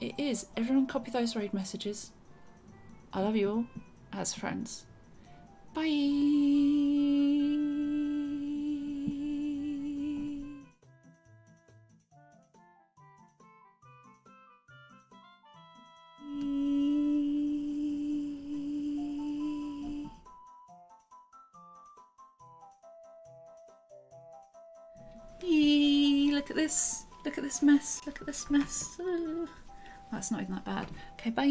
It is. Everyone copy those raid messages. I love you all as friends. Bye! Look at this. Look at this mess. Look at this mess. That's not even that bad. Okay, bye.